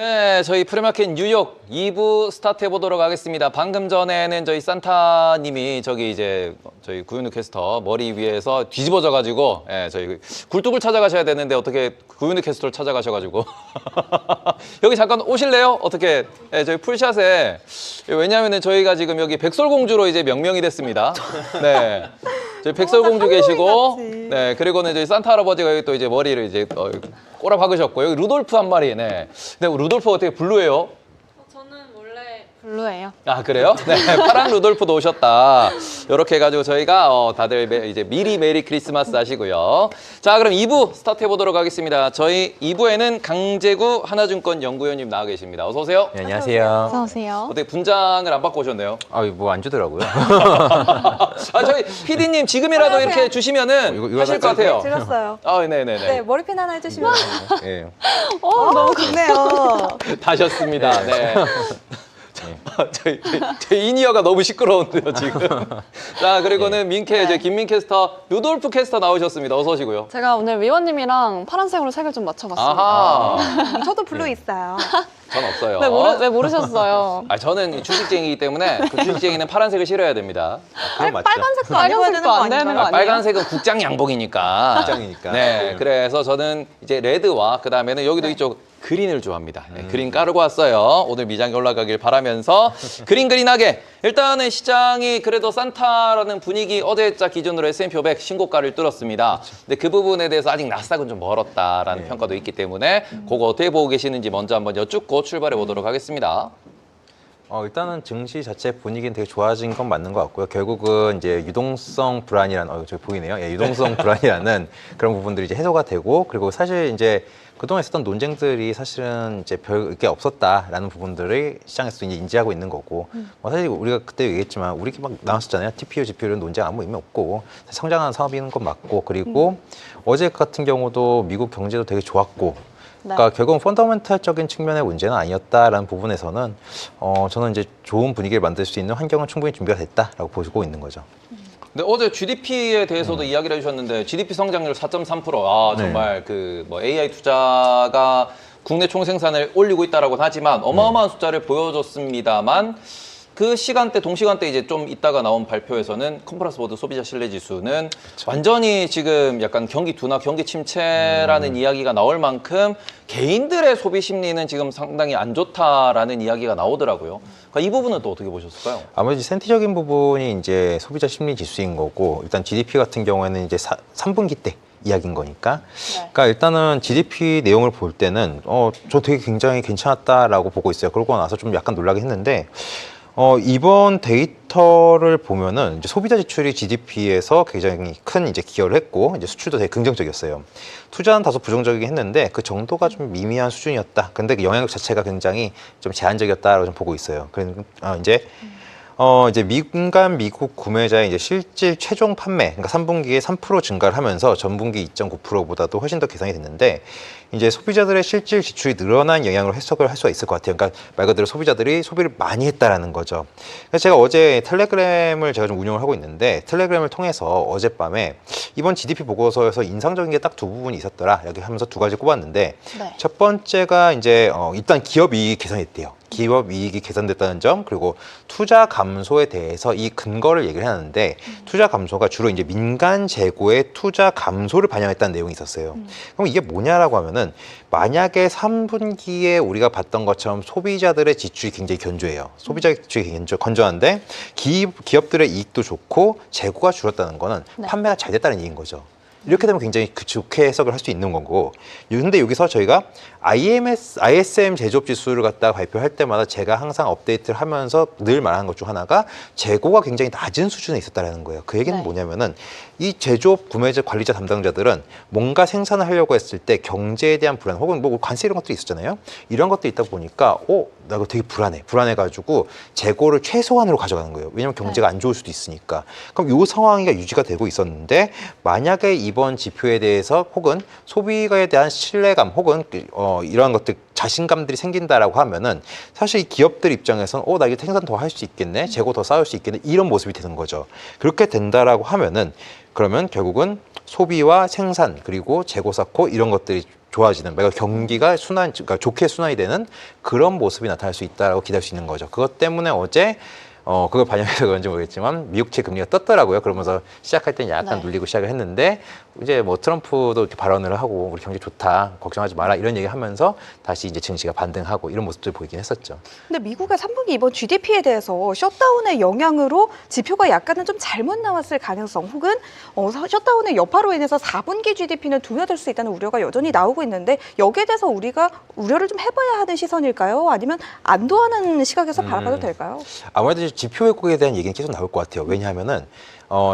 네, 저희 프리마켓 뉴욕 2부 스타트 해보도록 하겠습니다. 방금 전에는 저희 산타님이 저기 이제 저희 구윤우 캐스터 머리 위에서 뒤집어져가지고 저희 굴뚝을 찾아가셔야 되는데 어떻게 구윤우 캐스터를 찾아가셔가지고 여기 잠깐 오실래요? 어떻게 저희 풀샷에 왜냐하면은 저희가 지금 여기 백설공주로 이제 명명이 됐습니다. 네. 저희 백설공주 계시고, 네, 그리고는 저희 산타 할아버지가 여기 또 이제 머리를 이제 꼬라 박으셨고, 여기 루돌프 한 마리, 네. 근데 루돌프 어떻게 블루예요? 저는 원래 블루예요. 아, 그래요? 네, 파란 루돌프도 오셨다. 이렇게 해가지고 저희가 다들 이제 미리 메리 크리스마스 하시고요. 자, 그럼 2부 스타트 해보도록 하겠습니다. 저희 2부에는 강재구 하나증권 연구위원님 나와 계십니다. 어서 오세요. 네, 안녕하세요. 어서 오세요. 어떻게 분장을 안 받고 오셨네요? 뭐 안 주더라고요. 아, 저희 PD님 지금이라도 이렇게 주시면은 이거 하실 것 같아요. 들었어요. 아, 네네네. 네, 머리핀 하나 해주시면. 예. 너무 좋네요. 다셨습니다. 네. 저희 이니어가 너무 시끄러운데요, 지금. 자, 그리고는 민캐, 이제 김민 캐스터, 루돌프 캐스터 나오셨습니다. 어서 오시고요. 제가 오늘 위원님이랑 파란색으로 색을 좀 맞춰봤습니다. 아하. 저도 블루 있어요. 전 없어요. 왜 모르셨어요? 아, 저는 주식쟁이이기 때문에 그 주식쟁이는 파란색을 싫어야 됩니다. 그건 맞죠. 빨간색도 안 입어야 되는 빨간색도 거 안 되는 거 아닌가요? 아니에요? 빨간색은 국장 양복이니까. 국장이니까. 네, 그래서 저는 이제 레드와 그 다음에는 여기도 이쪽 그린을 좋아합니다. 네, 그린 까르고 왔어요. 오늘 미장이 올라가길 바라면서 그린하게 일단은 시장이 그래도 산타라는 분위기 어제자 기준으로 S&P 500 신고가를 뚫었습니다. 근데 그 부분에 대해서 아직 나스닥은 좀 멀었다라는 평가도 있기 때문에 그거 어떻게 보고 계시는지 먼저 한번 여쭙고 출발해 보도록 하겠습니다. 일단은 증시 자체 분위기는 되게 좋아진 건 맞는 것 같고요. 결국은 이제 유동성 불안이라는, 저기 보이네요. 예, 유동성 불안이라는 그런 부분들이 이제 해소가 되고, 그리고 사실 이제 그동안 있었던 논쟁들이 사실은 이제 별게 없었다라는 부분들을 시장에서 이제 인지하고 있는 거고, 사실 우리가 그때 얘기했지만 우리 막 나왔었잖아요. TPU, GPU는 논쟁 아무 의미 없고 성장하는 사업인 건 맞고, 그리고 어제 같은 경우도 미국 경제도 되게 좋았고. 그러니까 결국은 펀더멘탈적인 측면의 문제는 아니었다라는 부분에서는 저는 이제 좋은 분위기를 만들 수 있는 환경은 충분히 준비가 됐다라고 보고 있는 거죠. 근데 어제 GDP에 대해서도 이야기를 해주셨는데 GDP 성장률 4.3%. 아, 정말 AI 투자가 국내 총생산을 올리고 있다라고는 하지만 어마어마한 숫자를 보여줬습니다만 그 시간대 동시간대 이제 좀 있다가 나온 발표에서는 컨퍼런스 보드 소비자 신뢰 지수는 완전히 지금 약간 경기 둔화, 경기 침체라는 이야기가 나올 만큼 개인들의 소비 심리는 지금 상당히 안 좋다라는 이야기가 나오더라고요. 그러니까 이 부분은 또 어떻게 보셨을까요? 아무래도 센티적인 부분이 이제 소비자 심리 지수인 거고, 일단 GDP 같은 경우에는 이제 3분기 때 이야기인 거니까. 그러니까 일단은 GDP 내용을 볼 때는 저 되게 굉장히 괜찮았다라고 보고 있어요. 그러고 나서 좀 약간 놀라긴 했는데, 이번 데이터를 보면은 이제 소비자 지출이 GDP에서 굉장히 큰 이제 기여를 했고, 이제 수출도 되게 긍정적이었어요. 투자는 다소 부정적이긴 했는데 그 정도가 좀 미미한 수준이었다. 근데 그 영향력 자체가 굉장히 좀 제한적이었다라고 좀 보고 있어요. 그래서 이제 민간 미국 구매자의 이제 실질 최종 판매, 그러니까 3분기에 3% 증가를 하면서 전분기 2.9%보다도 훨씬 더 개선이 됐는데, 이제 소비자들의 실질 지출이 늘어난 영향으로 해석을 할 수가 있을 것 같아요. 그러니까 말 그대로 소비자들이 소비를 많이 했다라는 거죠. 그래서 제가 어제 텔레그램을 제가 좀 운영을 하고 있는데, 텔레그램을 통해서 어젯밤에 이번 GDP 보고서에서 인상적인 게 딱 두 부분이 있었더라, 이렇게 하면서 두 가지 꼽았는데, 첫 번째가 이제 일단 기업 이익이 개선했대요. 기업 이익이 개선됐다는 점, 그리고 투자 감소에 대해서 이 근거를 얘기를 해놨는데, 투자 감소가 주로 이제 민간 재고의 투자 감소를 반영했다는 내용이 있었어요. 그럼 이게 뭐냐라고 하면은, 만약에 3분기에 우리가 봤던 것처럼 소비자들의 지출이 굉장히 견조해요. 소비자 지출이 굉장히 건조한데 기업들의 이익도 좋고 재고가 줄었다는 거는 판매가 잘 됐다는 얘기인 거죠. 이렇게 되면 굉장히 좋게 해석을 할 수 있는 거고, 근데 여기서 저희가 ISM 제조업 지수를 갖다가 발표할 때마다 제가 항상 업데이트를 하면서 늘 말하는 것 중 하나가 재고가 굉장히 낮은 수준에 있었다는 거예요. 그 얘기는 뭐냐면은 이 제조업 구매자 관리자 담당자들은 뭔가 생산을 하려고 했을 때 경제에 대한 불안, 혹은 뭐 관세 이런 것들이 있었잖아요. 이런 것도 있다 보니까 나 이거 되게 불안해가지고 재고를 최소한으로 가져가는 거예요. 왜냐면 경제가 안 좋을 수도 있으니까. 그럼 이 상황이 유지가 되고 있었는데, 만약에 이번 지표에 대해서 혹은 소비가에 대한 신뢰감 혹은 이러한 것들 자신감들이 생긴다라고 하면은 사실 이 기업들 입장에서는 나 이게 생산 더 할 수 있겠네, 재고 더 쌓을 수 있겠네 이런 모습이 되는 거죠. 그렇게 된다라고 하면은 그러면 결국은 소비와 생산 그리고 재고 쌓고 이런 것들이 좋아지는, 그러니까 경기가 그러니까 좋게 순환이 되는 그런 모습이 나타날 수 있다라고 기대할 수 있는 거죠. 그것 때문에 어제 그걸 반영해서 그런지 모르겠지만 미국채 금리가 떴더라고요. 그러면서 시작할 때는 약간 네. 눌리고 시작을 했는데 이제 뭐 트럼프도 이렇게 발언을 하고 우리 경제 좋다, 걱정하지 마라 이런 얘기 하면서 다시 이제 증시가 반등하고 이런 모습들 보이긴 했었죠. 근데 미국의 3분기 이번 GDP에 대해서 셧다운의 영향으로 지표가 약간은 좀 잘못 나왔을 가능성 혹은 셧다운의 여파로 인해서 4분기 GDP는 둔화될 수 있다는 우려가 여전히 나오고 있는데 여기에 대해서 우리가 우려를 좀 해봐야 하는 시선일까요? 아니면 안도하는 시각에서 바라봐도 될까요? 아무래도 이제 지표 회복에 대한 얘기는 계속 나올 것 같아요. 왜냐하면은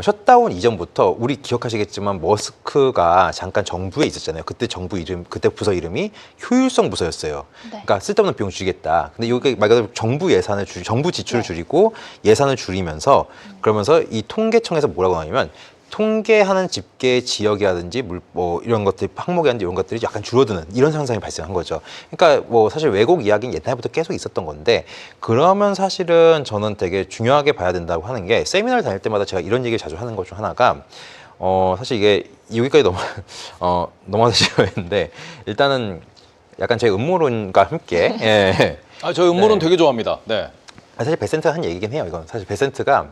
셧다운 이전부터 우리 기억하시겠지만 머스크가 잠깐 정부에 있었잖아요. 그때 정부 이름, 그때 부서 이름이 효율성 부서였어요. 네. 그러니까 쓸데없는 비용 줄이겠다. 근데 이게 말 그대로 정부 예산을 정부 지출을 네. 줄이고 예산을 줄이면서 그러면서 이 통계청에서 뭐라고 하냐면 통계하는 집계 지역이라든지 뭐 이런 것들 항목이라든지 이런 것들이 약간 줄어드는 이런 현상이 발생한 거죠. 그러니까 뭐 사실 왜곡 이야기는 옛날부터 계속 있었던 건데 그러면 사실은 저는 되게 중요하게 봐야 된다고 하는 게 세미나를 다닐 때마다 제가 이런 얘기를 자주 하는 것 중 하나가 사실 이게 여기까지 넘어가시려 했는데 일단은 약간 제 음모론과 함께 예. 저 음모론 네. 되게 좋아합니다. 네. 사실 베센트가 한 얘기긴 해요. 이건 사실 베센트가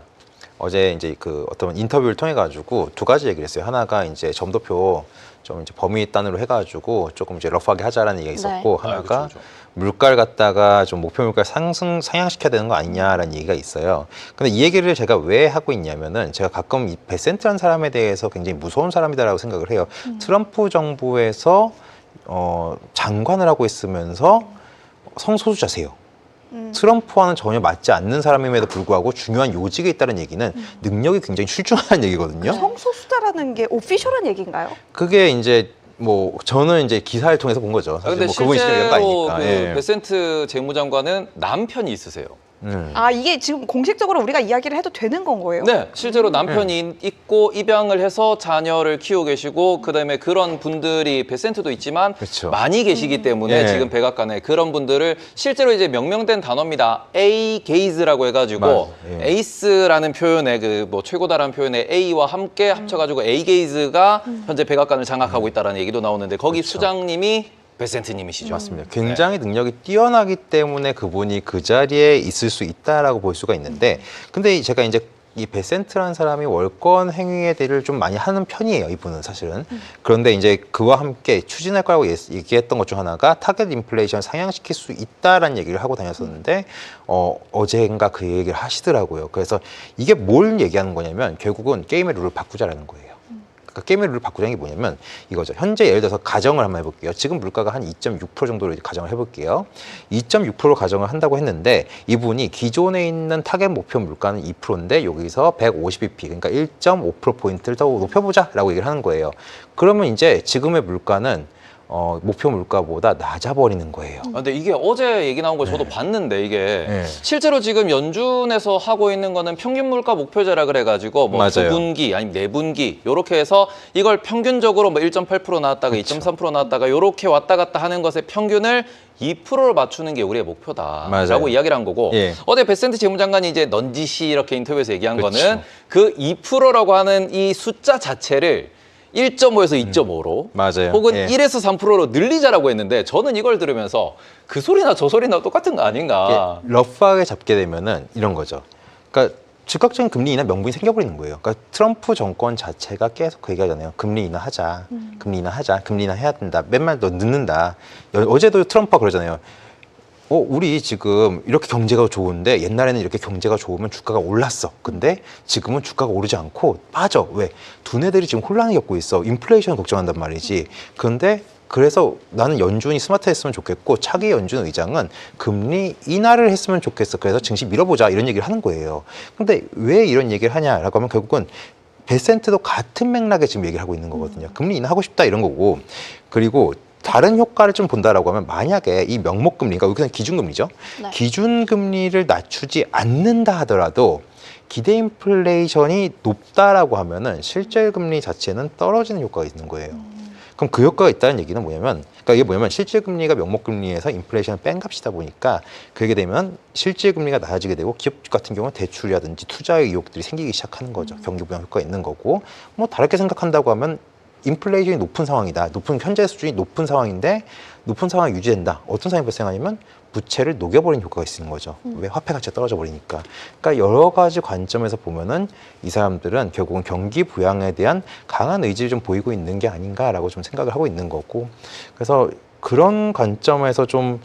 어제 이제 그 어떤 인터뷰를 통해 가지고 두 가지 얘기를 했어요. 하나가 이제 점도표 좀 이제 범위 단위로 해가지고 조금 이제 러프하게 하자라는 얘기가 있었고 네. 하나가 그쵸. 물가를 갖다가 좀 목표 물가를 상향시켜야 되는 거 아니냐라는 얘기가 있어요. 근데 이 얘기를 제가 왜 하고 있냐면은 제가 가끔 이 베센트라는 사람에 대해서 굉장히 무서운 사람이다라고 생각을 해요. 트럼프 정부에서 장관을 하고 있으면서 성소수자세요. 트럼프와는 전혀 맞지 않는 사람임에도 불구하고 중요한 요직에 있다는 얘기는 능력이 굉장히 출중하다는 얘기거든요. 성소수자라는 게 오피셜한 얘기인가요? 그게 이제 뭐 저는 이제 기사를 통해서 본 거죠. 사실 근데 뭐 그분이 실제로 이런 거 실제로 아니니까. 그 예. 베센트 재무장관은 남편이 있으세요. 아 이게 지금 공식적으로 우리가 이야기를 해도 되는 건 거예요? 네, 실제로 남편이 있고 입양을 해서 자녀를 키우고 계시고 그다음에 그런 분들이 베센트도 있지만 그렇죠. 많이 계시기 때문에 네. 지금 백악관에 그런 분들을 실제로 이제 명명된 단어입니다. A 게이즈라고 해가지고 맞아요. 예. 에이스라는 표현에 그 뭐 최고다라는 표현에 A와 함께 합쳐가지고 A 게이즈가 현재 백악관을 장악하고 있다라는 얘기도 나오는데 거기 그렇죠. 수장님이 베센트님이시죠. 맞습니다. 굉장히 능력이 뛰어나기 때문에 그분이 그 자리에 있을 수 있다라고 볼 수가 있는데, 근데 제가 이제 이 베센트라는 사람이 월권 행위에 대해서 좀 많이 하는 편이에요, 이분은 사실은. 그런데 이제 그와 함께 추진할 거라고 얘기했던 것 중 하나가 타겟 인플레이션 상향시킬 수 있다라는 얘기를 하고 다녔었는데 어제인가 그 얘기를 하시더라고요. 그래서 이게 뭘 얘기하는 거냐면 결국은 게임의 룰을 바꾸자라는 거예요. 그러니까 게임의 룰을 바꾸자는 게 뭐냐면 이거죠. 현재 예를 들어서 가정을 한번 해볼게요. 지금 물가가 한 2.6% 정도로 가정을 해볼게요. 2.6% 가정을 한다고 했는데 이분이 기존에 있는 타겟 목표 물가는 2%인데 여기서 150bp, 그러니까 1.5%포인트를 더 높여보자라고 얘기를 하는 거예요. 그러면 이제 지금의 물가는 목표 물가보다 낮아버리는 거예요. 근데 이게 어제 얘기 나온 거 저도 봤는데 이게 네. 실제로 지금 연준에서 하고 있는 거는 평균 물가 목표제라 그래가지고 뭐 맞아요. 9분기 아니면 4분기 요렇게 해서 이걸 평균적으로 뭐 1.8% 나왔다가 그렇죠. 2.3% 나왔다가 요렇게 왔다 갔다 하는 것의 평균을 2%를 맞추는 게 우리의 목표다라고 맞아요. 이야기를 한 거고 예. 어제 베센트 재무장관이 이제 넌지시 이렇게 인터뷰에서 얘기한 그렇죠. 거는 그 2%라고 하는 이 숫자 자체를 1.5에서 2.5로 맞아요. 혹은 예. 1에서 3%로 늘리자라고 했는데 저는 이걸 들으면서 그 소리나 저 소리나 똑같은 거 아닌가. 러프하게 잡게 되면은 이런 거죠. 그러니까 즉각적인 금리 인하 명분이 생겨버리는 거예요. 그러니까 트럼프 정권 자체가 계속 그 얘기하잖아요. 금리 인하하자, 금리 인하하자, 금리 인하해야 된다. 맨날 너 늦는다. 어제도 트럼프가 그러잖아요. 우리 지금 이렇게 경제가 좋은데 옛날에는 이렇게 경제가 좋으면 주가가 올랐어. 근데 지금은 주가가 오르지 않고 빠져. 왜? 두뇌들이 지금 혼란을 겪고 있어. 인플레이션 걱정한단 말이지. 근데 그래서 나는 연준이 스마트했으면 좋겠고 차기 연준 의장은 금리 인하를 했으면 좋겠어. 그래서 증시 밀어보자 이런 얘기를 하는 거예요. 근데 왜 이런 얘기를 하냐라고 하면 결국은 베센트도 같은 맥락에 지금 얘기를 하고 있는 거거든요. 금리 인하하고 싶다 이런 거고. 그리고 다른 효과를 좀 본다라고 하면 만약에 이 명목금리, 그러니까 여기서는 기준금리죠. 네. 기준금리를 낮추지 않는다 하더라도 기대 인플레이션이 높다라고 하면은 실질 금리 자체는 떨어지는 효과가 있는 거예요. 그럼 그 효과가 있다는 얘기는 뭐냐면, 그러니까 이게 뭐냐면 실질 금리가 명목 금리에서 인플레이션을 뺀 값이다 보니까 그렇게 되면 실질 금리가 낮아지게 되고 기업 같은 경우는 대출이라든지 투자의 의욕들이 생기기 시작하는 거죠. 경기 부양 효과가 있는 거고, 뭐 다르게 생각한다고 하면 인플레이션이 높은 상황이다. 높은 현재 수준이 높은 상황인데 높은 상황이 유지된다. 어떤 상황이 발생하냐면 부채를 녹여버리는 효과가 있는 거죠. 왜? 화폐 가치가 떨어져 버리니까. 그러니까 여러 가지 관점에서 보면은 이 사람들은 결국은 경기 부양에 대한 강한 의지를 좀 보이고 있는 게 아닌가라고 좀 생각을 하고 있는 거고, 그래서 그런 관점에서 좀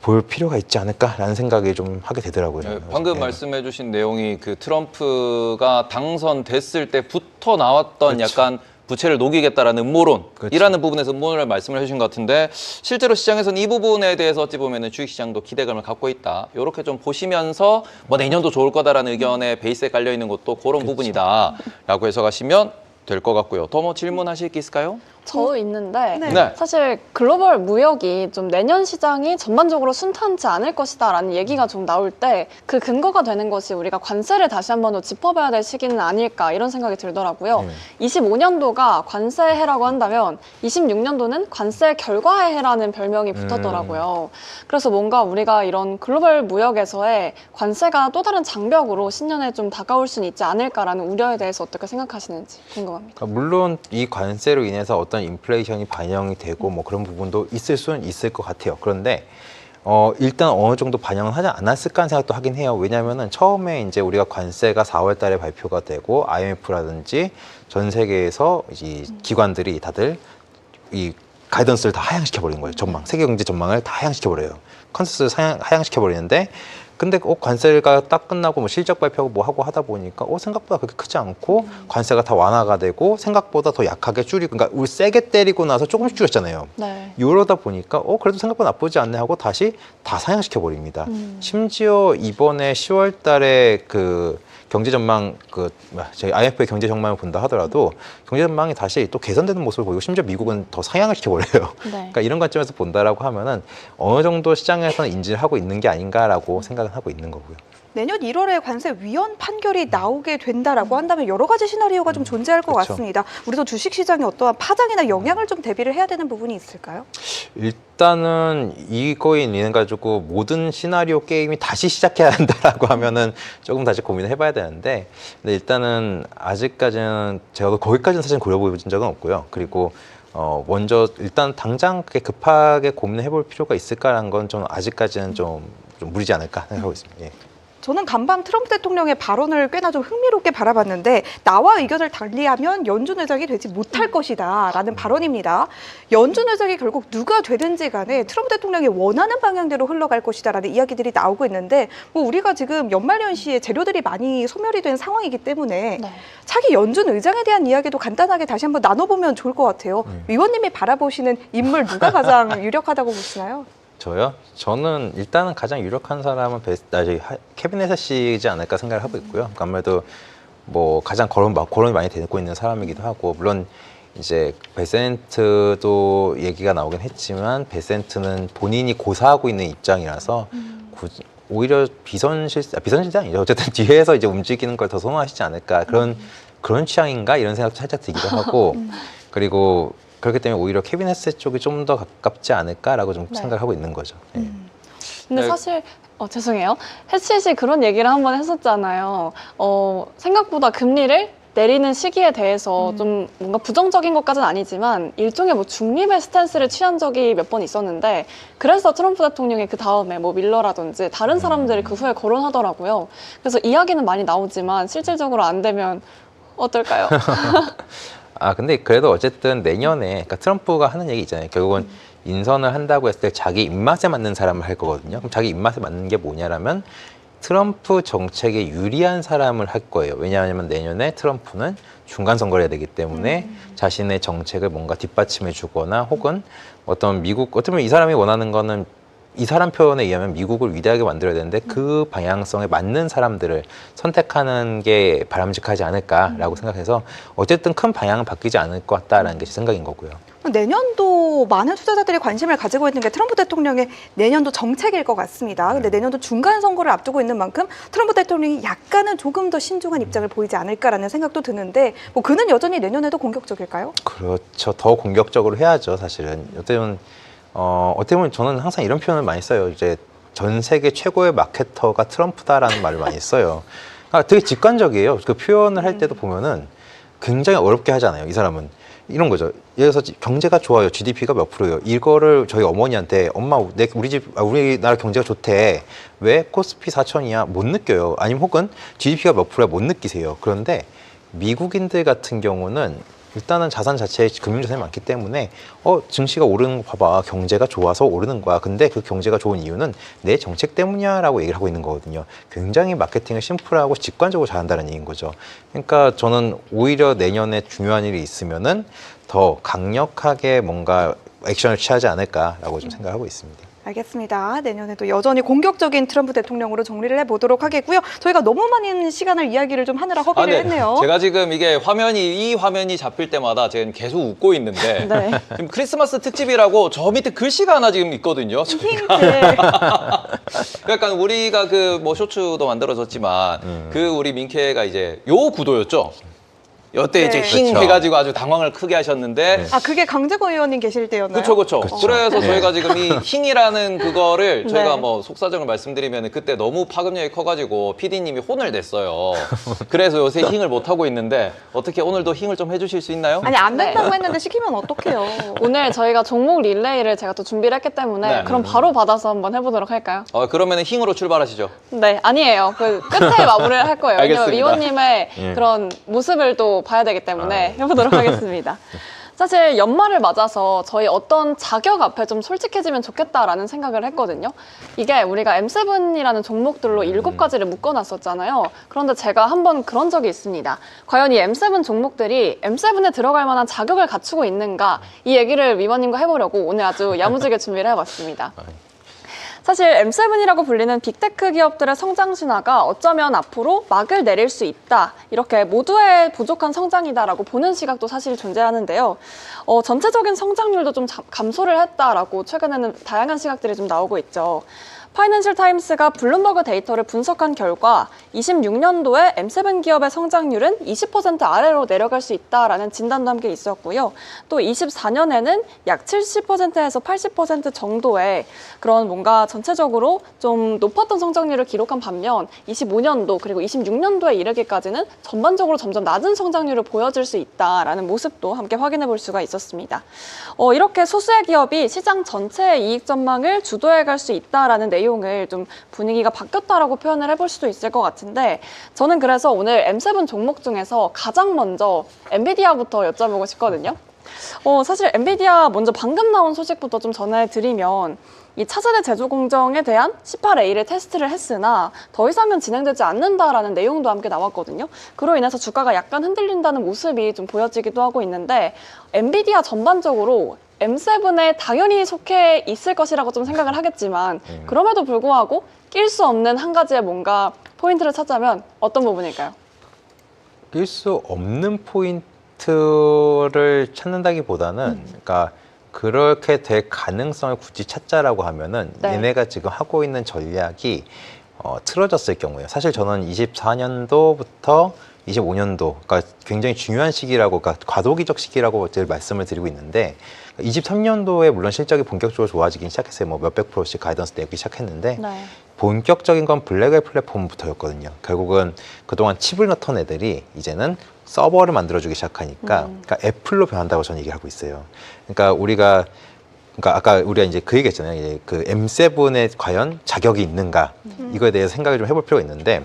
볼 필요가 있지 않을까라는 생각이 좀 하게 되더라고요. 네, 방금 네. 말씀해주신 내용이 그 트럼프가 당선됐을 때부터 나왔던 그렇죠. 약간 부채를 녹이겠다라는 음모론이라는 그렇죠. 부분에서 음모론을 말씀을 해주신 것 같은데, 실제로 시장에서는 이 부분에 대해서 어찌 보면 주식시장도 기대감을 갖고 있다. 이렇게 좀 보시면서 뭐 내년도 좋을 거다라는 의견에 베이스에 깔려 있는 것도 그런 부분이다라고 해석하시면 될 것 같고요. 더 뭐 질문하실 게 있을까요? 저 있는데 네. 네. 사실 글로벌 무역이 좀 내년 시장이 전반적으로 순탄치 않을 것이다라는 얘기가 좀 나올 때 그 근거가 되는 것이 우리가 관세를 다시 한번 더 짚어봐야 될 시기는 아닐까 이런 생각이 들더라고요. 25년도가 관세의 해라고 한다면 26년도는 관세 결과의 해라는 별명이 붙었더라고요. 그래서 뭔가 우리가 이런 글로벌 무역에서의 관세가 또 다른 장벽으로 신년에 좀 다가올 수는 있지 않을까라는 우려에 대해서 어떻게 생각하시는지 궁금합니다. 그러니까 물론 이 관세로 인해서 어떤 인플레이션이 반영이 되고 뭐 그런 부분도 있을 수는 있을 것 같아요. 그런데 일단 어느 정도 반영은 하지 않았을까 하는 생각도 하긴 해요. 왜냐하면은 처음에 이제 우리가 관세가 4월 달에 발표가 되고 IMF라든지 전 세계에서 이 기관들이 다들 이 가이던스를 다 하향시켜 버리는 거예요. 전망, 세계 경제 전망을 다 하향시켜 버려요. 컨센서스 하향시켜 버리는데, 근데 관세가 딱 끝나고 뭐 실적 발표하고 뭐 하고 하다 보니까 생각보다 그렇게 크지 않고 관세가 다 완화가 되고 생각보다 더 약하게 줄이고, 그러니까 우리 세게 때리고 나서 조금씩 줄였잖아요. 네. 이러다 보니까 그래도 생각보다 나쁘지 않네 하고 다시 다 상향시켜 버립니다. 심지어 이번에 10월 달에 그 경제 전망 저희 IMF의 경제 전망을 본다 하더라도 경제 전망이 다시 또 개선되는 모습을 보이고, 심지어 미국은 더 상향을 시켜버려요. 네. 그러니까 이런 관점에서 본다라고 하면은 어느 정도 시장에서는 인지를 하고 있는 게 아닌가라고 생각은 하고 있는 거고요. 내년 1월에 관세 위헌 판결이 나오게 된다라고 한다면 여러 가지 시나리오가 좀 존재할 것 그렇죠. 같습니다. 우리도 주식시장에 어떠한 파장이나 영향을 좀 대비를 해야 되는 부분이 있을까요? 일단은 이거에 인해 가지고 모든 시나리오 게임이 다시 시작해야 한다라고 하면은 조금 다시 고민을 해봐야 되는데, 근데 일단은 아직까지는 제가 거기까지는 사실 고려해본 적은 없고요. 그리고 먼저 일단 당장 그렇게 급하게 고민을 해볼 필요가 있을까라는 건 좀 아직까지는 좀 무리지 않을까 생각하고 있습니다. 예. 저는 간밤 트럼프 대통령의 발언을 꽤나 좀 흥미롭게 바라봤는데, 나와 의견을 달리하면 연준 의장이 되지 못할 것이다 라는 발언입니다. 연준 의장이 결국 누가 되든지 간에 트럼프 대통령이 원하는 방향대로 흘러갈 것이다 라는 이야기들이 나오고 있는데, 뭐 우리가 지금 연말연시에 재료들이 많이 소멸이 된 상황이기 때문에 네. 차기 연준 의장에 대한 이야기도 간단하게 다시 한번 나눠보면 좋을 것 같아요. 위원님이 바라보시는 인물 누가 가장 유력하다고 보시나요? 저요? 저는 일단은 가장 유력한 사람은 케빈 헤세시이지 않을까 생각을 하고 있고요. 그러니까 아무래도 뭐 가장 거론이 많이 되고 있는 사람이기도 하고, 물론 이제 베센트도 얘기가 나오긴 했지만 베센트는 본인이 고사하고 있는 입장이라서 오히려 비선실세 아니죠. 어쨌든 뒤에서 이제 움직이는 걸 더 선호하시지 않을까, 그런 취향인가 이런 생각도 살짝 들기도 하고, 그리고 그렇기 때문에 오히려 케빈 헤세 쪽이 좀 더 가깝지 않을까라고 좀 네. 생각을 하고 있는 거죠. 예. 근데 네. 사실 죄송해요. 해치씨 그런 얘기를 한번 했었잖아요. 생각보다 금리를 내리는 시기에 대해서 좀 뭔가 부정적인 것까지는 아니지만 일종의 뭐 중립의 스탠스를 취한 적이 몇 번 있었는데, 그래서 트럼프 대통령이 그 다음에 뭐 밀러라든지 다른 사람들이 그 후에 거론하더라고요. 그래서 이야기는 많이 나오지만 실질적으로 안 되면 어떨까요? 근데 그래도 어쨌든 내년에, 그러니까 트럼프가 하는 얘기 있잖아요. 결국은 인선을 한다고 했을 때 자기 입맛에 맞는 사람을 할 거거든요. 그럼 자기 입맛에 맞는 게 뭐냐라면 트럼프 정책에 유리한 사람을 할 거예요. 왜냐하면 내년에 트럼프는 중간 선거를 해야 되기 때문에 자신의 정책을 뭔가 뒷받침해 주거나, 혹은 어떤 어쩌면 이 사람이 원하는 거는, 이 사람 표현에 의하면 미국을 위대하게 만들어야 되는데 그 방향성에 맞는 사람들을 선택하는 게 바람직하지 않을까라고 생각해서 어쨌든 큰 방향은 바뀌지 않을 것 같다라는 게 제 생각인 거고요. 내년도 많은 투자자들이 관심을 가지고 있는 게 트럼프 대통령의 내년도 정책일 것 같습니다. 근데 내년도 중간 선거를 앞두고 있는 만큼 트럼프 대통령이 약간은 조금 더 신중한 입장을 보이지 않을까라는 생각도 드는데 뭐 그는 여전히 내년에도 공격적일까요? 그렇죠. 더 공격적으로 해야죠, 사실은. 어떻게 보면 저는 항상 이런 표현을 많이 써요. 이제 전 세계 최고의 마케터가 트럼프다라는 말을 많이 써요. 그러니까 되게 직관적이에요. 그 표현을 할 때도 보면은 굉장히 어렵게 하잖아요. 이 사람은. 이런 거죠. 예를 들어서 경제가 좋아요. GDP가 몇 프로예요. 이거를 저희 어머니한테 엄마 우리나라 경제가 좋대. 왜 코스피 4천이야? 못 느껴요. 아니면 혹은 GDP가 몇 프로야? 못 느끼세요. 그런데 미국인들 같은 경우는 일단은 자산 자체에 금융자산이 많기 때문에 증시가 오르는 거 봐봐. 경제가 좋아서 오르는 거야. 근데 그 경제가 좋은 이유는 내 정책 때문이야 라고 얘기를 하고 있는 거거든요. 굉장히 마케팅을 심플하고 직관적으로 잘한다는 얘기인 거죠. 그러니까 저는 오히려 내년에 중요한 일이 있으면은 더 강력하게 뭔가 액션을 취하지 않을까라고 좀 생각하고 있습니다. 알겠습니다. 내년에도 여전히 공격적인 트럼프 대통령으로 정리를 해보도록 하겠고요. 저희가 너무 많은 시간을 이야기를 좀 하느라 허비를 했네요. 제가 지금 이게 이 화면이 잡힐 때마다 지금 계속 웃고 있는데 네. 지금 크리스마스 특집이라고 저 밑에 글씨가 하나 지금 있거든요. 힌트. 약간 우리가 그 뭐 쇼츠도 만들어졌지만 그 우리 민케가 이제 요 구도였죠. 여태 이제 네. 힝 그렇죠. 해가지고 아주 당황을 크게 하셨는데 네. 아, 그게 강재권 의원님 계실 때였나요? 그렇죠. 그쵸. 그래서 네. 저희가 지금 이 힝이라는 그거를 저희가 네. 뭐 속사정을 말씀드리면 그때 너무 파급력이 커가지고 PD님이 혼을 냈어요. 그래서 요새 힝을 못 하고 있는데 어떻게 오늘도 힝을 좀 해주실 수 있나요? 아니, 안 네. 된다고 했는데 시키면 어떡해요. 오늘 저희가 종목 릴레이를 제가 또 준비를 했기 때문에 네. 그럼 바로 받아서 한번 해보도록 할까요? 그러면은 힝으로 출발하시죠. 네, 아니에요. 그 끝에 마무리를 할 거예요. 왜냐면 알겠습니다. 위원님의 예. 그런 모습을 또 봐야 되기 때문에 해보도록 하겠습니다. 사실 연말을 맞아서 저희 어떤 자격 앞에 좀 솔직해지면 좋겠다라는 생각을 했거든요. 이게 우리가 M7이라는 종목들로 7가지를 묶어놨었잖아요. 그런데 제가 한번 그런 적이 있습니다. 과연 이 M7 종목들이 M7에 들어갈 만한 자격을 갖추고 있는가, 이 얘기를 위원님과 해보려고 오늘 아주 야무지게 준비를 해봤습니다. 사실 M7이라고 불리는 빅테크 기업들의 성장 신화가 어쩌면 앞으로 막을 내릴 수 있다. 이렇게 모두의 부족한 성장이다라고 보는 시각도 사실 존재하는데요. 전체적인 성장률도 좀 감소를 했다라고 최근에는 다양한 시각들이 좀 나오고 있죠. 파이낸셜 타임스가 블룸버그 데이터를 분석한 결과 26년도에 M7 기업의 성장률은 20% 아래로 내려갈 수 있다라는 진단도 함께 있었고요. 또 24년에는 약 70%에서 80% 정도의 그런 뭔가 전체적으로 좀 높았던 성장률을 기록한 반면 25년도 그리고 26년도에 이르기까지는 전반적으로 점점 낮은 성장률을 보여줄 수 있다라는 모습도 함께 확인해 볼 수가 있었습니다. 이렇게 소수의 기업이 시장 전체의 이익 전망을 주도해 갈 수 있다라는 내용을 좀 분위기가 바뀌었다라고 표현을 해볼 수도 있을 것 같은데 저는 그래서 오늘 M7 종목 중에서 가장 먼저 엔비디아부터 여쭤보고 싶거든요. 사실 엔비디아 먼저 방금 나온 소식부터 좀 전해드리면 이 차세대 제조 공정에 대한 18A를 테스트를 했으나 더 이상은 진행되지 않는다라는 내용도 함께 나왔거든요. 그로 인해서 주가가 약간 흔들린다는 모습이 좀 보여지기도 하고 있는데 엔비디아 전반적으로 M7에 당연히 속해 있을 것이라고 좀 생각을 하겠지만 그럼에도 불구하고 낄 수 없는 한 가지의 뭔가 포인트를 찾자면 어떤 부분일까요? 낄 수 없는 포인트를 찾는다기보다는 그러니까 그렇게 될 가능성을 굳이 찾자라고 하면은 네. 얘네가 지금 하고 있는 전략이 틀어졌을 경우에요. 사실 저는 24년도부터 25년도, 그러니까 굉장히 중요한 시기라고, 그러니까 과도기적 시기라고 늘 말씀을 드리고 있는데 23년도에 물론 실적이 본격적으로 좋아지긴 시작했어요. 뭐 몇백 프로씩 가이던스 내기 시작했는데 네. 본격적인 건 블랙웰 플랫폼부터였거든요. 결국은 그동안 칩을 넣던 애들이 이제는 서버를 만들어주기 시작하니까 그러니까 애플로 변한다고 저는 얘기를 하고 있어요. 그러니까 아까 우리가 이제 그 얘기했잖아요. 이제 그 M7에 과연 자격이 있는가 이거에 대해서 생각을 좀 해볼 필요가 있는데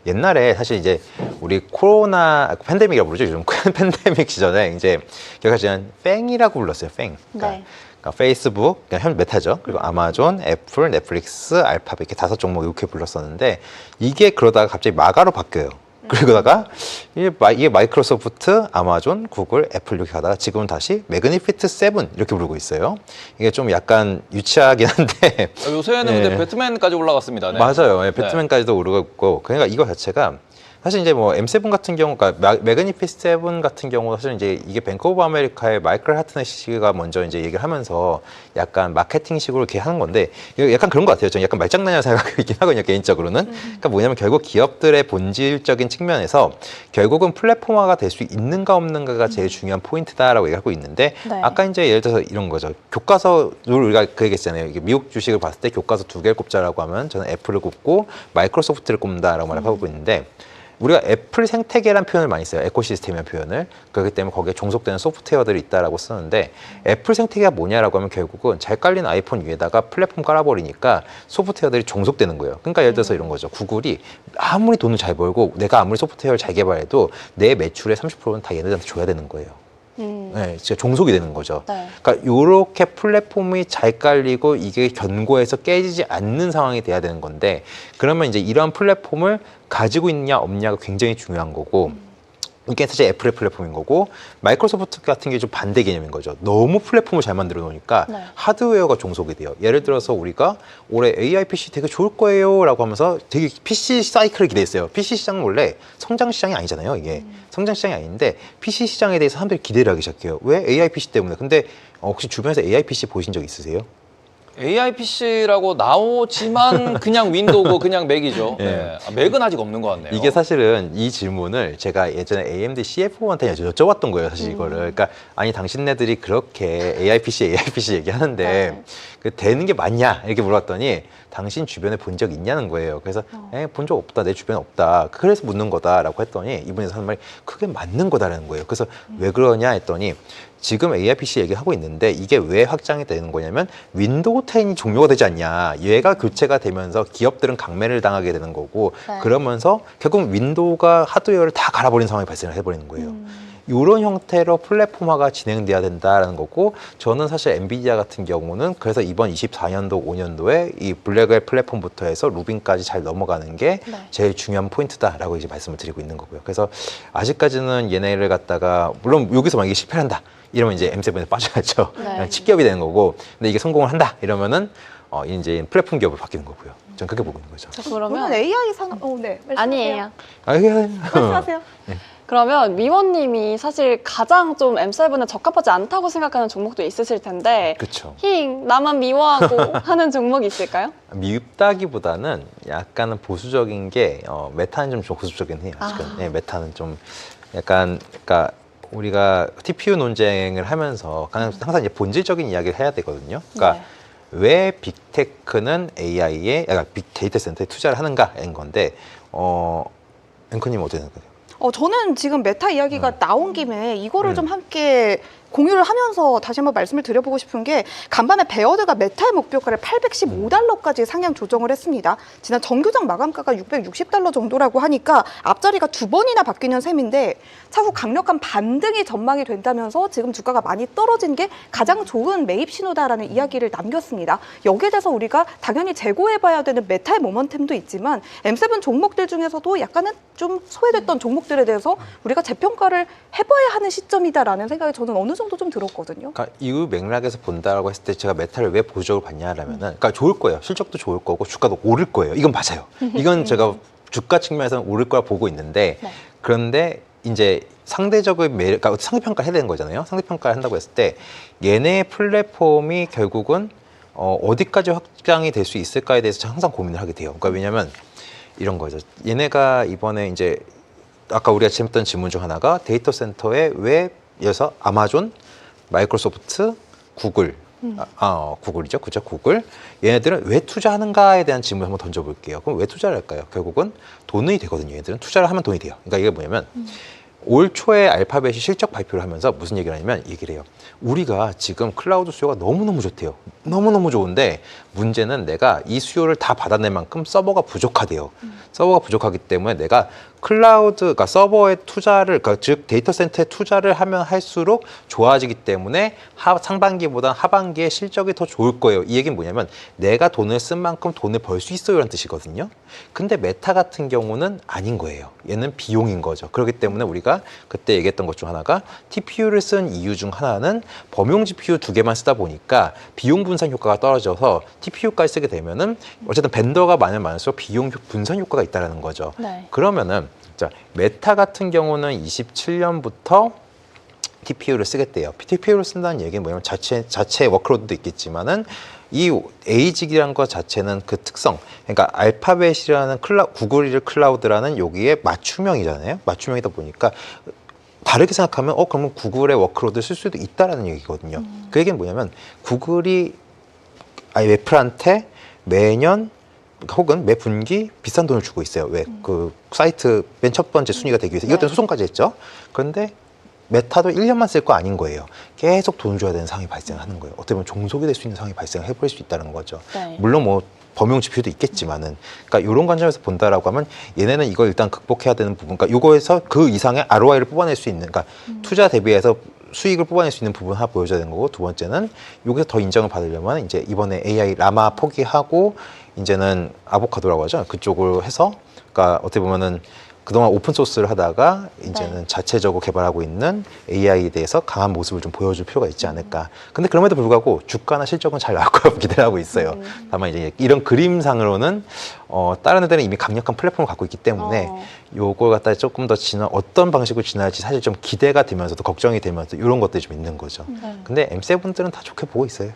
옛날에 사실 이제 우리 코로나 팬데믹이라고 부르죠. 요즘 팬데믹 시절에 이제 기억하시면 팽이라고 불렀어요. 팽. 그러니까, 네. 그러니까 페이스북, 그러니까 현 메타죠. 그리고 아마존, 애플, 넷플릭스, 알파벳 이렇게 5종목 이렇게 불렀었는데 이게 그러다가 갑자기 마가로 바뀌어요. 그러다가 이게 마이크로소프트, 아마존, 구글, 애플 이렇게 가다가 지금은 다시 매그니피트 7 이렇게 부르고 있어요. 이게 좀 약간 유치하긴 한데 요새는 예. 근데 배트맨까지 올라갔습니다. 네. 맞아요. 예, 배트맨까지도 오르고 있고 그러니까 이거 자체가 사실 이제 뭐 M7 같은 경우, 그러니까 매그니피 7 같은 경우 사실 이제 이게 뱅크 오브 아메리카의 마이클 하트넷이가 먼저 이제 얘기를 하면서 약간 마케팅식으로 이렇게 하는 건데 이거 약간 그런 것 같아요. 저는 약간 말장난이라고 생각하고 있긴 하거든요, 개인적으로는. 그러니까 뭐냐면 결국 기업들의 본질적인 측면에서 결국은 플랫폼화가 될 수 있는가 없는가가 제일 중요한 포인트다라고 얘기하고 있는데 네. 아까 이제 예를 들어서 이런 거죠. 교과서를 우리가 그 얘기했잖아요. 이게 미국 주식을 봤을 때 교과서 2개를 꼽자라고 하면 저는 애플을 꼽고 마이크로소프트를 꼽는다라고 말을 하고 있는데 우리가 애플 생태계라는 표현을 많이 써요. 에코시스템이라는 표현을. 그렇기 때문에 거기에 종속되는 소프트웨어들이 있다라고 쓰는데 애플 생태계가 뭐냐라고 하면 결국은 잘 깔린 아이폰 위에다가 플랫폼 깔아버리니까 소프트웨어들이 종속되는 거예요. 그러니까 예를 들어서 이런 거죠. 구글이 아무리 돈을 잘 벌고 내가 아무리 소프트웨어를 잘 개발해도 내 매출의 30%는 다 얘네들한테 줘야 되는 거예요. 네, 진짜 종속이 되는 거죠. 네. 그러니까 이렇게 플랫폼이 잘 깔리고 이게 견고해서 깨지지 않는 상황이 돼야 되는 건데 그러면 이제 이러한 플랫폼을 가지고 있냐 없냐가 굉장히 중요한 거고 이게 사실 애플의 플랫폼인 거고 마이크로소프트 같은 게 좀 반대 개념인 거죠. 너무 플랫폼을 잘 만들어 놓으니까 네. 하드웨어가 종속이 돼요. 예를 들어서 우리가 올해 AI PC 되게 좋을 거예요 라고 하면서 되게 PC 사이클을 기대했어요. PC 시장은 원래 성장 시장이 아니잖아요. 이게 성장 시장이 아닌데 PC 시장에 대해서 사람들이 기대를 하기 시작해요. 왜? AI PC 때문에. 근데 혹시 주변에서 AI PC 보신 적 있으세요? AI PC라고 나오지만 그냥 윈도우고 그냥 맥이죠. 예. 네. 아, 맥은 아직 없는 것 같네요. 이게 사실은 이 질문을 제가 예전에 AMD CFO한테 여쭤봤던 거예요, 사실 이거를. 그러니까 아니 당신네들이 그렇게 AI PC 얘기하는데 네. 그 되는 게 맞냐 이렇게 물어봤더니 당신 주변에 본 적 있냐는 거예요. 그래서 본 적 없다, 내 주변에 없다. 그래서 묻는 거다라고 했더니 이분이 하는 말이 그게 맞는 거다라는 거예요. 그래서 왜 그러냐 했더니 지금 AI PC 얘기하고 있는데 이게 왜 확장이 되는 거냐면 윈도우 10이 종료가 되지 않냐. 얘가 교체가 되면서 기업들은 강매를 당하게 되는 거고 네. 그러면서 결국 윈도우가 하드웨어를 다 갈아버리는 상황이 발생을 해버리는 거예요. 이런 형태로 플랫폼화가 진행돼야 된다라는 거고 저는 사실 엔비디아 같은 경우는 그래서 이번 24년도 5년도에 이 블랙웰 플랫폼부터 해서 루빈까지 잘 넘어가는 게 네. 제일 중요한 포인트다라고 이제 말씀을 드리고 있는 거고요. 그래서 아직까지는 얘네를 갖다가 물론 여기서 만약에 실패한다 이러면 이제 M7에 빠져야죠. 네. 그냥 직기업이 되는 거고 근데 이게 성공을 한다 이러면은 이제 플랫폼 기업으로 바뀌는 거고요. 전 그렇게 보고 있는 거죠. 자, 그러면 그러면 AI 상, 네. 말씀하세요. 아니에요. 아, 이게 말씀하세요. 그러면 위원님이 사실 가장 좀 M7에 적합하지 않다고 생각하는 종목도 있으실 텐데 그렇죠. 힝 나만 미워하고 하는 종목이 있을까요? 밉다기보다는 약간은 보수적인 게 메타는 좀 보수적이긴 해요. 아직은. 아. 네, 메타는 좀 약간 그러니까 우리가 TPU 논쟁을 하면서 항상 이제 본질적인 이야기를 해야 되거든요. 그러니까 네. 왜 빅테크는 AI에 약간 빅데이터 센터에 투자를 하는가인 건데 앵커님 어떻게 생각하세요? 저는 지금 메타 이야기가 나온 김에 이거를 좀 함께 공유를 하면서 다시 한번 말씀을 드려보고 싶은 게 간밤에 베어드가 메타의 목표가를 815달러까지 상향 조정을 했습니다. 지난 정규장 마감가가 660달러 정도라고 하니까 앞자리가 2번이나 바뀌는 셈인데 차후 강력한 반등이 전망이 된다면서 지금 주가가 많이 떨어진 게 가장 좋은 매입 신호다라는 이야기를 남겼습니다. 여기에 대해서 우리가 당연히 재고해봐야 되는 메타의 모멘텀도 있지만 M7 종목들 중에서도 약간은 좀 소외됐던 종목들에 대해서 우리가 재평가를 해봐야 하는 시점이다라는 생각이 저는 어느 정도 좀 들었거든요. 그러니까 이 맥락에서 본다라고 했을 때 제가 메타를 왜 보수적으로 봤냐라면은 그러니까 좋을 거예요. 실적도 좋을 거고 주가도 오를 거예요. 이건 맞아요. 이건 제가 주가 측면에서는 오를 거라 보고 있는데 네. 그런데 이제 상대적인 매력, 그러니까 상대평가를 해야 되는 거잖아요. 상대평가를 한다고 했을 때 얘네의 플랫폼이 결국은 어디까지 확장이 될 수 있을까에 대해서 항상 고민을 하게 돼요. 그러니까 왜냐하면 이런 거죠. 얘네가 이번에 이제 아까 우리가 했던 질문 중 하나가 데이터 센터에 왜 이어서 아마존, 마이크로소프트, 구글, 구글이죠, 그죠? 구글. 얘네들은 왜 투자하는가에 대한 질문을 한번 던져볼게요. 그럼 왜 투자를 할까요? 결국은 돈이 되거든요. 얘네들은 투자를 하면 돈이 돼요. 그러니까 이게 뭐냐면 올 초에 알파벳이 실적 발표를 하면서 무슨 얘기를 하냐면 얘기를 해요. 우리가 지금 클라우드 수요가 너무너무 좋대요. 너무너무 좋은데 문제는 내가 이 수요를 다 받아낼 만큼 서버가 부족하대요. 서버가 부족하기 때문에 내가 클라우드, 그러니까 서버에 투자를, 그러니까 즉 데이터 센터에 투자를 하면 할수록 좋아지기 때문에 상반기보다 하반기에 실적이 더 좋을 거예요. 이 얘기는 뭐냐면 내가 돈을 쓴 만큼 돈을 벌 수 있어요 라는 뜻이거든요. 근데 메타 같은 경우는 아닌 거예요. 얘는 비용인 거죠. 그렇기 때문에 우리가 그때 얘기했던 것 중 하나가 TPU를 쓴 이유 중 하나는 범용 GPU 2개만 쓰다 보니까 비용 분산 효과가 떨어져서 TPU까지 쓰게 되면은 어쨌든 벤더가 많으면 많을수록 비용 분산 효과가 있다는 거죠. 네. 그러면은 자, 메타 같은 경우는 27년부터 TPU를 쓰겠대요. TPU를 쓴다는 얘기는 뭐냐면 자체 워크로드도 있겠지만은 이 에이직이라는 것 자체는 그 특성, 그러니까 알파벳이라는 구글 클라우드라는 여기에 맞춤형이잖아요. 맞춤형이다 보니까 다르게 생각하면 그러면 구글의 워크로드를 쓸 수도 있다라는 얘기거든요. 그 얘기는 뭐냐면 구글이 애플한테 매년 혹은 매 분기 비싼 돈을 주고 있어요. 왜 그 사이트 맨 첫 번째 순위가 되기 위해서 이것 때문에 소송까지 했죠. 그런데 메타도 1년만 쓸 거 아닌 거예요. 계속 돈 줘야 되는 상황이 발생하는 거예요. 어떻게 보면 종속이 될 수 있는 상황이 발생해버릴 수 있다는 거죠. 네. 물론 뭐 범용 지표도 있겠지만은, 그러니까 이런 관점에서 본다라고 하면 얘네는 이걸 일단 극복해야 되는 부분, 그러니까 이거에서 그 이상의 ROI를 뽑아낼 수 있는, 그러니까 투자 대비해서 수익을 뽑아낼 수 있는 부분 하나 보여줘야 되는 거고, 두 번째는 여기서 더 인정을 받으려면 이제 이번에 AI 라마 포기하고 이제는 아보카도라고 하죠. 그쪽을 해서, 그러니까 어떻게 보면은 그동안 오픈 소스를 하다가 이제는 자체적으로 개발하고 있는 AI에 대해서 강한 모습을 좀 보여줄 필요가 있지 않을까. 근데 그럼에도 불구하고 주가나 실적은 잘 나올 거라고 기대를 하고 있어요. 다만 이제 이런 그림상으로는 다른 애들은 이미 강력한 플랫폼을 갖고 있기 때문에 요걸 갖다 조금 더 어떤 방식으로 지나갈지 사실 좀 기대가 되면서도 걱정이 되면서 이런 것들이 좀 있는 거죠. 근데 M7들은 다 좋게 보고 있어요.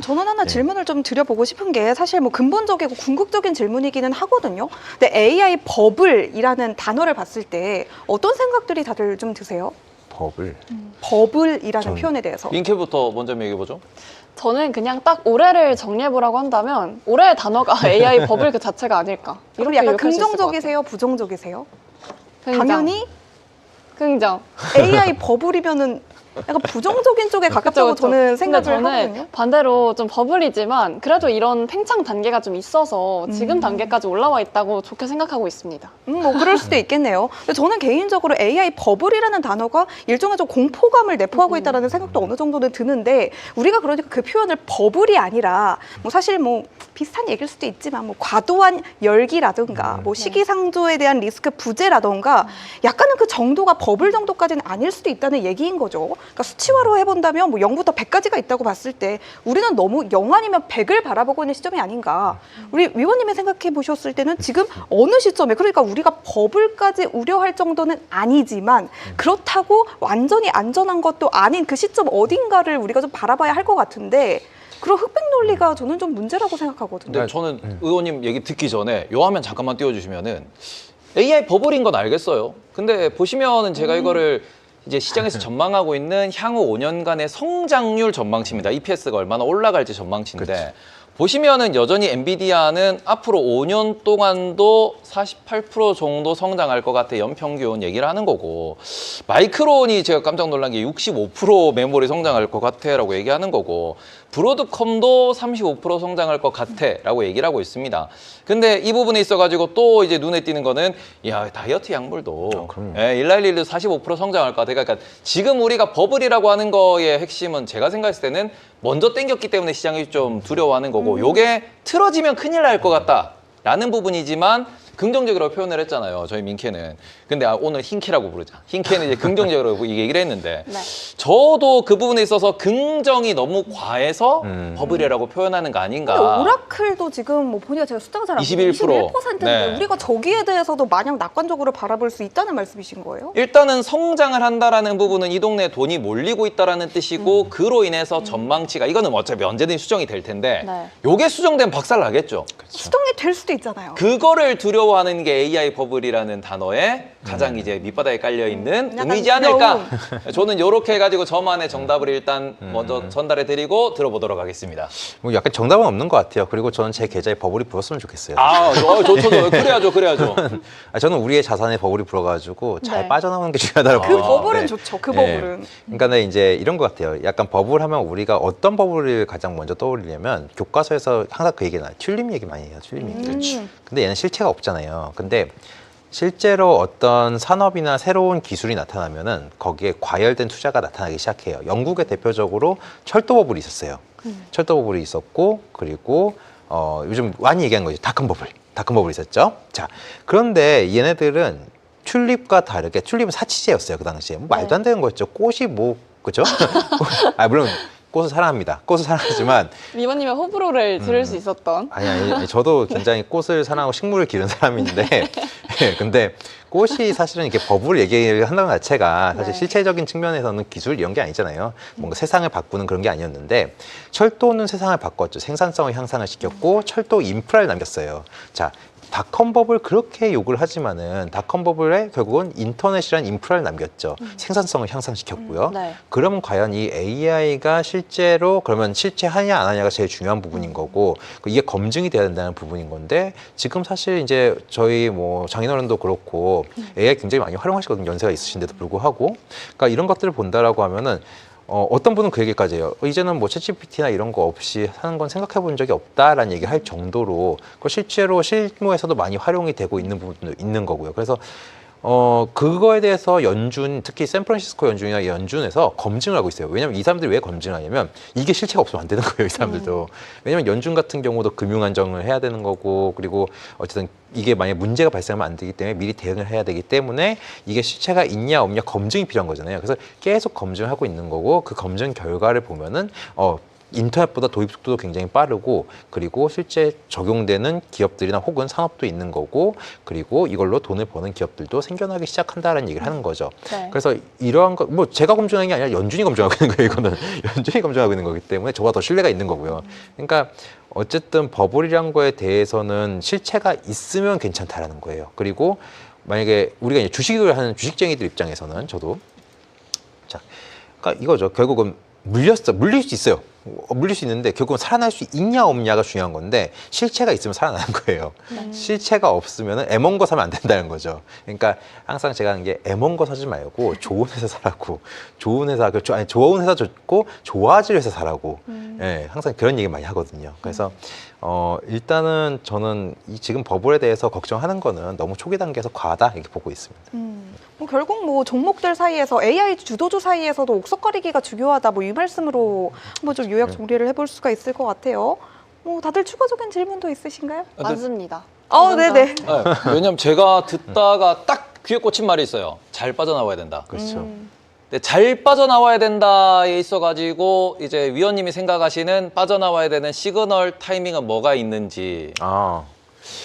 저는 하나 질문을 좀 드려보고 싶은 게 사실 뭐 근본적이고 궁극적인 질문이기는 하거든요. 근데 AI 버블이라는 단어를 봤을 때 어떤 생각들이 다들 좀 드세요? 버블이라는 표현에 대해서. 민캐부터 먼저 얘기해보죠. 저는 그냥 딱 올해를 정리해보라고 한다면 올해의 단어가 AI 버블 그 자체가 아닐까. 그럼 이렇게 약간 요약할 수 있을 것 같아요. 긍정적이세요? 부정적이세요? 긍정. 당연히 긍정. AI 버블이면은 약간 부정적인 쪽에 가깝다고 그쵸, 그쵸. 저는 근데 생각을 저는 하거든요. 반대로 좀 버블이지만 그래도 이런 팽창 단계가 좀 있어서 지금 단계까지 올라와 있다고 좋게 생각하고 있습니다. 뭐 그럴 수도 있겠네요. 근데 저는 개인적으로 AI 버블이라는 단어가 일종의 좀 공포감을 내포하고 있다는 생각도 어느 정도는 드는데, 우리가 그러니까 그 표현을 버블이 아니라 뭐 사실 뭐 비슷한 얘기일 수도 있지만 뭐 과도한 열기라든가 뭐 시기상조에 대한 리스크 부재라든가 약간은 그 정도가 버블 정도까지는 아닐 수도 있다는 얘기인 거죠. 그러니까 수치화로 해본다면 뭐 0부터 100까지가 있다고 봤을 때 우리는 너무 0 아니면 100을 바라보고 있는 시점이 아닌가. 우리 위원님이 생각해 보셨을 때는 지금 어느 시점에, 그러니까 우리가 버블까지 우려할 정도는 아니지만 그렇다고 완전히 안전한 것도 아닌 그 시점 어딘가를 우리가 좀 바라봐야 할 것 같은데, 그런 흑백 논리가 저는 좀 문제라고 생각하거든요. 근데 저는 의원님 얘기 듣기 전에 요 화면 잠깐만 띄워주시면은 AI 버블인 건 알겠어요. 근데 보시면은 제가 이거를 이제 시장에서 전망하고 있는 향후 5년간의 성장률 전망치입니다. EPS가 얼마나 올라갈지 전망치인데 보시면은 여전히 엔비디아는 앞으로 5년 동안도 48% 정도 성장할 것 같아 연평균 얘기를 하는 거고, 마이크론이 제가 깜짝 놀란 게 65% 메모리 성장할 것 같아라고 얘기하는 거고, 브로드컴도 35% 성장할 것 같아라고 얘기를 하고 있습니다. 근데 이 부분에 있어가지고 또 이제 눈에 띄는 거는 다이어트 약물도 그럼요. 111도 45% 성장할 것 같아요. 그러니까 지금 우리가 버블이라고 하는 거의 핵심은 제가 생각했을 때는 먼저 땡겼기 때문에 시장이 좀 두려워하는 거고, 요게 틀어지면 큰일 날 것 같다라는 부분이지만 긍정적으로 표현을 했잖아요, 저희 민캐는. 근데 오늘 흰캐라고 부르자. 흰캐는 이제 긍정적으로 이 얘기를 했는데 네. 저도 그 부분에 있어서 긍정이 너무 과해서 버블이라고 표현하는 거 아닌가. 근데 오라클도 지금 뭐 보니까 제가 숫자가 잘 안 보여요. 21%인데 네. 우리가 저기에 대해서도 마냥 낙관적으로 바라볼 수 있다는 말씀이신 거예요? 일단은 성장을 한다라는 부분은 이 동네에 돈이 몰리고 있다라는 뜻이고, 그로 인해서 전망치가 이거는 어차피 언제든지 수정이 될 텐데 네. 요게 수정되면 박살 나겠죠. 수정이 될 수도 있잖아요. 그거를 두려워하는 게 AI 버블이라는 단어에 가장 이제 밑바닥에 깔려 있는 약간 의미지 않을까. 저는 이렇게 해가지고 저만의 정답을 일단 먼저 전달해드리고 들어보도록 하겠습니다. 뭐 약간 정답은 없는 것 같아요. 그리고 저는 제 계좌에 버블이 불었으면 좋겠어요. 좋죠. 그래야죠. 저는 우리의 자산에 버블이 불어가지고 잘 네. 빠져나오는 게 중요하다고 그 보거든요. 버블은 네. 좋죠. 그 네. 버블은. 그러니까 네, 이제 이런 것 같아요. 약간 버블하면 우리가 어떤 버블을 가장 먼저 떠올리냐면 교과서에서 항상 그 얘기가 나요. 튤립 얘기 많이 해요. 튤립 얘기. 근데 얘는 실체가 없잖아요. 근데 실제로 어떤 산업이나 새로운 기술이 나타나면은 거기에 과열된 투자가 나타나기 시작해요. 영국에 대표적으로 철도 버블이 있었어요. 철도 버블이 있었고, 그리고 요즘 많이 얘기하는 거죠. 닷컴 버블이 있었죠. 자, 그런데 얘네들은 튤립과 다르게, 튤립은 사치제였어요, 그 당시에. 뭐 말도 안 되는 거였죠. 꽃이 뭐, 그죠? 물론 꽃을 사랑합니다. 꽃을 사랑하지만 위원님의 호불호를 들을 수 있었던. 아니, 저도 굉장히 꽃을 사랑하고 식물을 기르는 사람인데 근데 꽃이 사실은 이렇게 버블 얘기한다는 자체가 사실 네. 실체적인 측면에서는 기술 이런 게 아니잖아요. 뭔가 세상을 바꾸는 그런 게 아니었는데 철도는 세상을 바꿨죠. 생산성을 향상을 시켰고 철도 인프라를 남겼어요. 자, 닷컴버블 그렇게 욕을 하지만은 닷컴버블에 결국은 인터넷이라는 인프라를 남겼죠. 생산성을 향상시켰고요. 네. 그러면 과연 이 AI가 실제로 그러면 실체하냐 안 하냐가 제일 중요한 부분인 거고 이게 검증이 돼야 된다는 부분인 건데 지금 사실 이제 저희 뭐 장인어른도 그렇고 AI 굉장히 많이 활용하시거든요. 연세가 있으신데도 불구하고 그러니까 이런 것들을 본다라고 하면은 어떤 분은 그 얘기까지 해요. 이제는 뭐 챗GPT나 이런 거 없이 하는 건 생각해 본 적이 없다라는 얘기를 할 정도로 실제로 실무에서도 많이 활용이 되고 있는 부분도 있는 거고요. 그래서 그거에 대해서 연준, 특히 샌프란시스코 연준이나 연준에서 검증을 하고 있어요. 왜냐면 이 사람들이 왜 검증하냐면 이게 실체가 없으면 안 되는 거예요, 이 사람들도. 왜냐면 연준 같은 경우도 금융 안정을 해야 되는 거고, 그리고 어쨌든 이게 만약에 문제가 발생하면 안 되기 때문에 미리 대응을 해야 되기 때문에 이게 실체가 있냐 없냐 검증이 필요한 거잖아요. 그래서 계속 검증을 하고 있는 거고, 그 검증 결과를 보면은 인터넷보다 도입 속도도 굉장히 빠르고 그리고 실제 적용되는 기업들이나 혹은 산업도 있는 거고 그리고 이걸로 돈을 버는 기업들도 생겨나기 시작한다라는 얘기를 하는 거죠. 네. 그래서 이러한 거 뭐 제가 검증하는 게 아니라 연준이 검증하고 있는 거예요. 이거는 연준이 검증하고 있는 거기 때문에 저보다 더 신뢰가 있는 거고요. 그러니까 어쨌든 버블이란 거에 대해서는 실체가 있으면 괜찮다라는 거예요. 그리고 만약에 우리가 이제 주식을 하는 주식쟁이들 입장에서는 저도 자, 그러니까 이거죠. 결국은 물릴 수 있어요. 물릴 수 있는데 결국은 살아날 수 있냐 없냐가 중요한 건데 실체가 있으면 살아나는 거예요. 실체가 없으면 애먼 거 사면 안 된다는 거죠. 그러니까 항상 제가 하는 게 애먼 거 사지 말고 좋은 회사 사라고 좋은 회사 좋은 회사 좋고 좋아질 회사 사라고 예, 항상 그런 얘기 많이 하거든요. 그래서 일단은 저는 지금 버블에 대해서 걱정하는 거는 너무 초기 단계에서 과하다 이렇게 보고 있습니다. 뭐 결국 뭐 종목들 사이에서 AI 주도주 사이에서도 옥석거리기가 중요하다 뭐 이 말씀으로 한번 좀 요약 정리를 해볼 수가 있을 것 같아요. 뭐 다들 추가적인 질문도 있으신가요? 많습니다. 네네. 네, 왜냐면 제가 듣다가 딱 귀에 꽂힌 말이 있어요. 잘 빠져나와야 된다. 그렇죠. 근데 잘 빠져나와야 된다에 있어가지고 이제 위원님이 생각하시는 빠져나와야 되는 시그널 타이밍은 뭐가 있는지.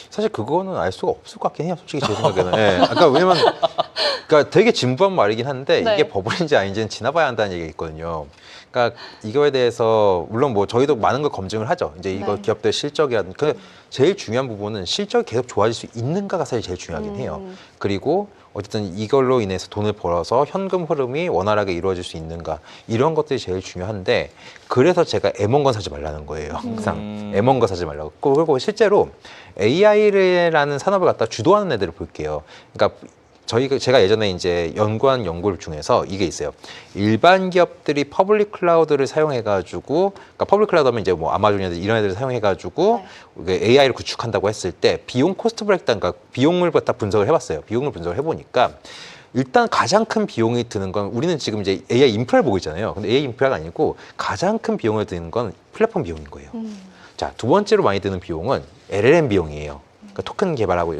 사실 그거는 알 수가 없을 것 같긴 해요. 솔직히 제 생각에는. 예. 아까 왜냐면 그러니까 되게 진부한 말이긴 한데 네. 이게 버블인지 아닌지는 지나봐야 한다는 얘기가 있거든요. 그러니까 이거에 대해서 물론 뭐 저희도 많은 걸 검증을 하죠. 이제 이거 네. 기업들 실적이라든지 그 제일 중요한 부분은 실적이 계속 좋아질 수 있는가가 사실 제일 중요하긴 해요. 그리고 어쨌든 이걸로 인해서 돈을 벌어서 현금 흐름이 원활하게 이루어질 수 있는가 이런 것들이 제일 중요한데 그래서 제가 애먼 건 사지 말라는 거예요. 항상 애먼 거 사지 말라고. 그리고 실제로 AI라는 산업을 갖다 주도하는 애들을 볼게요. 그러니까 제가 예전에 이제 연구한 연구 중에서 이게 있어요. 일반 기업들이 퍼블릭 클라우드를 사용해가지고, 그러니까 퍼블릭 클라우드 하면 이제 뭐 아마존이나 이런 애들을 사용해가지고 AI를 구축한다고 했을 때 비용 코스트 브레이크다운, 그러니까 비용을 갖다 분석을 해봤어요. 비용을 분석을 해보니까 일단 가장 큰 비용이 드는 건 우리는 지금 이제 AI 인프라를 보고 있잖아요. 근데 AI 인프라가 아니고 가장 큰 비용을 드는 건 플랫폼 비용인 거예요. 자, 두 번째로 많이 드는 비용은 LLM 비용이에요. 그러니까 토큰 개발하고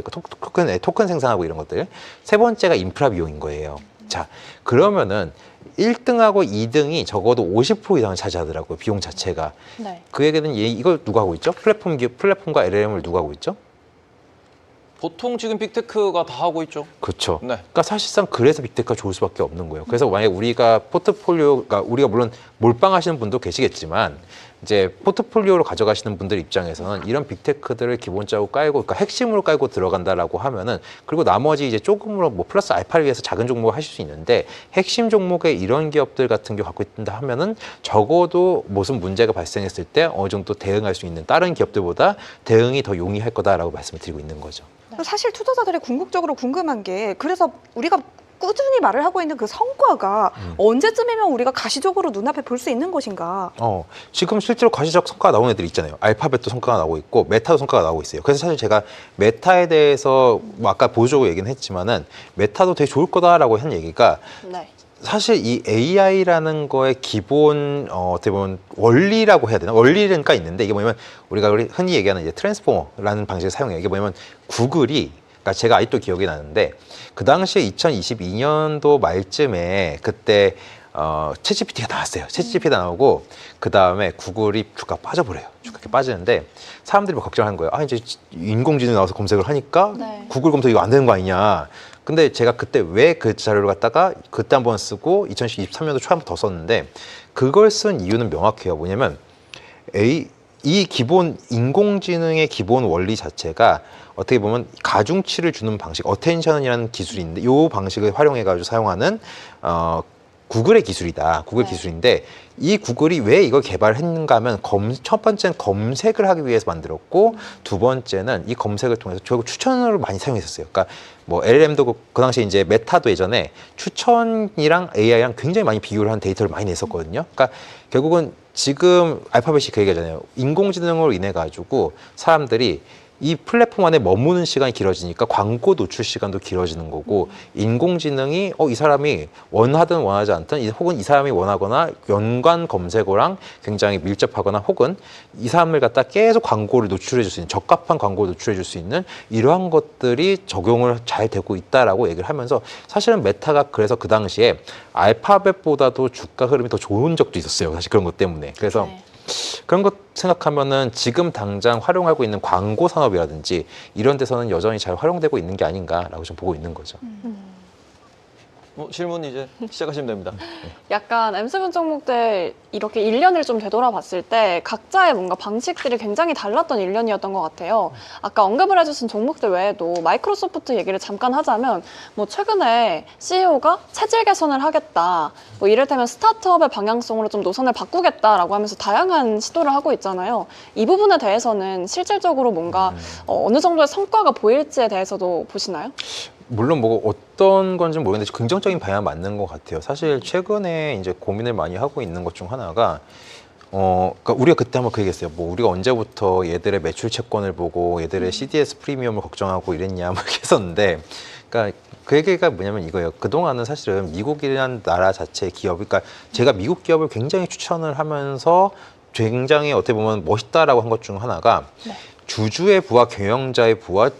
토큰 생산하고 이런 것들. 세 번째가 인프라 비용인 거예요. 자, 그러면은 1등하고 2등이 적어도 50% 이상을 차지하더라고요. 비용 자체가. 네. 그 얘기는 이걸 누가 하고 있죠? 플랫폼과 LLM을 누가 하고 있죠? 보통 지금 빅테크가 다 하고 있죠. 그렇죠. 네. 그러니까 사실상 그래서 빅테크가 좋을 수밖에 없는 거예요. 그래서 만약에 우리가 포트폴리오가 우리가 물론 몰빵하시는 분도 계시겠지만 이제 포트폴리오로 가져가시는 분들 입장에서는 이런 빅테크들을 기본적으로 깔고 그러니까 핵심으로 깔고 들어간다라고 하면은 그리고 나머지 이제 조금으로 뭐 플러스 알파를 위해서 작은 종목을 하실 수 있는데 핵심 종목에 이런 기업들 같은 게 갖고 있다 하면은 적어도 무슨 문제가 발생했을 때 어느 정도 대응할 수 있는 다른 기업들보다 대응이 더 용이할 거다라고 말씀을 드리고 있는 거죠. 사실 투자자들이 궁극적으로 궁금한 게 그래서 우리가 꾸준히 말을 하고 있는 그 성과가 언제쯤이면 우리가 가시적으로 눈앞에 볼 수 있는 것인가? 지금 실제로 가시적 성과가 나오는 애들이 있잖아요. 알파벳도 성과가 나오고 있고 메타도 성과가 나오고 있어요. 그래서 사실 제가 메타에 대해서 뭐 아까 보조적으로 얘기는 했지만은 메타도 되게 좋을 거다라고 한 얘기가 네. 사실 이 AI라는 거의 기본 어떻게 보면 원리라고 해야 되나? 원리가 있는데 이게 뭐냐면 우리가 흔히 얘기하는 이제 트랜스포머라는 방식을 사용해요. 이게 뭐냐면 구글이 그러니까 제가 아직도 기억이 나는데 그 당시에 2022년도 말쯤에 그때 챗GPT가 나왔어요. 챗GPT가 나오고 그 다음에 구글이 주가 빠져버려요. 주가 이렇게 빠지는데 사람들이 막 걱정하는 거예요. 아 이제 인공지능 나와서 검색을 하니까 네. 구글 검색 이거 안 되는 거 아니냐. 근데 제가 그때 왜 그 자료를 갖다가 그때 한번 쓰고 2023년도 초에 한 번 더 썼는데 그걸 쓴 이유는 명확해요. 뭐냐면 이 기본 인공지능의 기본 원리 자체가 어떻게 보면 가중치를 주는 방식, 어텐션이라는 기술인데 이 방식을 활용해가지고 사용하는 구글의 기술이다. 구글 네. 기술인데 이 구글이 왜 이걸 개발했는가 하면 첫 번째는 검색을 하기 위해서 만들었고 두 번째는 이 검색을 통해서 결국 추천을 많이 사용했었어요. 그러니까 뭐 LLM도 그 당시에 이제 메타도 예전에 추천이랑 AI랑 굉장히 많이 비교를 한 데이터를 많이 냈었거든요. 그러니까 결국은 지금 알파벳이 그 얘기잖아요. 인공지능으로 인해 가지고 사람들이 이 플랫폼 안에 머무는 시간이 길어지니까 광고 노출 시간도 길어지는 거고 인공지능이 이 사람이 원하든 원하지 않든 혹은 이 사람이 원하거나 연관 검색어랑 굉장히 밀접하거나 혹은 이 사람을 갖다 계속 광고를 노출해 줄 수 있는 적합한 광고를 노출해 줄 수 있는 이러한 것들이 적용을 잘 되고 있다라고 얘기를 하면서 사실은 메타가 그래서 그 당시에 알파벳보다도 주가 흐름이 더 좋은 적도 있었어요. 사실 그런 것 때문에. 그래서 네. 그런 것 생각하면은 지금 당장 활용하고 있는 광고 산업이라든지 이런 데서는 여전히 잘 활용되고 있는 게 아닌가라고 좀 보고 있는 거죠. 질문 이제 시작하시면 됩니다. 약간 M7 종목들 이렇게 1년을 좀 되돌아봤을 때 각자의 뭔가 방식들이 굉장히 달랐던 1년이었던 것 같아요. 아까 언급을 해주신 종목들 외에도 마이크로소프트 얘기를 잠깐 하자면 뭐 최근에 CEO가 체질 개선을 하겠다. 뭐 이를테면 스타트업의 방향성으로 좀 노선을 바꾸겠다라고 하면서 다양한 시도를 하고 있잖아요. 이 부분에 대해서는 실질적으로 뭔가 어느 정도의 성과가 보일지에 대해서도 보시나요? 물론 뭐 어떤 건지 모르겠는데 긍정적인 방향 맞는 것 같아요. 사실 최근에 이제 고민을 많이 하고 있는 것 중 하나가 그러니까 우리가 그때 한번 그 얘기했어요. 뭐 우리가 언제부터 얘들의 매출 채권을 보고 얘들의 CDS 프리미엄을 걱정하고 이랬냐 뭐 이렇게 했었는데, 그러니까 그 얘기가 뭐냐면 이거예요. 그동안은 사실은 미국이라는 나라 자체의 기업, 그러니까 제가 미국 기업을 굉장히 추천을 하면서 굉장히 어떻게 보면 멋있다라고 한 것 중 하나가 주주의 부와 경영자의 부와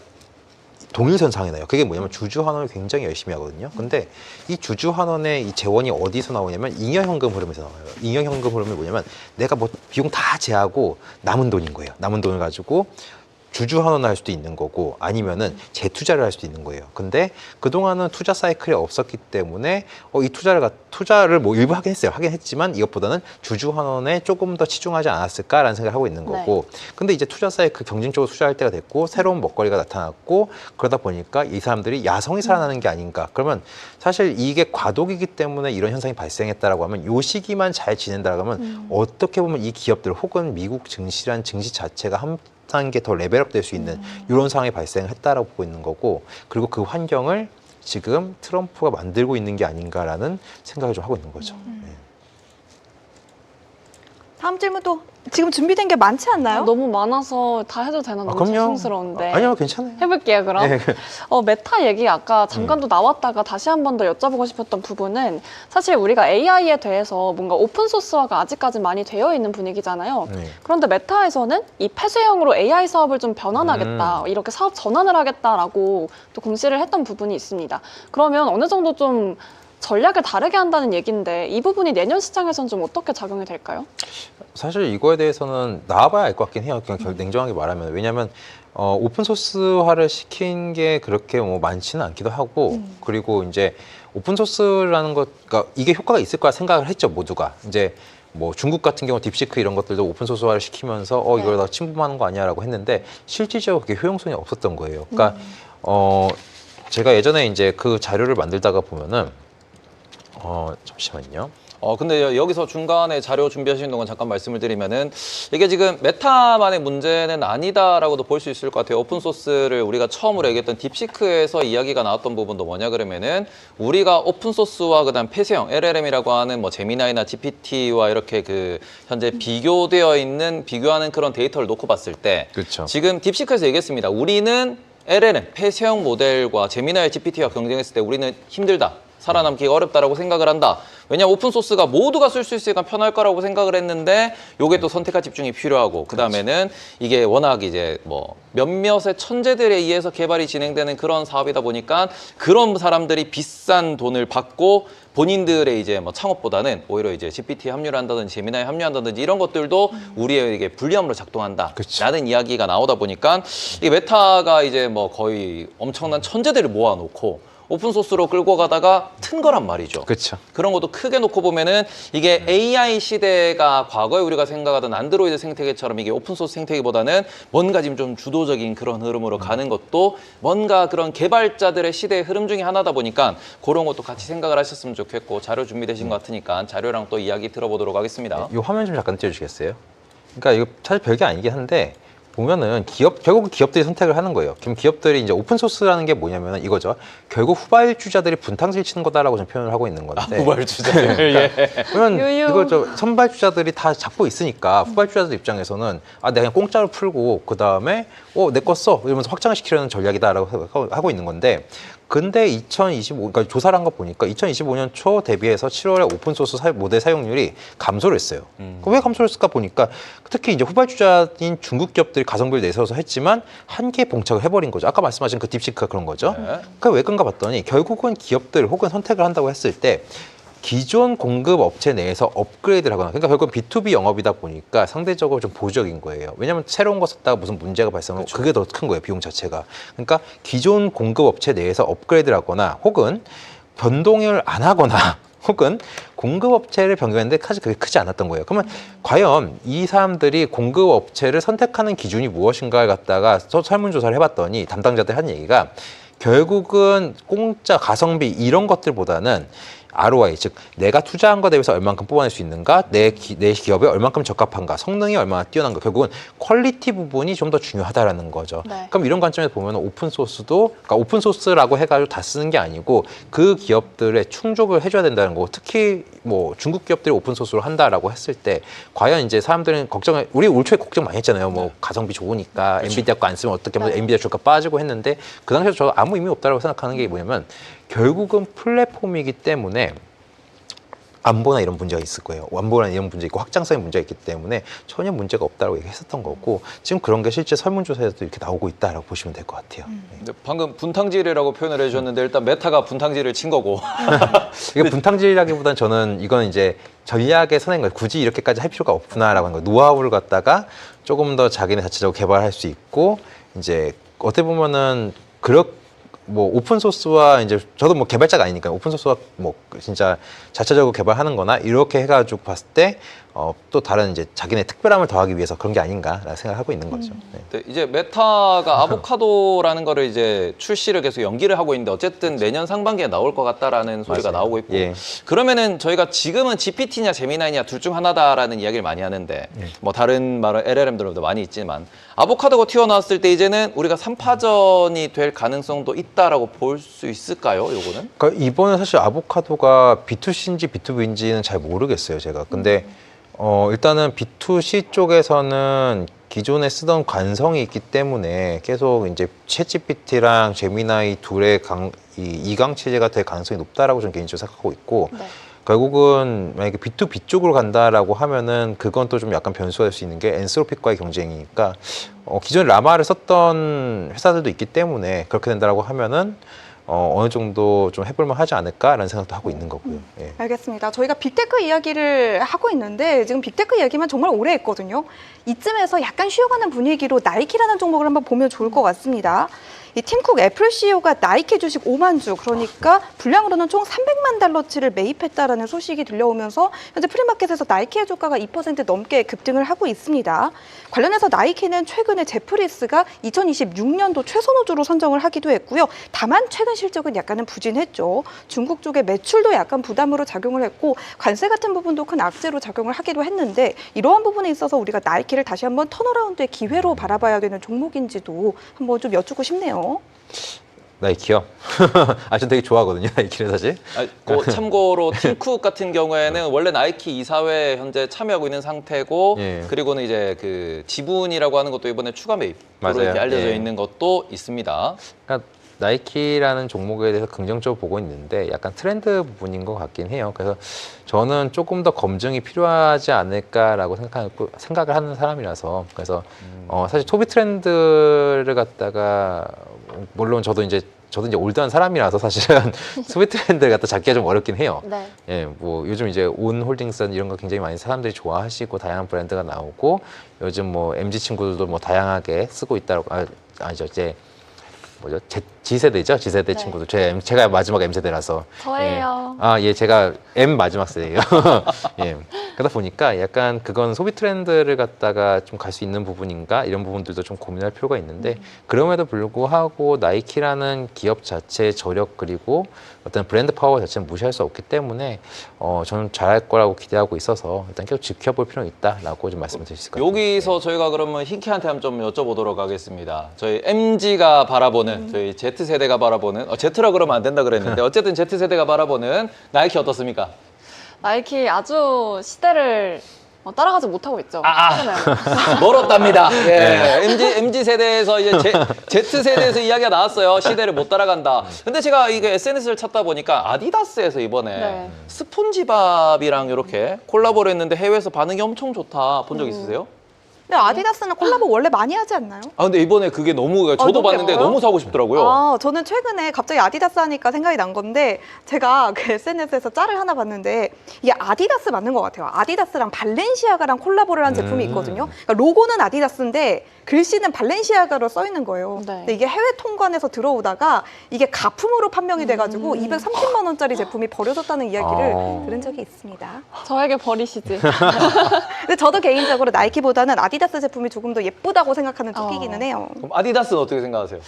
동일선상에 나요. 그게 뭐냐면 주주환원을 굉장히 열심히 하거든요. 근데 이 주주환원의 이 재원이 어디서 나오냐면 잉여현금 흐름에서 나와요. 잉여현금 흐름이 뭐냐면 내가 뭐 비용 다 제하고 남은 돈인 거예요. 남은 돈을 가지고 주주환원을 할 수도 있는 거고 아니면은 재투자를 할 수도 있는 거예요. 근데 그동안은 투자 사이클이 없었기 때문에 이 투자를 뭐 일부 하긴 했어요. 하긴 했지만 이것보다는 주주환원에 조금 더 치중하지 않았을까라는 생각을 하고 있는 거고. 근데 이제 투자 사이클 경쟁적으로 투자할 때가 됐고 새로운 먹거리가 나타났고 그러다 보니까 이 사람들이 야성이 살아나는 게 아닌가. 그러면 사실 이게 과도기이기 때문에 이런 현상이 발생했다라고 하면 요 시기만 잘 지낸다라고 하면 어떻게 보면 이 기업들 혹은 미국 증시란 증시 자체가 한 단계 더 레벨업 될 수 있는 이런 상황이 발생했다라고 보고 있는 거고, 그리고 그 환경을 지금 트럼프가 만들고 있는 게 아닌가라는 생각을 좀 하고 있는 거죠. 네. 다음 질문도 지금 준비된 게 많지 않나요? 너무 많아서 다 해도 되나 너무 그럼요. 죄송스러운데. 아니요, 괜찮아요. 해볼게요, 그럼. 네. 메타 얘기 아까 잠깐도 나왔다가 다시 한 번 더 여쭤보고 싶었던 부분은 사실 우리가 AI에 대해서 뭔가 오픈소스화가 아직까지 많이 되어 있는 분위기잖아요. 네. 그런데 메타에서는 이 폐쇄형으로 AI 사업을 좀 변환하겠다, 이렇게 사업 전환을 하겠다라고 또 공시를 했던 부분이 있습니다. 그러면 어느 정도 좀 전략을 다르게 한다는 얘기인데 이 부분이 내년 시장에서는 좀 어떻게 작용이 될까요? 사실 이거에 대해서는 나와봐야 알 것 같긴 해요. 그냥 냉정하게 말하면. 왜냐하면 오픈소스화를 시킨 게 그렇게 뭐 많지는 않기도 하고, 그리고 이제 오픈소스라는 것, 그러니까 이게 효과가 있을 거라 생각을 했죠, 모두가. 이제 뭐 중국 같은 경우 딥시크 이런 것들도 오픈소스화를 시키면서 이걸 다 침범하는 거 아니야라고 했는데 실질적으로 그게 효용성이 없었던 거예요. 그러니까 제가 예전에 이제 그 자료를 만들다가 보면은 잠시만요. 근데 여기서 중간에 자료 준비하시는 동안 잠깐 말씀을 드리면은 이게 지금 메타만의 문제는 아니다라고도 볼 수 있을 것 같아요. 오픈소스를 우리가 처음으로 얘기했던 딥시크에서 이야기가 나왔던 부분도 뭐냐 그러면은 우리가 오픈소스와 그다음 폐쇄형 LLM이라고 하는 뭐 제미나이나 GPT와 이렇게 그 현재 비교하는 그런 데이터를 놓고 봤을 때 그렇죠. 지금 딥시크에서 얘기했습니다. 우리는 LLM 폐쇄형 모델과 제미나이 GPT와 경쟁했을 때 우리는 힘들다. 살아남기가 어렵다라고 생각을 한다. 왜냐하면 오픈소스가 모두가 쓸 수 있으니까 편할 거라고 생각을 했는데 요게 또 선택과 집중이 필요하고 그다음에는 이게 워낙 이제 뭐 몇몇의 천재들에 의해서 개발이 진행되는 그런 사업이다 보니까 그런 사람들이 비싼 돈을 받고 본인들의 이제 뭐 창업보다는 오히려 이제 GPT에 합류를 한다든지 제미나에 합류한다든지 이런 것들도 우리에게 불리함으로 작동한다. 그쵸. 라는 이야기가 나오다 보니까 이게 메타가 이제 뭐 거의 엄청난 천재들을 모아놓고 오픈소스로 끌고 가다가 튼 거란 말이죠. 그렇죠. 그런 것도 크게 놓고 보면은 이게 AI 시대가 과거에 우리가 생각하던 안드로이드 생태계처럼 이게 오픈소스 생태계보다는 뭔가 지금 좀 주도적인 그런 흐름으로 가는 것도 뭔가 그런 개발자들의 시대의 흐름 중에 하나다 보니까 그런 것도 같이 생각을 하셨으면 좋겠고 자료 준비되신 것 같으니까 자료랑 또 이야기 들어보도록 하겠습니다. 이 화면 좀 잠깐 띄워주시겠어요? 그러니까 이거 사실 별게 아니긴 한데 보면은 결국 기업들이 선택을 하는 거예요. 그럼 기업들이 이제 오픈소스라는 게 뭐냐면 이거죠. 결국 후발주자들이 분탕질 치는 거다라고 좀 표현을 하고 있는 건데. 후발주자들. 예. 그러면 유유. 이거 선발주자들이 다 잡고 있으니까 후발주자들 입장에서는 내가 그냥 공짜로 풀고 그 다음에 내 거 써 이러면서 확장을 시키려는 전략이다라고 하고 있는 건데. 근데 그러니까 조사를 한 거 보니까 2025년 초 대비해서 7월에 오픈소스 모델 사용률이 감소를 했어를 왜 감소를 했을까 보니까 특히 이제 후발주자인 중국 기업들이 가성비를 내세워서 했지만 한계에 봉착을 해버린 거죠. 아까 말씀하신 그 딥시크가 그런 거죠. 네. 그러니까 왜 그런가 봤더니 결국은 기업들 혹은 선택을 한다고 했을 때 기존 공급 업체 내에서 업그레이드를 하거나 그러니까 결국 B2B 영업이다 보니까 상대적으로 좀 보수적인 거예요. 왜냐하면 새로운 거 썼다가 무슨 문제가 발생하면 그게 더 큰 거예요. 비용 자체가. 그러니까 기존 공급 업체 내에서 업그레이드를 하거나 혹은 변동을 안 하거나 혹은 공급 업체를 변경했는데 사실 그게 크지 않았던 거예요. 그러면 과연 이 사람들이 공급 업체를 선택하는 기준이 무엇인가를 갖다가 설문조사를 해봤더니 담당자들 한 얘기가 결국은 공짜 가성비 이런 것들보다는 ROI, 즉 내가 투자한 것에 대해서 얼만큼 뽑아낼 수 있는가, 내 기업에 얼만큼 적합한가, 성능이 얼마나 뛰어난가, 결국은 퀄리티 부분이 좀 더 중요하다라는 거죠. 네. 그럼 이런 관점에서 보면 오픈소스도, 그러니까 오픈소스라고 해가지고 다 쓰는 게 아니고 그 기업들에 충족을 해줘야 된다는 거고, 특히 뭐 중국 기업들이 오픈소스로 한다라고 했을 때 과연 이제 사람들은 우리 올 초에 걱정 많이 했잖아요. 뭐 가성비 좋으니까 엔비디아 거 안 쓰면 어떻게 하면 엔비디아 주가 빠지고 했는데 그 당시에 저 아무 의미 없다라고 생각하는 게 뭐냐면 결국은 플랫폼이기 때문에 안보나 이런 문제가 있을 거예요. 안보나 이런 문제 있고 확장성의 문제가 있기 때문에 전혀 문제가 없다고 얘기했었던 거고 지금 그런 게 실제 설문조사에서도 이렇게 나오고 있다라고 보시면 될 것 같아요. 근데 방금 분탕질이라고 표현을 해주셨는데 일단 메타가 분탕질을 친 거고 이게 분탕질이라기보다는 저는 이건 이제 전략의 선행 거예요. 굳이 이렇게까지 할 필요가 없구나라고 하는 거예요. 노하우를 갖다가 조금 더 자기네 자체적으로 개발할 수 있고 이제 어떻게 보면은 뭐 오픈소스와 이제 저도 뭐 개발자가 아니니까 오픈소스와 뭐 진짜 자체적으로 개발하는 거나 이렇게 해가지고 봤을 때 또 다른 이제 자기네 특별함을 더하기 위해서 그런 게 아닌가라는 생각을 하고 있는 거죠. 네. 네, 이제 메타가 아보카도라는 거를 이제 출시를 계속 연기를 하고 있는데 어쨌든 내년 상반기에 나올 것 같다라는 소리가 맞아요. 나오고 있고 예. 그러면은 저희가 지금은 GPT냐 제미나이냐 둘 중 하나다라는 이야기를 많이 하는데 뭐 다른 말은 LLM들도 많이 있지만 아보카도가 튀어나왔을 때 이제는 우리가 3파전이 될 가능성도 있다라고 볼 수 있을까요? 요거는? 그러니까 이번에 사실 아보카도가 B2C인지 B2B인지는 잘 모르겠어요, 제가. 근데 일단은 B2C 쪽에서는 기존에 쓰던 관성이 있기 때문에 계속 이제 챗GPT랑 제미나이 둘의 이강 체제가 될 가능성이 높다라고 저는 개인적으로 생각하고 있고 네. 결국은 만약에 B2B 쪽으로 간다라고 하면은 그건 또 좀 약간 변수가 될 수 있는 게 엔스로픽과의 경쟁이니까 기존에 라마를 썼던 회사들도 있기 때문에 그렇게 된다라고 하면은 어느 정도 좀 해볼만 하지 않을까라는 생각도 하고 있는 거고요. 예. 알겠습니다. 저희가 빅테크 이야기를 하고 있는데 지금 빅테크 이야기만 정말 오래 했거든요. 이쯤에서 약간 쉬어가는 분위기로 나이키라는 종목을 한번 보면 좋을 것 같습니다. 이 팀쿡 애플 CEO가 나이키 주식 5만 주, 그러니까 분량으로는 총 300만 달러치를 매입했다라는 소식이 들려오면서 현재 프리마켓에서 나이키의 주가가 2% 넘게 급등을 하고 있습니다. 관련해서 나이키는 최근에 제프리스가 2026년도 최선호주로 선정을 하기도 했고요. 다만 최근 실적은 약간은 부진했죠. 중국 쪽의 매출도 약간 부담으로 작용을 했고 관세 같은 부분도 큰 악재로 작용을 하기도 했는데 이러한 부분에 있어서 우리가 나이키를 다시 한번 턴어라운드의 기회로 바라봐야 되는 종목인지도 한번 좀 여쭙고 싶네요. 나이키요? 전 되게 좋아하거든요, 나이키를 사실. 참고로 팀쿡 같은 경우에는 원래 나이키 이사회에 현재 참여하고 있는 상태고 예. 그리고는 이제 그 지분이라고 하는 것도 이번에 추가 매입으로 맞아요. 이렇게 알려져 예. 있는 것도 있습니다. 그러니까 나이키라는 종목에 대해서 긍정적으로 보고 있는데 약간 트렌드 부분인 것 같긴 해요. 그래서 저는 조금 더 검증이 필요하지 않을까라고 생각을 하는 사람이라서 그래서 사실 소비 트렌드를 갖다가 물론 저도 이제 올드한 사람이라서 사실은 소비 트렌드를 갖다 잡기가 좀 어렵긴 해요. 네. 예, 뭐 요즘 이제 온 홀딩스 이런 거 굉장히 많이 사람들이 좋아하시고 다양한 브랜드가 나오고 요즘 뭐 MZ 친구들도 뭐 다양하게 쓰고 있다고 아니죠 이제 뭐죠 G세대죠 G세대 네. 친구들 제가 마지막 M세대라서 저예요. 예, 제가 M 마지막 세대예요. 예. 그러다 보니까 약간 그건 소비 트렌드를 갖다가 좀 갈 수 있는 부분인가 이런 부분들도 좀 고민할 필요가 있는데 그럼에도 불구하고 나이키라는 기업 자체의 저력 그리고 어떤 브랜드 파워 자체는 무시할 수 없기 때문에 저는 잘할 거라고 기대하고 있어서 일단 계속 지켜볼 필요는 있다라고 좀 말씀을 드릴 수 있을 것 같아요. 여기서 저희가 그러면 힌키한테 한번 좀 여쭤보도록 하겠습니다. 저희 MG가 바라보는 저희 Z세대가 바라보는 Z라 그러면 안 된다 그랬는데 어쨌든 Z세대가 바라보는 나이키 어떻습니까? 나이키 아주 시대를 따라가지 못하고 있죠. 최근에는. 멀었답니다. 예. MG 세대에서 이제 Z 세대에서 이야기가 나왔어요. 시대를 못 따라간다. 근데 제가 이게 SNS를 찾다 보니까 아디다스에서 이번에 네. 스폰지밥이랑 이렇게 콜라보를 했는데 해외에서 반응이 엄청 좋다. 본 적 있으세요? 근데 아디다스는 콜라보 원래 많이 하지 않나요? 아 근데 이번에 그게 너무 저도 너무 봤는데 예뻐요? 너무 사고 싶더라고요. 저는 최근에 갑자기 아디다스 하니까 생각이 난 건데 제가 그 SNS에서 짤을 하나 봤는데 이게 아디다스 맞는 것 같아요. 아디다스랑 발렌시아가랑 콜라보를 한 제품이 있거든요. 그러니까 로고는 아디다스인데 글씨는 발렌시아가로 써 있는 거예요. 네. 근데 이게 해외 통관에서 들어오다가 이게 가품으로 판명이 돼가지고 230만 원짜리 제품이 버려졌다는 이야기를 들은 적이 있습니다. 저에게 버리시지. 근데 저도 개인적으로 나이키보다는 아디다스 제품이 조금 더 예쁘다고 생각하는 쪽이기는 해요. 그럼 아디다스는 어떻게 생각하세요?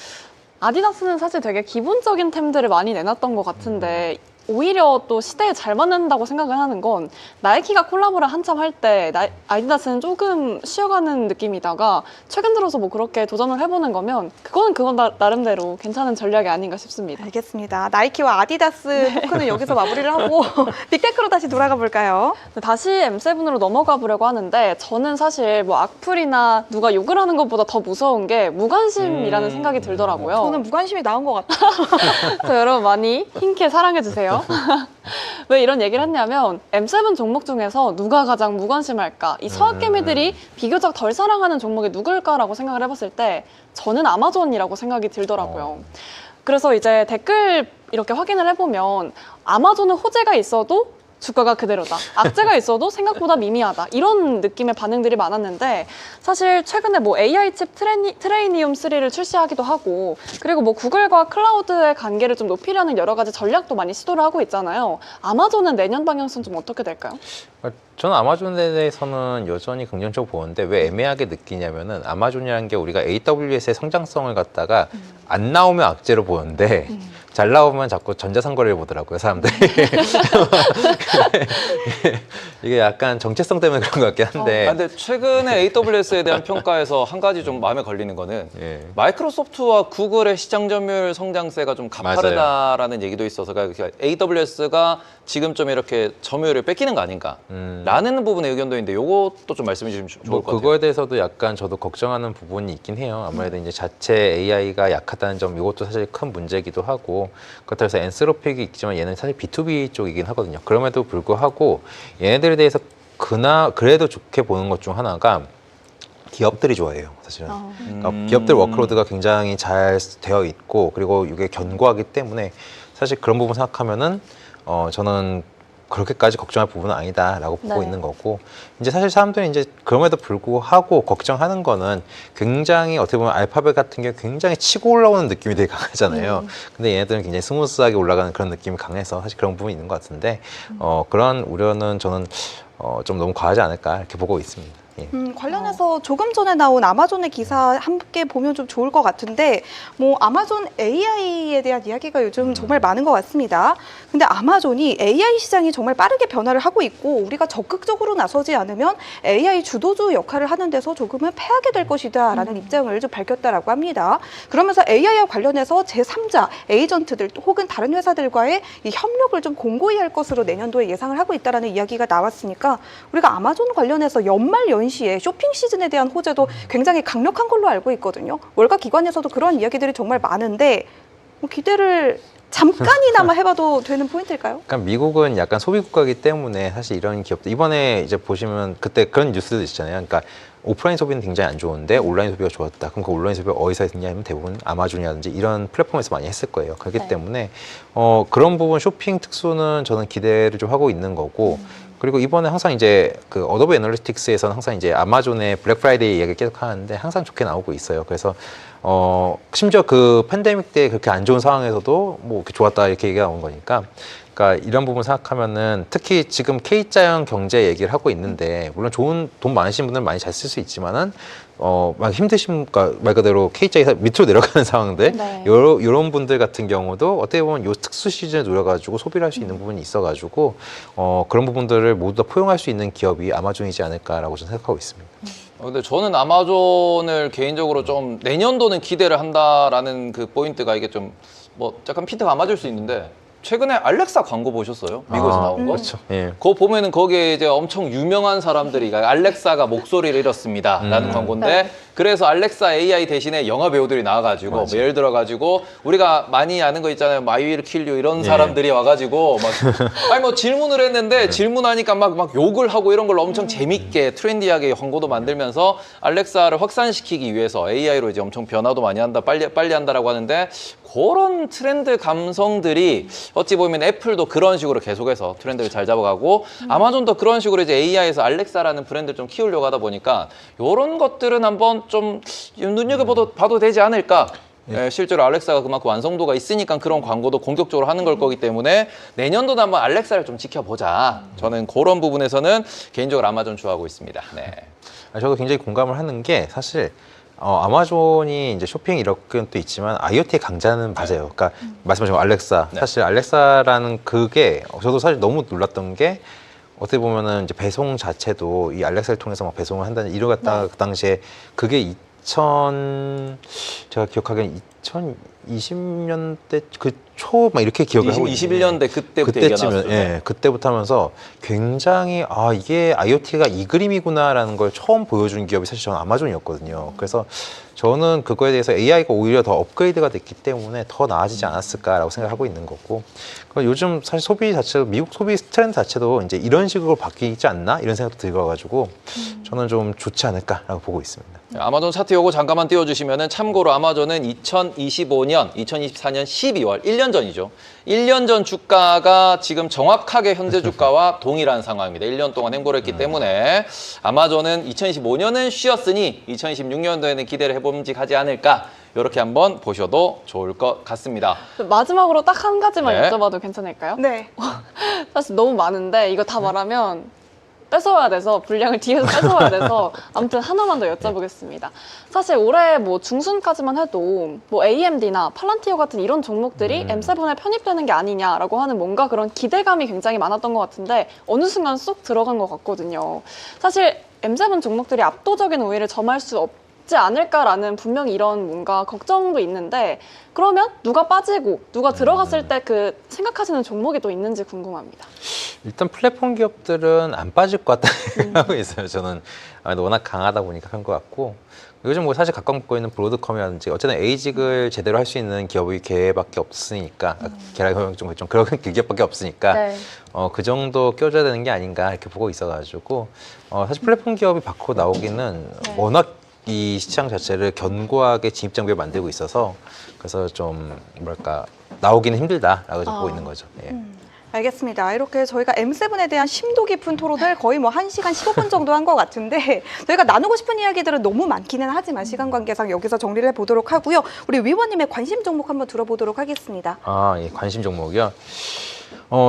아디다스는 사실 되게 기본적인 템들을 많이 내놨던 것 같은데 오히려 또 시대에 잘 맞는다고 생각을 하는 건 나이키가 콜라보를 한참 할 때 아디다스는 조금 쉬어가는 느낌이다가 최근 들어서 뭐 그렇게 도전을 해보는 거면 그건 나름대로 괜찮은 전략이 아닌가 싶습니다. 알겠습니다. 나이키와 아디다스 토크는 여기서 마무리를 하고 빅테크로 다시 돌아가 볼까요? 다시 M7으로 넘어가 보려고 하는데 저는 사실 뭐 악플이나 누가 욕을 하는 것보다 더 무서운 게 무관심이라는 생각이 들더라고요. 저는 무관심이 나은 것 같아요. 그래서 여러분 많이 힘께 사랑해주세요. 왜 이런 얘기를 했냐면 M7 종목 중에서 누가 가장 무관심할까? 이 서학개미들이 비교적 덜 사랑하는 종목이 누굴까라고 생각을 해봤을 때 저는 아마존이라고 생각이 들더라고요. 그래서 이제 댓글 이렇게 확인을 해보면 아마존은 호재가 있어도 주가가 그대로다. 악재가 있어도 생각보다 미미하다. 이런 느낌의 반응들이 많았는데 사실 최근에 뭐 AI 칩 트레이니움 3를 출시하기도 하고 그리고 뭐 구글과 클라우드의 관계를 좀 높이려는 여러 가지 전략도 많이 시도를 하고 있잖아요. 아마존은 내년 방향성은 좀 어떻게 될까요? 저는 아마존에 대해서는 여전히 긍정적으로 보는데 왜 애매하게 느끼냐면은 아마존이라는 게 우리가 AWS의 성장성을 갖다가 안 나오면 악재로 보는데 잘 나오면 자꾸 전자상거래를 보더라고요, 사람들이. 이게 약간 정체성 때문에 그런 것 같긴 한데. 근데 최근에 AWS에 대한 평가에서 한 가지 좀 마음에 걸리는 거는 예. 마이크로소프트와 구글의 시장 점유율 성장세가 좀 가파르다라는 얘기도 있어서 그러니까 AWS가 지금 좀 이렇게 점유율을 뺏기는 거 아닌가 라는 부분의 의견도 있는데 이것도 좀 말씀해 주시면 좋을 것 같아요. 그거에 대해서도 약간 저도 걱정하는 부분이 있긴 해요. 아무래도 이제 자체 AI가 약하다는 점 이것도 사실 큰 문제이기도 하고 그렇다고 해서 엔스로픽이 있지만 얘는 사실 B2B 쪽이긴 하거든요. 그럼에도 불구하고 얘네들에 대해서 그래도 좋게 보는 것 중 하나가 기업들이 좋아해요, 사실은. 그러니까 기업들 워크로드가 굉장히 잘 되어 있고 그리고 이게 견고하기 때문에 사실 그런 부분 생각하면은 저는 그렇게까지 걱정할 부분은 아니다라고 보고 네. 있는 거고 이제 사실 사람들이 이제 그럼에도 불구하고 걱정하는 거는 굉장히 어떻게 보면 알파벳 같은 게 굉장히 치고 올라오는 느낌이 되게 강하잖아요. 근데 얘네들은 굉장히 스무스하게 올라가는 그런 느낌이 강해서 사실 그런 부분이 있는 것 같은데 그런 우려는 저는 좀 너무 과하지 않을까 이렇게 보고 있습니다. 예. 관련해서 조금 전에 나온 아마존의 기사 함께 보면 좀 좋을 것 같은데 뭐 아마존 AI에 대한 이야기가 요즘 정말 많은 것 같습니다. 근데 아마존이 AI 시장이 정말 빠르게 변화를 하고 있고 우리가 적극적으로 나서지 않으면 AI 주도주 역할을 하는 데서 조금은 패하게 될 것이다라는 입장을 좀 밝혔다라고 합니다. 그러면서 AI와 관련해서 제3자 에이전트들 혹은 다른 회사들과의 이 협력을 좀 공고히 할 것으로 내년도에 예상을 하고 있다라는 이야기가 나왔으니까 우리가 아마존 관련해서 연말 연시에 쇼핑 시즌에 대한 호재도 굉장히 강력한 걸로 알고 있거든요. 월가 기관에서도 그런 이야기들이 정말 많은데 기대를 잠깐이나마 해봐도 되는 포인트일까요? 그러니까 미국은 약간 소비 국가이기 때문에 사실 이런 기업들 이번에 이제 보시면 그때 그런 뉴스도 있잖아요. 그러니까 오프라인 소비는 굉장히 안 좋은데 온라인 소비가 좋았다. 그럼 그 온라인 소비가 어디서 했냐 하면 대부분 아마존이라든지 이런 플랫폼에서 많이 했을 거예요. 그렇기 네. 때문에 그런 부분 쇼핑 특수는 저는 기대를 좀 하고 있는 거고 그리고 이번에 항상 이제 그 어도비 애널리틱스에서는 항상 이제 아마존의 블랙 프라이데이 이야기를 계속 하는데 항상 좋게 나오고 있어요. 그래서 심지어 그 팬데믹 때 그렇게 안 좋은 상황에서도 뭐 이렇게 좋았다 이렇게 얘기가 나온 거니까 그러니까 이런 부분 생각하면은 특히 지금 K자형 경제 얘기를 하고 있는데 물론 좋은 돈 많으신 분들은 많이 잘 쓸 수 있지만은 막 힘드신 그러니까 말 그대로 K자에서 밑으로 내려가는 상황들 네. 요런 분들 같은 경우도 어떻게 보면 요 특수 시즌에 노려가지고 소비를 할 수 있는 부분이 있어가지고 그런 부분들을 모두 다 포용할 수 있는 기업이 아마존이지 않을까라고 저는 생각하고 있습니다. 근데 저는 아마존을 개인적으로 좀 내년도는 기대를 한다라는 그 포인트가 이게 좀 뭐 약간 피트가 안 맞을 수 있는데 최근에 알렉사 광고 보셨어요? 미국에서 나온 거? 그렇죠. 예. 그거 보면은 거기에 이제 엄청 유명한 사람들이 알렉사가 목소리를 잃었습니다 라는 광고인데 네. 그래서 알렉사 AI 대신에 영화 배우들이 나와가지고 뭐 예를 들어가지고 우리가 많이 아는 거 있잖아요 I will kill you 이런 예. 사람들이 와가지고 막 아니 뭐 질문을 했는데 질문하니까 막 욕을 하고 이런 걸로 엄청 재밌게 트렌디하게 광고도 만들면서 알렉사를 확산시키기 위해서 AI로 이제 엄청 변화도 많이 한다 빨리 한다라고 하는데 그런 트렌드 감성들이 어찌 보면 애플도 그런 식으로 계속해서 트렌드를 잘 잡아가고 아마존도 그런 식으로 이제 AI에서 알렉사라는 브랜드를 좀 키우려고 하다 보니까 이런 것들은 한번 좀 눈여겨봐도 되지 않을까. 예, 실제로 알렉사가 그만큼 완성도가 있으니까 그런 광고도 공격적으로 하는 걸 거기 때문에 내년도는 한번 알렉사를 좀 지켜보자. 저는 그런 부분에서는 개인적으로 아마존 좋아하고 있습니다. 네. 저도 굉장히 공감을 하는 게 사실 아마존이 이제 쇼핑 이렇게 또 있지만 IoT의 강자는 맞아요. 그러니까 말씀하신 알렉사. 네. 사실 알렉사라는 그게 저도 사실 너무 놀랐던 게 어떻게 보면은 이제 배송 자체도 이 알렉사를 통해서 막 배송을 한다는 이러 갖다가 그 당시에 그게 제가 기억하기엔 2020년대 그 초 막 이렇게 기억을 하고 21년대 그때부터 얘기가 나왔어요. 예, 그때부터 하면서 굉장히 이게 IoT가 이 그림이구나라는 걸 처음 보여준 기업이 사실 저는 아마존이었거든요. 그래서 저는 그거에 대해서 AI가 오히려 더 업그레이드가 됐기 때문에 더 나아지지 않았을까라고 생각하고 있는 거고 요즘 사실 소비 자체도 미국 소비 트렌드 자체도 이제 이런 식으로 바뀌지 않나 이런 생각도 들어가지고 저는 좀 좋지 않을까라고 보고 있습니다. 아마존 차트 요거 잠깐만 띄워주시면은 참고로 아마존은 2024년 12월 1년 전이죠. 1년 전 주가가 지금 정확하게 현재 주가와 동일한 상황입니다. 1년 동안 행보를 했기 때문에 아마존은 2025년은 쉬었으니 2026년도에는 기대를 해봄직하지 않을까 이렇게 한번 보셔도 좋을 것 같습니다. 마지막으로 딱 한 가지만 네. 여쭤봐도 괜찮을까요? 네. 사실 너무 많은데 이거 다 말하면 뺏어와야 돼서 분량을 뒤에서 뺏어와야 돼서 아무튼 하나만 더 여쭤보겠습니다. 사실 올해 뭐 중순까지만 해도 뭐 AMD나 팔란티어 같은 이런 종목들이 M7에 편입되는 게 아니냐라고 하는 뭔가 그런 기대감이 굉장히 많았던 것 같은데 어느 순간 쏙 들어간 것 같거든요. 사실 M7 종목들이 압도적인 우위를 점할 수 없지 않을까라는 분명히 이런 뭔가 걱정도 있는데 그러면 누가 빠지고 누가 들어갔을 때 그 생각하시는 종목이 또 있는지 궁금합니다. 일단 플랫폼 기업들은 안 빠질 것 같다는 생각하고 있어요. 저는 워낙 강하다 보니까 그런 것 같고 요즘 뭐 사실 각광받고 있는 브로드컴이라든지 어쨌든 에이직을 제대로 할 수 있는 기업이 걔밖에 없으니까 걔랑 좀 그런 기업밖에 없으니까 네. 그 정도 껴줘야 되는 게 아닌가 이렇게 보고 있어가지고 사실 플랫폼 기업이 밖으로 나오기는 네. 워낙 이 시장 자체를 견고하게 진입 장벽을 만들고 있어서 그래서 좀 뭐랄까 나오기는 힘들다라고 좀 보고 있는 거죠. 예. 알겠습니다. 이렇게 저희가 M7에 대한 심도 깊은 토론을 거의 뭐 1시간 15분 정도 한 것 같은데 저희가 나누고 싶은 이야기들은 너무 많기는 하지만 시간 관계상 여기서 정리를 해보도록 하고요. 우리 위원님의 관심 종목 한번 들어보도록 하겠습니다. 예, 관심 종목이요.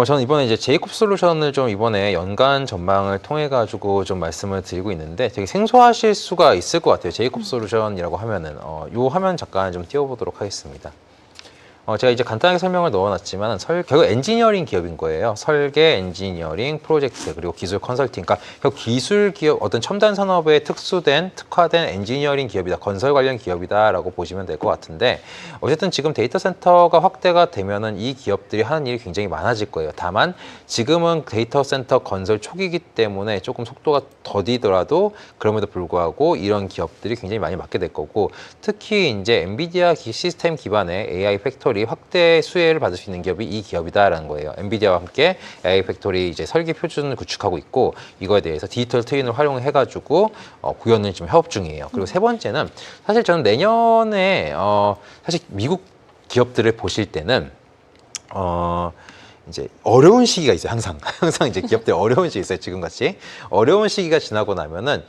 저는 이번에 이제 제이콥 솔루션을 좀 이번에 연간 전망을 통해 가지고 좀 말씀을 드리고 있는데 되게 생소하실 수가 있을 것 같아요. 제이콥 솔루션이라고 하면은 요 화면 잠깐 좀 띄워보도록 하겠습니다. 제가 이제 간단하게 설명을 넣어놨지만 결국 엔지니어링 기업인 거예요. 설계, 엔지니어링, 프로젝트, 그리고 기술 컨설팅. 그러니까 결국 기술 기업, 어떤 첨단 산업에 특화된 엔지니어링 기업이다. 건설 관련 기업이다라고 보시면 될 것 같은데 어쨌든 지금 데이터 센터가 확대가 되면은 이 기업들이 하는 일이 굉장히 많아질 거예요. 다만 지금은 데이터 센터 건설 초기이기 때문에 조금 속도가 더디더라도 그럼에도 불구하고 이런 기업들이 굉장히 많이 맡게 될 거고 특히 이제 엔비디아 시스템 기반의 AI 팩토리 팩토리 확대 수혜를 받을 수 있는 기업이 이 기업이다라는 거예요. 엔비디아와 함께 AI 팩토리 이제 설계 표준을 구축하고 있고 이거에 대해서 디지털 트윈을 활용해가지고 구현을 지금 협업 중이에요. 그리고 세 번째는 사실 저는 내년에 사실 미국 기업들을 보실 때는 이제 어려운 시기가 있어요. 항상 이제 기업들 어려운 시기 있어요. 지금같이 어려운 시기가 지나고 나면은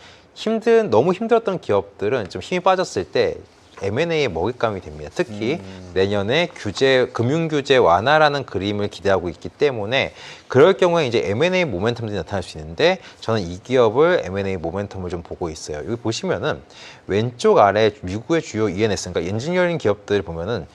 너무 힘들었던 기업들은 좀 힘이 빠졌을 때 M&A의 먹잇감이 됩니다. 특히 내년에 금융 규제 완화라는 그림을 기대하고 있기 때문에 그럴 경우에 이제 M&A 모멘텀들이 나타날 수 있는데 저는 이 기업을 M&A 모멘텀을 좀 보고 있어요. 여기 보시면은 왼쪽 아래 미국의 주요 ENS, 그러니까 엔지니어링 기업들 보면은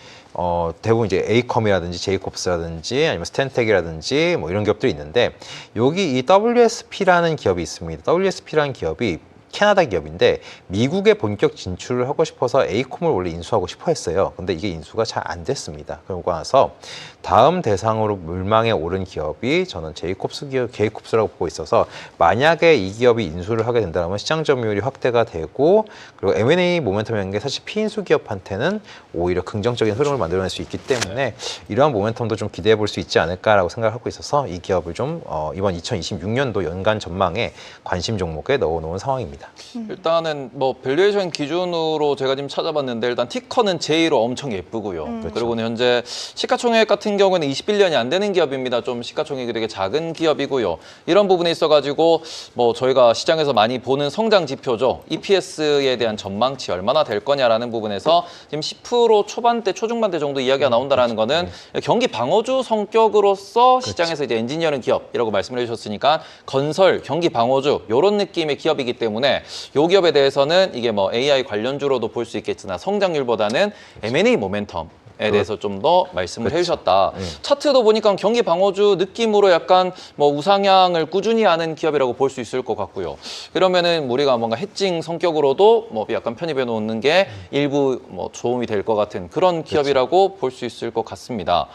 대부분 이제 에이컴이라든지 제이콥스라든지 아니면 스탠텍이라든지 뭐 이런 기업들이 있는데 여기 이 WSP라는 기업이 있습니다. WSP라는 기업이 캐나다 기업인데 미국에 본격 진출을 하고 싶어서 에이콤을 원래 인수하고 싶어 했어요. 근데 이게 인수가 잘 안 됐습니다. 그러고 나서 다음 대상으로 물망에 오른 기업이 저는 제이콥스라고 보고 있어서 만약에 이 기업이 인수를 하게 된다면 시장 점유율이 확대가 되고 그리고 M&A 모멘텀이라는 게 사실 피인수 기업한테는 오히려 긍정적인 흐름을 만들어낼 수 있기 때문에 이러한 모멘텀도 좀 기대해 볼 수 있지 않을까라고 생각하고 있어서 이 기업을 좀 이번 2026년도 연간 전망에 관심 종목에 넣어놓은 상황입니다. 일단은 뭐 밸류에이션 기준으로 제가 지금 찾아봤는데 일단 티커는 J로 엄청 예쁘고요. 그리고는 현재 시가총액 같은 경우는 21년이 안 되는 기업입니다. 좀 시가총액이 되게 작은 기업이고요. 이런 부분에 있어가지고 뭐 저희가 시장에서 많이 보는 성장 지표죠. EPS에 대한 전망치 얼마나 될 거냐라는 부분에서 지금 10% 초반대, 초중반대 정도 이야기가 나온다라는 거는 경기 방어주 성격으로서 시장에서 이제 엔지니어링 기업이라고 말씀을 해주셨으니까 건설, 경기 방어주 이런 느낌의 기업이기 때문에 이 기업에 대해서는 이게 뭐 AI 관련주로도 볼 수 있겠으나 성장률보다는 M&A 모멘텀에 대해서 좀 더 말씀을 해주셨다. 차트도 보니까 경기 방어주 느낌으로 약간 뭐 우상향을 꾸준히 하는 기업이라고 볼 수 있을 것 같고요. 그러면은 우리가 뭔가 해칭 성격으로도 뭐 약간 편입해 놓는 게 일부 뭐 도움이 될 것 같은 그런 기업이라고 볼 수 있을 것 같습니다.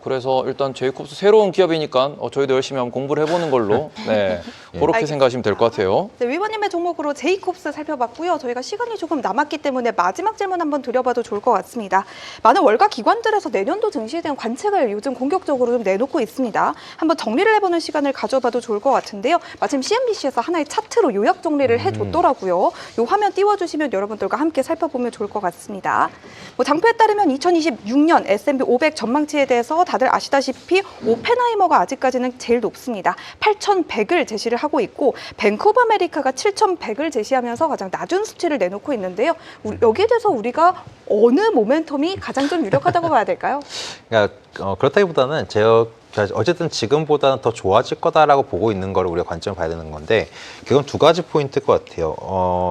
그래서 일단 제이콥스 새로운 기업이니까 저희도 열심히 한번 공부를 해보는 걸로 네, 그렇게 생각하시면 될 것 같아요. 네, 위원님의 종목으로 제이콥스 살펴봤고요. 저희가 시간이 조금 남았기 때문에 마지막 질문 한번 드려봐도 좋을 것 같습니다. 많은 월가 기관들에서 내년도 증시에 대한 관측을 요즘 공격적으로 좀 내놓고 있습니다. 한번 정리를 해보는 시간을 가져봐도 좋을 것 같은데요. 마침 CNBC에서 하나의 차트로 요약 정리를 해줬더라고요. 이 화면 띄워주시면 여러분들과 함께 살펴보면 좋을 것 같습니다. 뭐 장표에 따르면 2026년 S&P 500 전망치에 대해서 다들 아시다시피 오펜하이머가 아직까지는 제일 높습니다. 8,100을 제시를 하고 있고 뱅크 오브 아메리카가 7,100을 제시하면서 가장 낮은 수치를 내놓고 있는데요. 여기에 대해서 우리가 어느 모멘텀이 가장 좀 유력하다고 봐야 될까요? 그러니까 그렇다기보다는 어쨌든 지금보다는 더 좋아질 거다라고 보고 있는 거를 우리가 관점을 봐야 되는 건데 그건 두 가지 포인트일 것 같아요.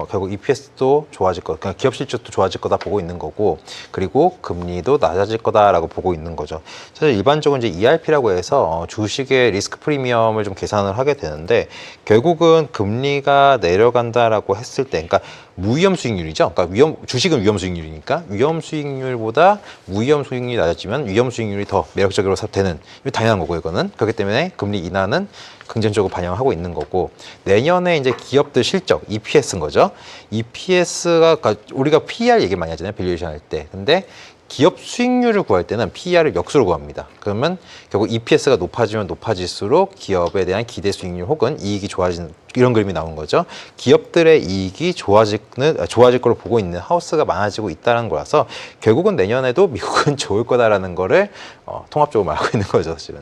결국 EPS도 좋아질 거, 그냥 기업 실적도 좋아질 거다 보고 있는 거고 그리고 금리도 낮아질 거다라고 보고 있는 거죠. 사실 일반적으로 이제 ERP라고 해서 주식의 리스크 프리미엄을 좀 계산을 하게 되는데 결국은 금리가 내려간다라고 했을 때, 그러니까 무위험 수익률이죠. 그러니까 주식은 위험 수익률이니까 위험 수익률보다 무위험 수익률이 낮아지면 위험 수익률이 더 매력적으로 되는 당연한 거고 이거는 그렇기 때문에 금리 인하는 긍정적으로 반영하고 있는 거고 내년에 이제 기업들 실적 EPS인 거죠. EPS가 우리가 PER 얘기 많이 하잖아요. 밸류에이션 할 때. 근데 기업 수익률을 구할 때는 PER을 역수로 구합니다. 그러면 결국 EPS가 높아지면 높아질수록 기업에 대한 기대 수익률 혹은 이익이 좋아지는 이런 그림이 나온 거죠. 기업들의 이익이 좋아질 걸로 보고 있는 하우스가 많아지고 있다는 거라서 결국은 내년에도 미국은 좋을 거다라는 거를 통합적으로 말하고 있는 거죠, 사실은.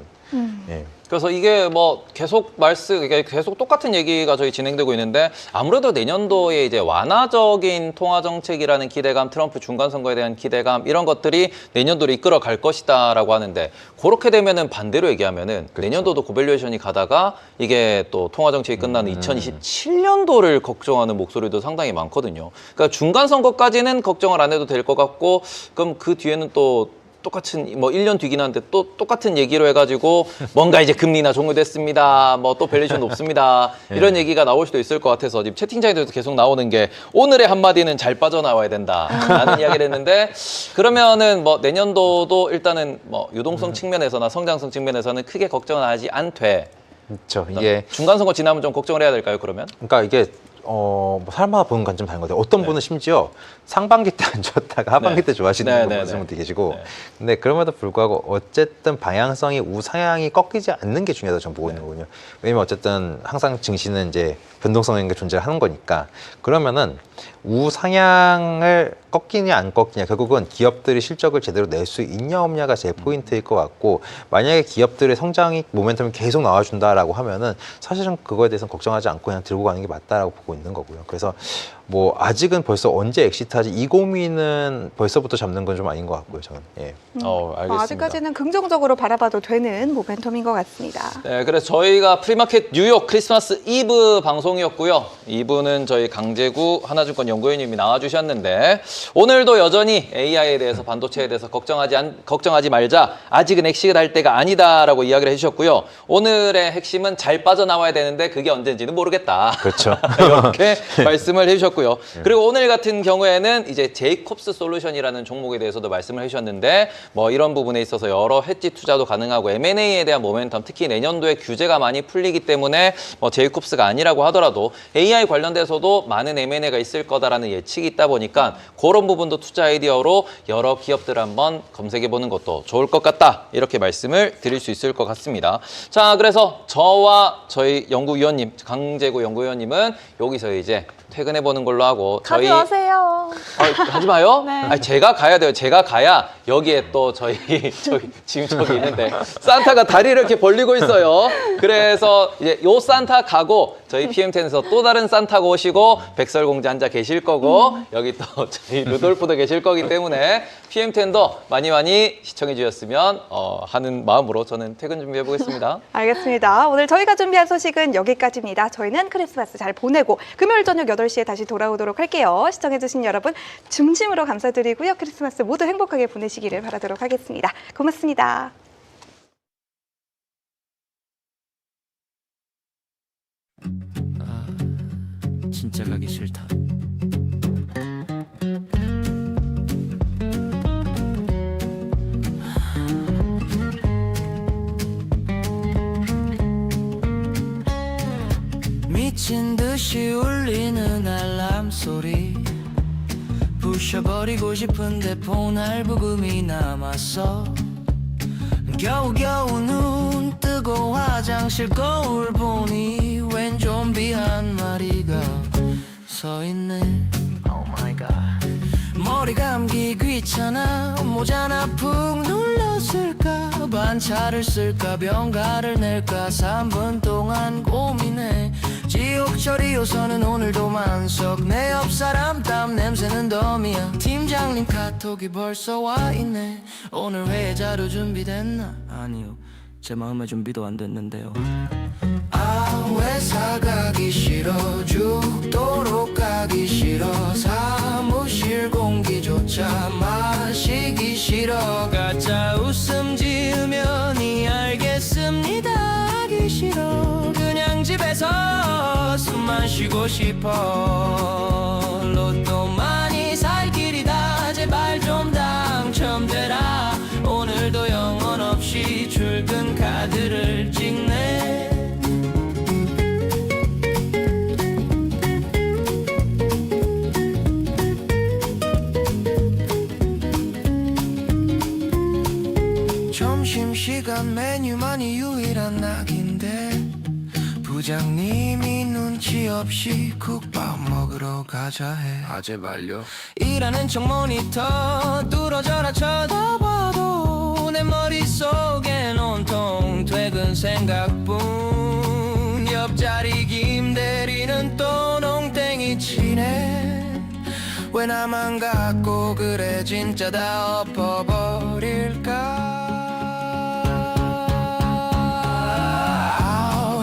예. 그래서 이게 뭐 이게 계속 똑같은 얘기가 저희 진행되고 있는데 아무래도 내년도에 이제 완화적인 통화 정책이라는 기대감, 트럼프 중간 선거에 대한 기대감 이런 것들이 내년도를 이끌어 갈 것이다라고 하는데 그렇게 되면은 반대로 얘기하면은 그렇죠. 내년도도 고밸류에이션이 가다가 이게 또 통화 정책이 끝나는 2027년도를 걱정하는 목소리도 상당히 많거든요. 그러니까 중간 선거까지는 걱정을 안 해도 될 것 같고 그럼 그 뒤에는 또 똑같은 뭐 1년 뒤긴 한데 또 똑같은 얘기로 해가지고 뭔가 이제 금리나 종료됐습니다. 뭐 또 밸류에이션 높습니다. 이런 얘기가 나올 수도 있을 것 같아서 지금 채팅창에도 계속 나오는 게 오늘의 한마디는 잘 빠져나와야 된다라는 이야기를 했는데 그러면은 뭐 내년도도 일단은 뭐 유동성 측면에서나 성장성 측면에서는 크게 걱정은 하지 않되 그렇죠. 이게 중간 선거 지나면 좀 걱정을 해야 될까요? 그러면? 그러니까 이게 뭐 사람마다 보는 관점 다른 것 같아요. 어떤 네. 분은 심지어 상반기 때 안 좋았다가 하반기 네. 때 좋아하시는 네, 분 네, 말씀 네. 분도 계시고. 네. 근데 그럼에도 불구하고 어쨌든 방향성이 우상향이 꺾이지 않는 게 중요하다고 저는 보고 네. 있는 거거든요. 왜냐면 어쨌든 항상 증시는 이제 변동성인 게 존재하는 거니까. 그러면은 우상향을 꺾이냐 안 꺾이냐 결국은 기업들이 실적을 제대로 낼 수 있냐 없냐가 제일 포인트일 것 같고, 만약에 기업들의 성장이 모멘텀이 계속 나와준다라고 하면은 사실은 그거에 대해서는 걱정하지 않고 그냥 들고 가는 게 맞다라고 보고 있는 거고요. 그래서 뭐 아직은 벌써 언제 엑시트하지 이 고민은 벌써부터 잡는 건 좀 아닌 것 같고요, 저는. 예. 알겠습니다. 아직까지는 긍정적으로 바라봐도 되는 모멘텀인 것 같습니다. 네, 그래서 저희가 프리마켓 뉴욕 크리스마스 이브 방송이었고요. 2부는 저희 강재구 하나증권 연구위원님이 나와주셨는데, 오늘도 여전히 AI에 대해서, 반도체에 대해서 걱정하지 말자, 아직은 엑시트할 때가 아니다라고 이야기를 해주셨고요. 오늘의 핵심은 잘 빠져나와야 되는데 그게 언제인지는 모르겠다. 그렇죠. 이렇게 말씀을 해주셨고요. 그리고 오늘 같은 경우에는 이제 제이콥스 솔루션이라는 종목에 대해서도 말씀을 해주셨는데, 뭐 이런 부분에 있어서 여러 해지 투자도 가능하고 M&A에 대한 모멘텀, 특히 내년도에 규제가 많이 풀리기 때문에 뭐 제이콥스가 아니라고 하더라도 AI 관련돼서도 많은 M&A가 있을 거다라는 예측이 있다 보니까 그런 부분도 투자 아이디어로 여러 기업들을 한번 검색해보는 것도 좋을 것 같다, 이렇게 말씀을 드릴 수 있을 것 같습니다. 자, 그래서 저와 저희 연구위원님, 강재구 연구위원님은 여기서 이제 퇴근해보는 걸로 하고, 가지 마세요. 가지 마요? 네. 아니, 제가 가야 돼요. 제가 가야 여기에 또 저희 지금 저기 있는데 산타가 다리를 이렇게 벌리고 있어요. 그래서 이제 요 산타 가고 저희 PM10에서 또 다른 산타가 오시고 백설공주 앉아 계실 거고 여기 또 저희 루돌프도 계실 거기 때문에 PM10도 많이 시청해 주셨으면 하는 마음으로 저는 퇴근 준비해 보겠습니다. 알겠습니다. 오늘 저희가 준비한 소식은 여기까지입니다. 저희는 크리스마스 잘 보내고 금요일 저녁 8시에 다시 돌아오도록 할게요. 시청해주신 여러분 중심으로 감사드리고요. 크리스마스 모두 행복하게 보내시기를 바라도록 하겠습니다. 고맙습니다. 진짜 가기 싫다. 미친 듯이 울리는 알람 소리, 부셔버리고 싶은데 폰 알부금이 남았어. 겨우겨우 눈 뜨고 화장실 거울 보니 웬 좀비 한 마리가 서있네. Oh my god. 머리 감기 귀찮아, 모자나 푹 눌렀을까, 반차를 쓸까, 병가를 낼까, 3분 동안 고민해. 지옥철이 요서는 오늘도 만석, 내 옆 사람 땀 냄새는 덤이야. 팀장님 카톡이 벌써 와있네. 오늘 회의 자료 준비됐나? 아니요, 제 마음의 준비도 안 됐는데요. 아, 회사 가기 싫어, 죽도록 가기 싫어, 사무실 공기조차 마시기 싫어, 가짜 웃음 지으면이 알겠습니다 하기 싫어, 그냥 집에서 숨만 쉬고 싶어. 로또 많이 살 길이다, 제발 좀 당첨되라. 오늘도 영혼 없이 출근 카드를 찍네. 점심시간 메뉴만이 유일한 낙인데 부장님이 눈치 없이 국밥 먹으러 가자 해. 아 제발요. 일하는 척 모니터 뚫어져라 쳐다봐도 내 머릿속엔 온통 퇴근 생각뿐. 옆자리 김대리는 또 농땡이 치네. 왜 나만 갖고 그래, 진짜 다 엎어버릴까.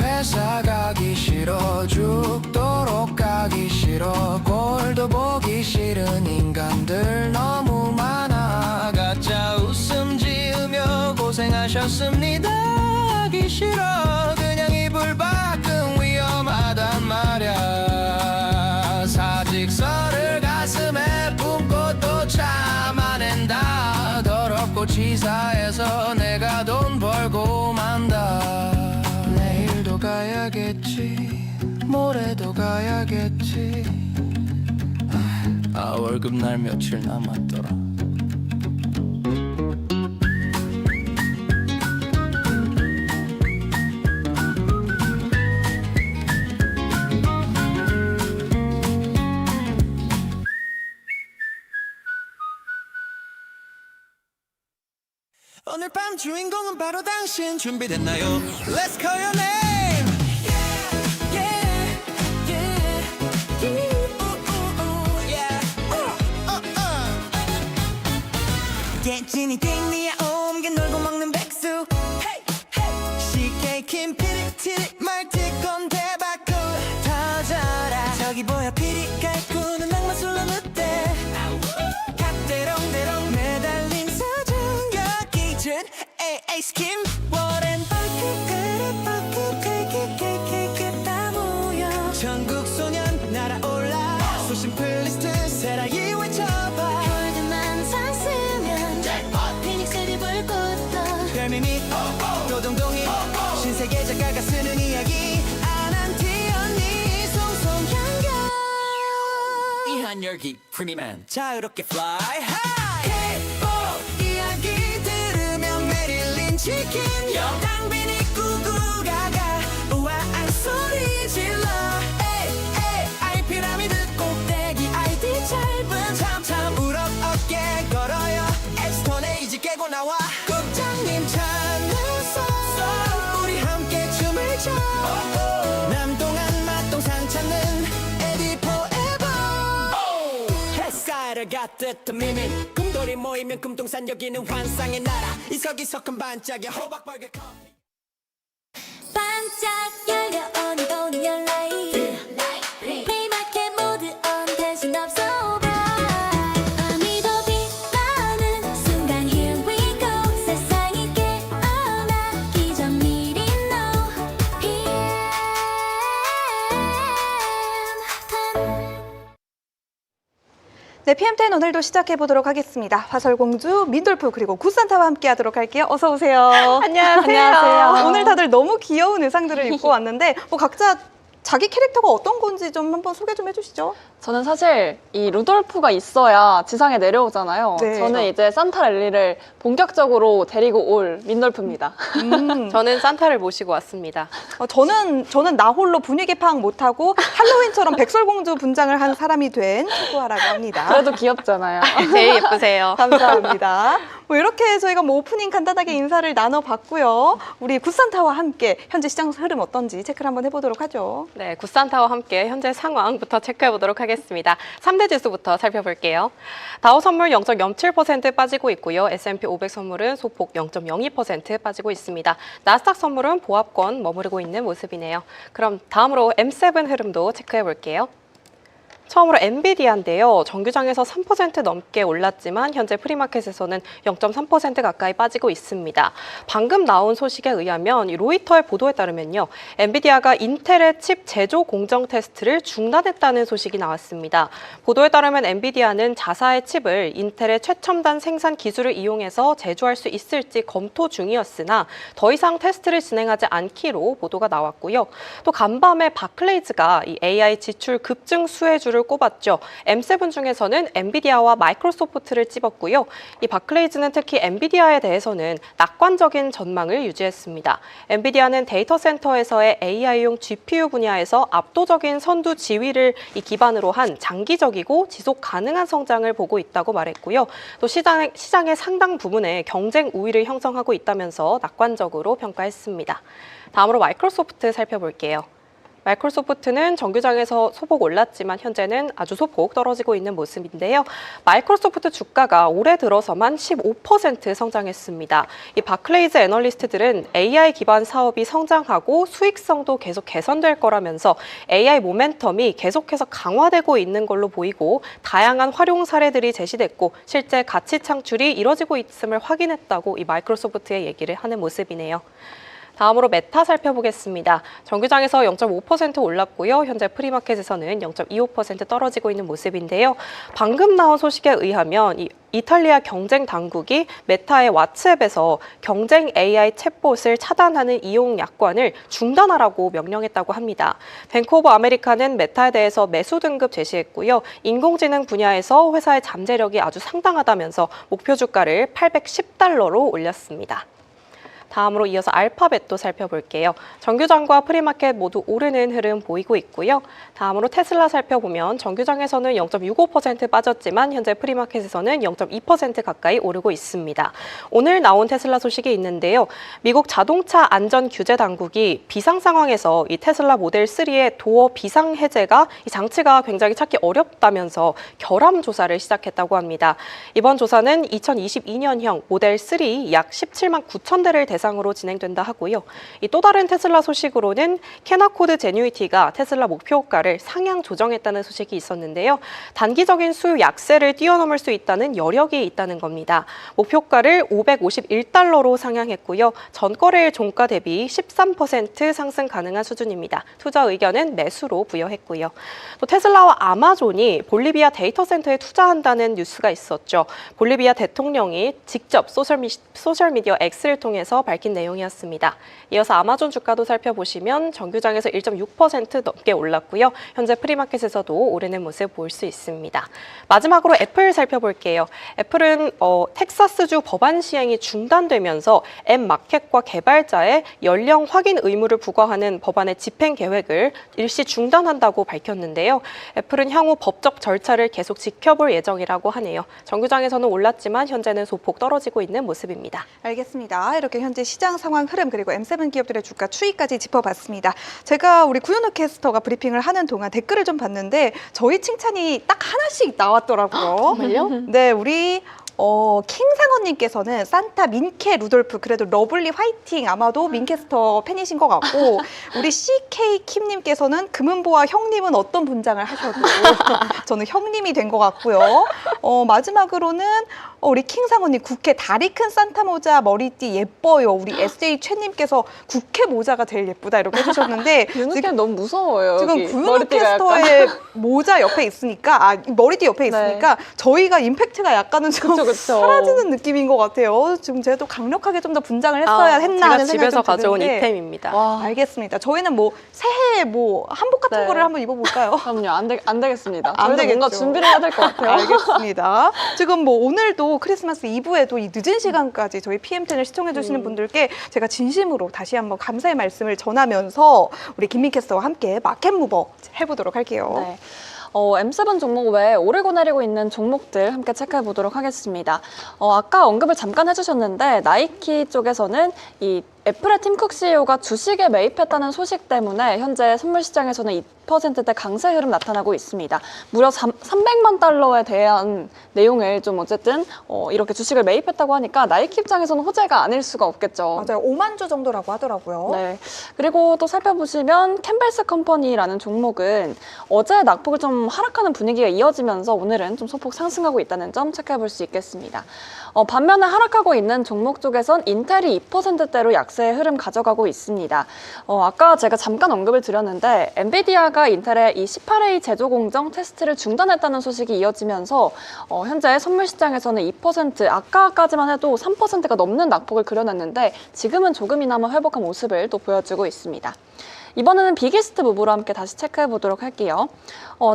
회사 가기 싫어, 죽도록 가기 싫어, 꼴도 보기 싫은 인간들 너무 많아. 가짜 웃음 지으며 고생하셨습니다 하기 싫어, 그냥 이불 밖은 위험하단 말야. 사직서를 가슴에 품고 또 참아낸다. 더럽고 치사해서 내가 돈 벌고 만다. 내일도 가야겠지, 모레도 가 가야겠지. 월급 날 며칠 남았더라. 오늘 밤 주인공은 바로 당신. 준비됐나요? Let's call your name. Yeah, yeah, yeah. 찐이 띵니야 옴게 놀고 먹는 백수. Hey, hey. CK 김피리 티리 말티콘 대박구 터져라. 저기 보여 피리 갈구는 악마 술로 늑대. 갓대롱대롱 매달린 사정력 기준 에이스킴 워렌 버크 그래 버크 케이크 다 모여. 전국 소년 날아올라. 소신 플리스트 세라이 외쳐봐. 골드만 샀으면 피닉스를 불 것도. 별미미 도동동이 신세계 작가가 쓰는 이야기. 안한티언니 송송향겨 이한열기 프리맨 자유롭게 fly high. K-pop 이야기 들으면 메릴린 치킨. 당빈이 꾸꾸가가 우아한 소리 질러. 아이 피라미드 꼭대기 아이디 짧은 참참 우럭 어깨 걸어요. 엑스톤에 이지 깨고 나와. 국장님 찾아서 우리 함께 춤을 춰. 남동안 맛동산 찾는 에디 포에버. 햇살을 갓듯 미민 꿈돌이 모이면 금동산 여기는 환상의 나라. 이석이석한 반짝여 호박벌개 커피. 반짝 열려 오늘 오늘 your light. Playmarket 모드 on 대신 없어 bright. 밤이 더 빛나는 순간 here we go. 세상이 깨어나기 전 미리 know. 네, PM10 오늘도 시작해 보도록 하겠습니다. 화설공주, 민돌프 그리고 굿산타와 함께 하도록 할게요. 어서 오세요. 안녕하세요. 오늘 다들 너무 귀여운 의상들을 입고 왔는데 각자 자기 캐릭터가 어떤 건지 좀 한번 소개 좀 해주시죠. 저는 사실 이 루돌프가 있어야 지상에 내려오잖아요. 네. 저는 이제 산타 랠리를 본격적으로 데리고 올 민돌프입니다. 저는 산타를 모시고 왔습니다. 저는 나 홀로 분위기 파악 못하고 할로윈처럼 백설공주 분장을 한 사람이 된 초코하라고 합니다. 그래도 귀엽잖아요. 제일 예쁘세요. 감사합니다. 이렇게 저희가 오프닝 간단하게 인사를 나눠봤고요. 우리 굿산타와 함께 현재 시장 흐름 어떤지 체크를 한번 해보도록 하죠. 네, 굿산타와 함께 현재 상황부터 체크해 보도록 하겠습니다. 3대 지수부터 살펴볼게요. 다우 선물 0.07% 빠지고 있고요. S&P 500 선물은 소폭 0.02% 빠지고 있습니다. 나스닥 선물은 보합권 머무르고 있는 모습이네요. 그럼 다음으로 M7 흐름도 체크해 볼게요. 처음으로 엔비디아인데요. 정규장에서 3% 넘게 올랐지만 현재 프리마켓에서는 0.3% 가까이 빠지고 있습니다. 방금 나온 소식에 의하면 로이터의 보도에 따르면요. 엔비디아가 인텔의 칩 제조 공정 테스트를 중단했다는 소식이 나왔습니다. 보도에 따르면 엔비디아는 자사의 칩을 인텔의 최첨단 생산 기술을 이용해서 제조할 수 있을지 검토 중이었으나 더 이상 테스트를 진행하지 않기로 보도가 나왔고요. 또 간밤에 바클레이즈가 이 AI 지출 급증 수혜주를 꼽았죠. M7 중에서는 엔비디아와 마이크로소프트를 찝었고요. 이 바클레이즈는 특히 엔비디아에 대해서는 낙관적인 전망을 유지했습니다. 엔비디아는 데이터 센터에서의 AI용 GPU 분야에서 압도적인 선두 지위를 기반으로 한 장기적이고 지속 가능한 성장을 보고 있다고 말했고요. 또 시장의 상당 부분에 경쟁 우위를 형성하고 있다면서 낙관적으로 평가했습니다. 다음으로 마이크로소프트 살펴볼게요. 마이크로소프트는 정규장에서 소폭 올랐지만 현재는 아주 소폭 떨어지고 있는 모습인데요. 마이크로소프트 주가가 올해 들어서만 15% 성장했습니다. 이 바클레이즈 애널리스트들은 AI 기반 사업이 성장하고 수익성도 계속 개선될 거라면서 AI 모멘텀이 계속해서 강화되고 있는 걸로 보이고 다양한 활용 사례들이 제시됐고 실제 가치 창출이 이뤄지고 있음을 확인했다고 이 마이크로소프트의 얘기를 하는 모습이네요. 다음으로 메타 살펴보겠습니다. 정규장에서 0.5% 올랐고요. 현재 프리마켓에서는 0.25% 떨어지고 있는 모습인데요. 방금 나온 소식에 의하면 이탈리아 경쟁 당국이 메타의 왓츠앱에서 경쟁 AI 챗봇을 차단하는 이용 약관을 중단하라고 명령했다고 합니다. 뱅크 오브 아메리카는 메타에 대해서 매수 등급 제시했고요. 인공지능 분야에서 회사의 잠재력이 아주 상당하다면서 목표 주가를 810달러로 올렸습니다. 다음으로 이어서 알파벳도 살펴볼게요. 정규장과 프리마켓 모두 오르는 흐름 보이고 있고요. 다음으로 테슬라 살펴보면 정규장에서는 0.65% 빠졌지만 현재 프리마켓에서는 0.2% 가까이 오르고 있습니다. 오늘 나온 테슬라 소식이 있는데요. 미국 자동차 안전 규제 당국이 비상 상황에서 이 테슬라 모델 3의 도어 비상 해제가 이 장치가 굉장히 찾기 어렵다면서 결함 조사를 시작했다고 합니다. 이번 조사는 2022년형 모델 3 약 17만 9천 대를 대상으로 진행된다 하고요. 또 다른 테슬라 소식으로는 캐나코드 제뉴이티가 테슬라 목표가를 상향 조정했다는 소식이 있었는데요. 단기적인 수요 약세를 뛰어넘을 수 있다는 여력이 있다는 겁니다. 목표가를 551달러로 상향했고요. 전거래일 종가 대비 13% 상승 가능한 수준입니다. 투자 의견은 매수로 부여했고요. 또 테슬라와 아마존이 볼리비아 데이터 센터에 투자한다는 뉴스가 있었죠. 볼리비아 대통령이 직접 소셜미디어 X를 통해서 밝힌 내용이었습니다. 이어서 아마존 주가도 살펴보시면 정규장에서 1.6% 넘게 올랐고요. 현재 프리마켓에서도 오르는 모습 볼 수 있습니다. 마지막으로 애플 살펴볼게요. 애플은 텍사스주 법안 시행이 중단되면서 앱 마켓과 개발자의 연령 확인 의무를 부과하는 법안의 집행 계획을 일시 중단한다고 밝혔는데요. 애플은 향후 법적 절차를 계속 지켜볼 예정이라고 하네요. 정규장에서는 올랐지만 현재는 소폭 떨어지고 있는 모습입니다. 알겠습니다. 이렇게 현재 시장 상황 흐름 그리고 M7 기업들의 주가 추이까지 짚어봤습니다. 제가 우리 구윤호 캐스터가 브리핑을 하는 동안 댓글을 좀 봤는데 저희 칭찬이 딱 하나씩 나왔더라고요. 정말요? 네, 우리 킹상원님께서는 산타 민캐 루돌프 그래도 러블리 화이팅 아마도 민캐스터 팬이신 것 같고 우리 CK 킴님께서는 금은보와 형님은 어떤 분장을 하셔도 저는 형님이 된 것 같고요. 마지막으로는 우리 킹상원님 국회 다리 큰 산타 모자 머리띠 예뻐요. 우리 SJ 최님께서 국회 모자가 제일 예쁘다 이렇게 해주셨는데 윤우캐 너무 무서워요. 지금 여기 구윤호 머리띠가 캐스터의 모자 옆에 있으니까 머리띠 옆에 네. 있으니까 저희가 임팩트가 약간은 좀 그쵸. 사라지는 느낌인 것 같아요. 지금 제가 또 강력하게 좀 더 분장을 했어야 했나 제가 하는 생각이 집에서 좀 가져온 드는데. 이템입니다. 와, 알겠습니다. 저희는 뭐 새해 뭐 한복 같은 네. 거를 한번 입어볼까요? 그럼요. 안 되겠습니다. 안 저희도 뭔가 되겠죠. 준비를 해야 될 것 같아요. 알겠습니다. 지금 뭐 오늘도 크리스마스 이브에도 이 늦은 시간까지 저희 PM10을 시청해주시는 분들께 제가 진심으로 다시 한번 감사의 말씀을 전하면서 우리 김민 캐스터와 함께 마켓 무버 해보도록 할게요. 네. M7 종목 외에 오르고 내리고 있는 종목들 함께 체크해 보도록 하겠습니다. 아까 언급을 잠깐 해주셨는데 나이키 쪽에서는 이 애플의 팀 쿡 CEO가 주식에 매입했다는 소식 때문에 현재 선물 시장에서는 2%대 강세 흐름 나타나고 있습니다. 무려 300만 달러에 대한 내용을 좀 어쨌든 이렇게 주식을 매입했다고 하니까 나이키 입장에서는 호재가 아닐 수가 없겠죠. 맞아요. 5만 주 정도라고 하더라고요. 네. 그리고 또 살펴보시면 캠벨스 컴퍼니라는 종목은 어제 낙폭을 좀 하락하는 분위기가 이어지면서 오늘은 좀 소폭 상승하고 있다는 점 체크해 볼 수 있겠습니다. 반면에 하락하고 있는 종목 쪽에선 인텔이 2%대로 약세의 흐름 가져가고 있습니다. 아까 제가 잠깐 언급을 드렸는데 엔비디아가 인텔의 이 18A 제조 공정 테스트를 중단했다는 소식이 이어지면서 현재 선물 시장에서는 2%, 아까까지만 해도 3%가 넘는 낙폭을 그려냈는데 지금은 조금이나마 회복한 모습을 또 보여주고 있습니다. 이번에는 비기스트 무브로 함께 다시 체크해 보도록 할게요.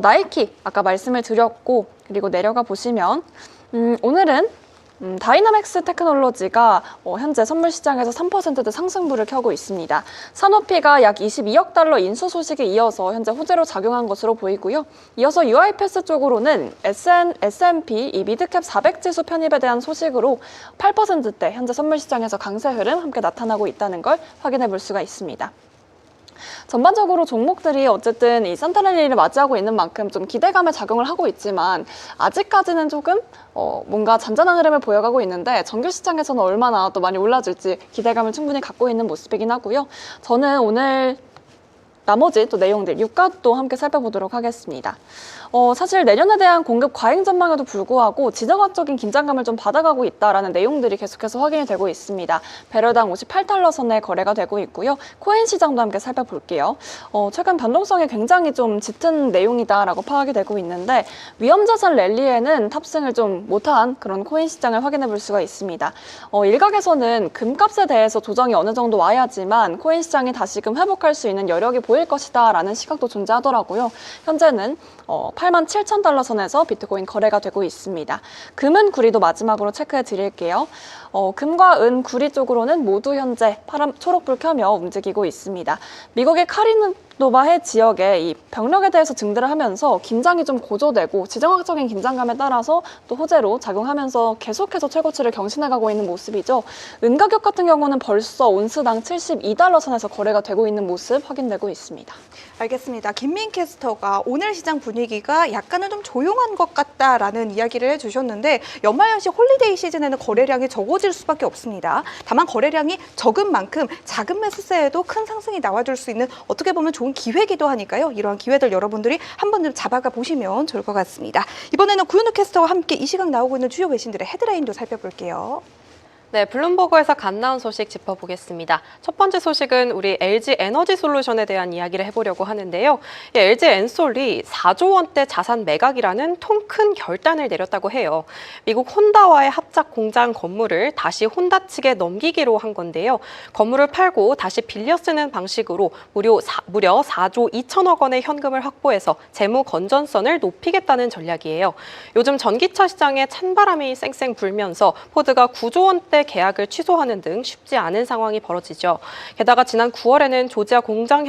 나이키 아까 말씀을 드렸고 그리고 내려가 보시면 오늘은 다이나믹스 테크놀로지가 현재 선물 시장에서 3%대 상승부를 켜고 있습니다. 산오피가 약 22억 달러 인수 소식에 이어서 현재 호재로 작용한 것으로 보이고요. 이어서 UiPath 쪽으로는 S&P 이 미드캡 400 지수 편입에 대한 소식으로 8%대 현재 선물 시장에서 강세 흐름 함께 나타나고 있다는 걸 확인해 볼 수가 있습니다. 전반적으로 종목들이 어쨌든 이 산타랠리를 맞이하고 있는 만큼 좀 기대감에 작용을 하고 있지만 아직까지는 조금 뭔가 잔잔한 흐름을 보여가고 있는데 정규 시장에서는 얼마나 또 많이 올라줄지 기대감을 충분히 갖고 있는 모습이긴 하고요. 저는 오늘 나머지 또 내용들 유가도 함께 살펴보도록 하겠습니다. 사실 내년에 대한 공급 과잉 전망에도 불구하고 지정학적인 긴장감을 좀 받아가고 있다라는 내용들이 계속해서 확인이 되고 있습니다. 배럴당 58달러 선에 거래가 되고 있고요. 코인 시장도 함께 살펴볼게요. 최근 변동성이 굉장히 좀 짙은 내용이다라고 파악이 되고 있는데 위험자산 랠리에는 탑승을 좀 못한 그런 코인 시장을 확인해 볼 수가 있습니다. 일각에서는 금값에 대해서 조정이 어느 정도 와야지만 코인 시장이 다시금 회복할 수 있는 여력이 보일 것이다라는 시각도 존재하더라고요. 현재는 87,000달러 선에서 비트코인 거래가 되고 있습니다. 금은 구리도 마지막으로 체크해 드릴게요. 금과 은, 구리 쪽으로는 모두 현재 파란, 초록불 켜며 움직이고 있습니다. 미국의 카리노바해 지역에 이 병력에 대해서 증대를 하면서 긴장이 좀 고조되고 지정학적인 긴장감에 따라서 또 호재로 작용하면서 계속해서 최고치를 경신해가고 있는 모습이죠. 은 가격 같은 경우는 벌써 온스당 72달러 선에서 거래가 되고 있는 모습 확인되고 있습니다. 알겠습니다. 김민 캐스터가 오늘 시장 분위기가 약간은 좀 조용한 것 같다라는 이야기를 해주셨는데 연말연시 홀리데이 시즌에는 거래량이 적어질 수밖에 없습니다. 다만 거래량이 적은 만큼 작은 매수세에도 큰 상승이 나와줄 수 있는 어떻게 보면 좋은 기회이기도 하니까요. 이러한 기회들 여러분들이 한 번쯤 잡아가 보시면 좋을 것 같습니다. 이번에는 구윤우 캐스터와 함께 이 시각 나오고 있는 주요 외신들의 헤드라인도 살펴볼게요. 네, 블룸버그에서 갓 나온 소식 짚어보겠습니다. 첫 번째 소식은 우리 LG 에너지 솔루션에 대한 이야기를 해보려고 하는데요. LG 엔솔이 4조 원대 자산 매각이라는 통 큰 결단을 내렸다고 해요. 미국 혼다와의 합작 공장 건물을 다시 혼다 측에 넘기기로 한 건데요. 건물을 팔고 다시 빌려 쓰는 방식으로 무려 4조 2천억 원의 현금을 확보해서 재무 건전성을 높이겠다는 전략이에요. 요즘 전기차 시장에 찬바람이 쌩쌩 불면서 포드가 9조 원대 계약을 취소하는 등 쉽지 않은 상황이 벌어지죠. 게다가 지난 9월에는 조지아 공장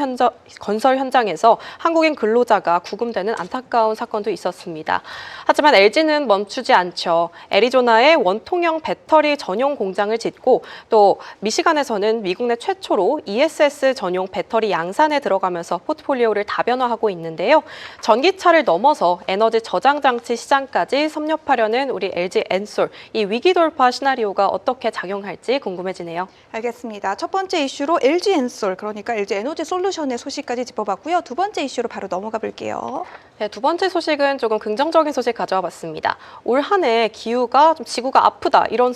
건설 현장에서 한국인 근로자가 구금되는 안타까운 사건도 있었습니다. 하지만 LG는 멈추지 않죠. 애리조나에 원통형 배터리 전용 공장을 짓고 또 미시간에서는 미국 내 최초로 ESS 전용 배터리 양산에 들어가면서 포트폴리오를 다변화하고 있는데요. 전기차를 넘어서 에너지 저장 장치 시장까지 섭렵하려는 우리 LG 엔솔, 이 위기 돌파 시나리오가 어떻게 작용할지 궁금해지네요. 알겠습니다. 첫 번째 이슈로 LG 엔솔, 그러니까 LG 에너지 솔루션의 소식까지 짚어봤고요. 두 번째 이슈로 바로 넘어가 볼게요. 네, 두 번째 소식은 조금 긍정적인 소식 가져와 봤습니다. 올 한 해 기후가 좀 지구가 아프다 이런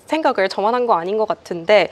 생각을 저만 한 거 아닌 것 같은데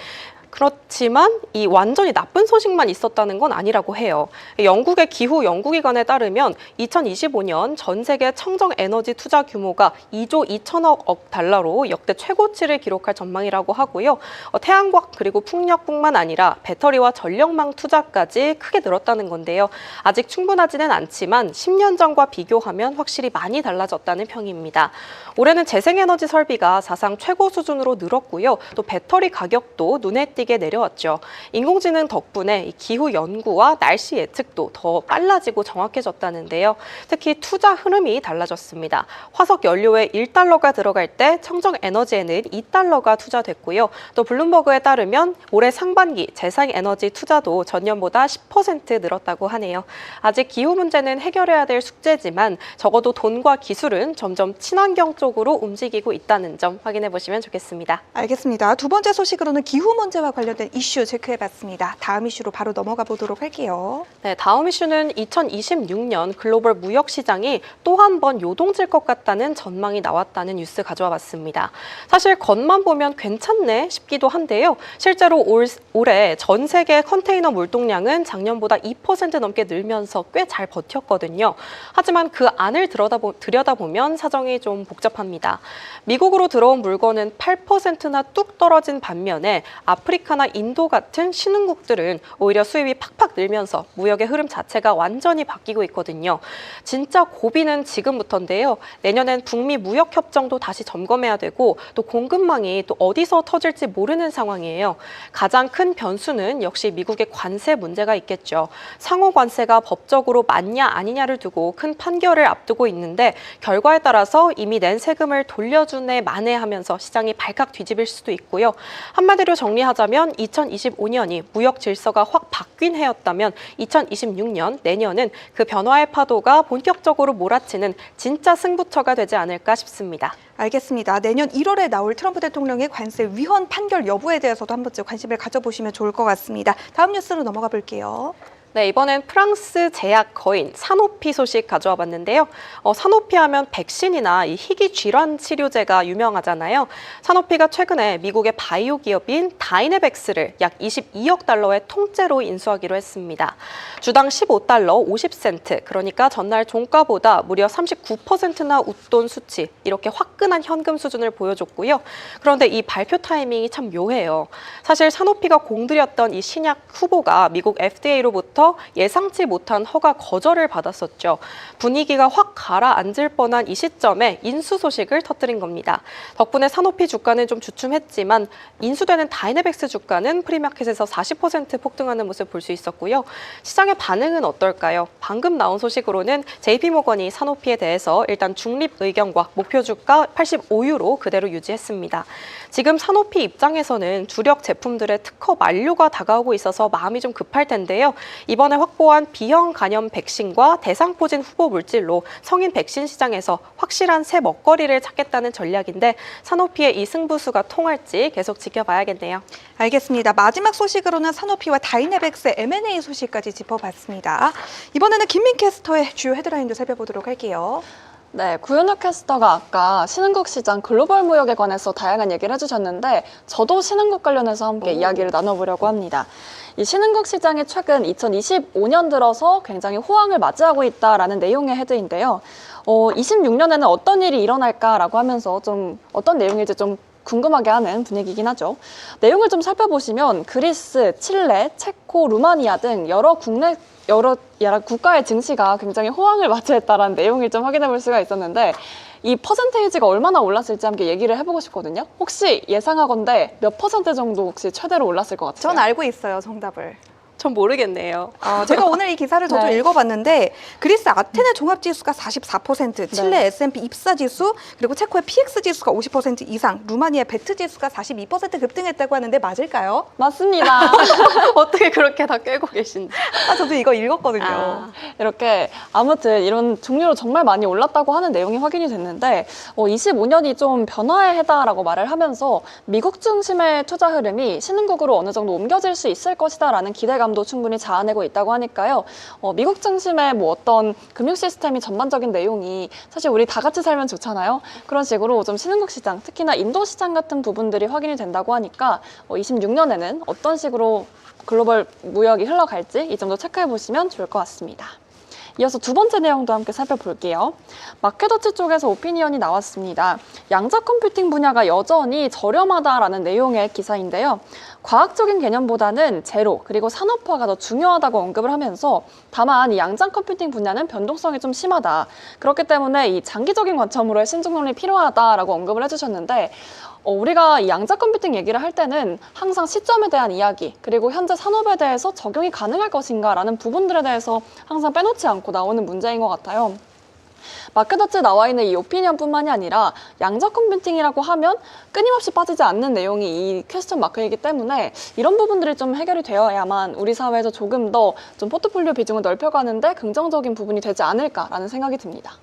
그렇지만 이 완전히 나쁜 소식만 있었다는 건 아니라고 해요. 영국의 기후 연구기관에 따르면 2025년 전 세계 청정 에너지 투자 규모가 2조 2천억 달러로 역대 최고치를 기록할 전망이라고 하고요. 태양광 그리고 풍력뿐만 아니라 배터리와 전력망 투자까지 크게 늘었다는 건데요. 아직 충분하지는 않지만 10년 전과 비교하면 확실히 많이 달라졌다는 평입니다. 올해는 재생에너지 설비가 사상 최고 수준으로 늘었고요. 또 배터리 가격도 눈에 띄게 내려왔죠. 인공지능 덕분에 기후 연구와 날씨 예측도 더 빨라지고 정확해졌다는데요. 특히 투자 흐름이 달라졌습니다. 화석 연료에 1달러가 들어갈 때 청정 에너지에는 2달러가 투자됐고요. 또 블룸버그에 따르면 올해 상반기 재생에너지 투자도 전년보다 10% 늘었다고 하네요. 아직 기후 문제는 해결해야 될 숙제지만 적어도 돈과 기술은 점점 친환경 쪽으로 움직이고 있다는 점 확인해 보시면 좋겠습니다. 알겠습니다. 두 번째 소식으로는 기후 문제와 관련된 이슈 체크해봤습니다. 다음 이슈로 바로 넘어가 보도록 할게요. 네, 다음 이슈는 2026년 글로벌 무역 시장이 또 한 번 요동칠 것 같다는 전망이 나왔다는 뉴스 가져와 봤습니다. 사실 겉만 보면 괜찮네 싶기도 한데요. 실제로 올해 전 세계 컨테이너 물동량은 작년보다 2% 넘게 늘면서 꽤 잘 버텼거든요. 하지만 그 안을 들여다보면 사정이 좀 복잡합니다. 미국으로 들어온 물건은 8%나 뚝 떨어진 반면에 아프리카나 인도 같은 신흥국들은 오히려 수입이 팍팍 늘면서 무역의 흐름 자체가 완전히 바뀌고 있거든요. 진짜 고비는 지금부터인데요. 내년엔 북미 무역 협정도 다시 점검해야 되고 또 공급망이 또 어디서 터질지 모르는 상황이에요. 가장 큰 변수는 역시 미국의 관세 문제가 있겠죠. 상호 관세가 법적으로 맞냐 아니냐를 두고 큰 판결을 앞두고 있는데 결과에 따라서 이미 낸 세금을 돌려주네 만회하면서 시장이 발칵 뒤집일 수도 있고요. 한마디로 정리하자면 2025년이 무역 질서가 확 바뀐 해였다면 2026년 내년은 그 변화의 파도가 본격적으로 몰아치는 진짜 승부처가 되지 않을까 싶습니다. 알겠습니다. 내년 1월에 나올 트럼프 대통령의 관세 위헌 판결 여부에 대해서도 한 번쯤 관심을 가져보시면 좋을 것 같습니다. 다음 뉴스로 넘어가 볼게요. 네, 이번엔 프랑스 제약 거인 사노피 소식 가져와 봤는데요. 사노피 하면 백신이나 이 희귀 질환 치료제가 유명하잖아요. 사노피가 최근에 미국의 바이오 기업인 다이네백스를 약 22억 달러의 통째로 인수하기로 했습니다. 주당 15달러 50센트, 그러니까 전날 종가보다 무려 39%나 웃돈 수치, 이렇게 화끈한 현금 수준을 보여줬고요. 그런데 이 발표 타이밍이 참 묘해요. 사실 사노피가 공들였던 이 신약 후보가 미국 FDA로부터 예상치 못한 허가 거절을 받았었죠. 분위기가 확 가라앉을 뻔한 이 시점에 인수 소식을 터뜨린 겁니다. 덕분에 사노피 주가는 좀 주춤했지만 인수되는 다이네백스 주가는 프리마켓에서 40% 폭등하는 모습 볼 수 있었고요. 시장의 반응은 어떨까요? 방금 나온 소식으로는 JP모건이 사노피에 대해서 일단 중립 의견과 목표 주가 85유로 그대로 유지했습니다. 지금 사노피 입장에서는 주력 제품들의 특허 만료가 다가오고 있어서 마음이 좀 급할 텐데요. 이번에 확보한 B형 간염 백신과 대상포진 후보 물질로 성인 백신 시장에서 확실한 새 먹거리를 찾겠다는 전략인데 사노피의 이 승부수가 통할지 계속 지켜봐야겠네요. 알겠습니다. 마지막 소식으로는 사노피와 다이네백스의 M&A 소식까지 짚어봤습니다. 이번에는 김민 캐스터의 주요 헤드라인도 살펴보도록 할게요. 네, 구윤욱 캐스터가 아까 신흥국 시장 글로벌 무역에 관해서 다양한 얘기를 해주셨는데 저도 신흥국 관련해서 함께 이야기를 나눠보려고 합니다. 이 신흥국 시장이 최근 2025년 들어서 굉장히 호황을 맞이하고 있다라는 내용의 헤드인데요. 26년에는 어떤 일이 일어날까라고 하면서 좀 어떤 내용일지 좀 궁금하게 하는 분위기긴 하죠. 내용을 좀 살펴보시면 그리스, 칠레, 체코, 루마니아 등 여러 국가의 증시가 굉장히 호황을 맞이했다라는 내용을 좀 확인해 볼 수가 있었는데 이 퍼센테이지가 얼마나 올랐을지 함께 얘기를 해보고 싶거든요. 혹시 예상하건대 몇 퍼센트 정도 혹시 최대로 올랐을 것 같아요? 전 알고 있어요, 정답을. 전 모르겠네요. 제가 오늘 이 기사를 저도 네. 읽어봤는데 그리스 아테네 종합지수가 44%, 칠레 네. S&P 입사지수, 그리고 체코의 PX지수가 50% 이상, 루마니아 베트지수가 42% 급등했다고 하는데 맞을까요? 맞습니다. 어떻게 그렇게 다 꿰고 계신지. 저도 이거 읽었거든요. 이렇게 아무튼 이런 종류로 정말 많이 올랐다고 하는 내용이 확인이 됐는데 25년이 좀 변화의 해다라고 말을 하면서 미국 중심의 투자 흐름이 신흥국으로 어느 정도 옮겨질 수 있을 것이다라는 기대감도 충분히 자아내고 있다고 하니까요. 미국 중심의 뭐 어떤 금융 시스템이 전반적인 내용이 사실 우리 다 같이 살면 좋잖아요. 그런 식으로 좀 신흥국 시장, 특히나 인도 시장 같은 부분들이 확인이 된다고 하니까 26년에는 어떤 식으로 글로벌 무역이 흘러갈지 이 점도 체크해 보시면 좋을 것 같습니다. 이어서 두 번째 내용도 함께 살펴볼게요. 마켓워치 쪽에서 오피니언이 나왔습니다. 양자 컴퓨팅 분야가 여전히 저렴하다라는 내용의 기사인데요. 과학적인 개념보다는 제로 그리고 산업화가 더 중요하다고 언급을 하면서 다만 이 양자 컴퓨팅 분야는 변동성이 좀 심하다. 그렇기 때문에 이 장기적인 관점으로의 신중론이 필요하다라고 언급을 해주셨는데 우리가 이 양자 컴퓨팅 얘기를 할 때는 항상 시점에 대한 이야기 그리고 현재 산업에 대해서 적용이 가능할 것인가라는 부분들에 대해서 항상 빼놓지 않고 나오는 문제인 것 같아요. 마켓워치에 나와 있는 이 오피니언뿐만이 아니라 양자 컴퓨팅이라고 하면 끊임없이 빠지지 않는 내용이 이 퀘스천 마크이기 때문에 이런 부분들이 좀 해결이 되어야만 우리 사회에서 조금 더 좀 포트폴리오 비중을 넓혀가는데 긍정적인 부분이 되지 않을까라는 생각이 듭니다.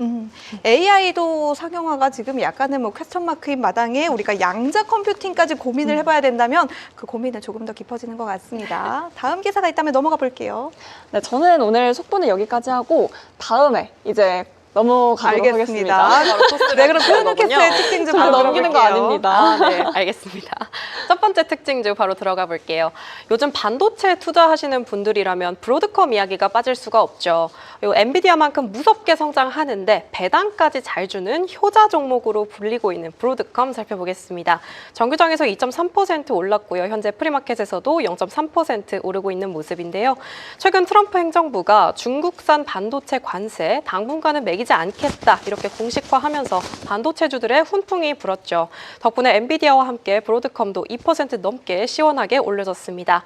AI도 상용화가 지금 약간은 뭐 퀘스천 마크인 마당에 우리가 양자 컴퓨팅까지 고민을 해봐야 된다면 그 고민은 조금 더 깊어지는 것 같습니다. 다음 기사가 있다면 넘어가 볼게요. 네, 저는 오늘 속보는 여기까지 하고 다음에 이제 넘어가도록 알겠습니다. 하겠습니다. 바로 토스를 네, 그럼 해주시는 구윤욱 거군요. 캐스터의 특징 좀 저 바로 넘기는 거 들어볼게요. 아닙니다. 네, 알겠습니다. 첫 번째 특징주 바로 들어가 볼게요. 요즘 반도체 투자하시는 분들이라면 브로드컴 이야기가 빠질 수가 없죠. 요 엔비디아만큼 무섭게 성장하는데 배당까지 잘 주는 효자 종목으로 불리고 있는 브로드컴 살펴보겠습니다. 정규장에서 2.3% 올랐고요. 현재 프리마켓에서도 0.3% 오르고 있는 모습인데요. 최근 트럼프 행정부가 중국산 반도체 관세 당분간은 매기지 않겠다 이렇게 공식화하면서 반도체주들의 훈풍이 불었죠. 덕분에 엔비디아와 함께 브로드컴도 2% 넘게 시원하게 올려졌습니다.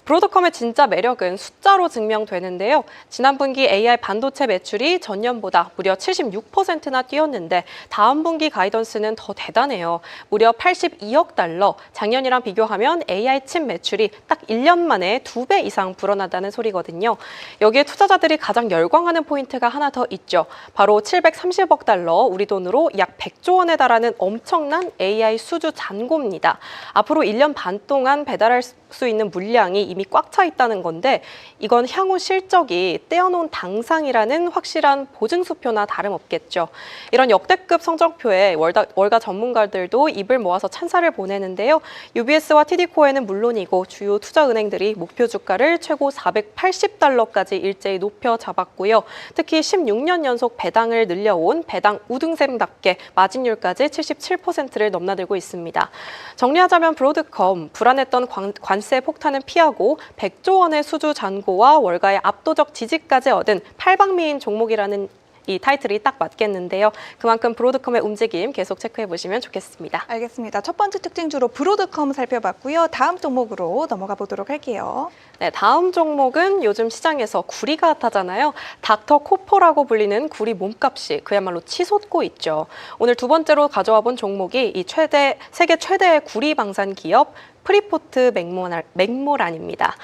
브로드컴의 진짜 매력은 숫자로 증명되는데요. 지난 분기 AI 반도체 매출이 전년보다 무려 76%나 뛰었는데 다음 분기 가이던스는 더 대단해요. 무려 82억 달러. 작년이랑 비교하면 AI 칩 매출이 딱 1년 만에 2배 이상 불어난다는 소리거든요. 여기에 투자자들이 가장 열광하는 포인트가 하나 더 있죠. 바로 바로 730억 달러, 우리 돈으로 약 100조 원에 달하는 엄청난 AI 수주 잔고입니다. 앞으로 1년 반 동안 배달할 수 있는 물량이 이미 꽉 차 있다는 건데 이건 향후 실적이 떼어놓은 당상이라는 확실한 보증수표나 다름없겠죠. 이런 역대급 성적표에 월가 전문가들도 입을 모아서 찬사를 보내는데요. UBS와 TD코에는 물론이고 주요 투자은행들이 목표 주가를 최고 480달러까지 일제히 높여 잡았고요. 특히 16년 연속 배당을 늘려온 배당 우등생답게 마진율까지 77%를 넘나들고 있습니다. 정리하자면 브로드컴, 불안했던 관세 폭탄은 피하고 100조 원의 수주 잔고와 월가의 압도적 지지까지 얻은 팔방미인 종목이라는 이 타이틀이 딱 맞겠는데요. 그만큼 브로드컴의 움직임 계속 체크해 보시면 좋겠습니다. 알겠습니다. 첫 번째 특징주로 브로드컴 살펴봤고요. 다음 종목으로 넘어가 보도록 할게요. 네, 다음 종목은 요즘 시장에서 구리가 핫하잖아요. 닥터 코퍼라고 불리는 구리 몸값이 그야말로 치솟고 있죠. 오늘 두 번째로 가져와 본 종목이 이 세계 최대의 구리 방산 기업 프리포트 맥모란입니다.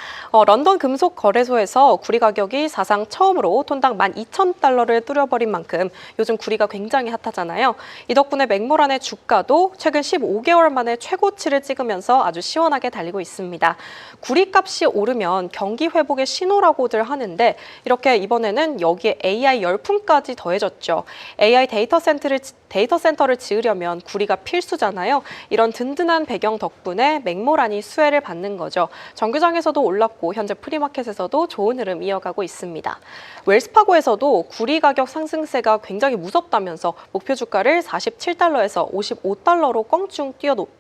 런던 금속 거래소에서 구리 가격이 사상 처음으로 톤당 12,000달러를 뚫어버린 만큼 요즘 구리가 굉장히 핫하잖아요. 이 덕분에 맥모란의 주가도 최근 15개월 만에 최고치를 찍으면서 아주 시원하게 달리고 있습니다. 구리 값이 오르면 경기 회복의 신호라고들 하는데 이렇게 이번에는 여기에 AI 열풍까지 더해졌죠. AI 데이터 센터를 지으려면 구리가 필수잖아요. 이런 든든한 배경 덕분에 맥모란이 수혜를 받는 거죠. 정규장에서도 올랐고 현재 프리마켓에서도 좋은 흐름 이어가고 있습니다. 웰스파고에서도 구리 가격 상승세가 굉장히 무섭다면서 목표 주가를 47달러에서 55달러로 껑충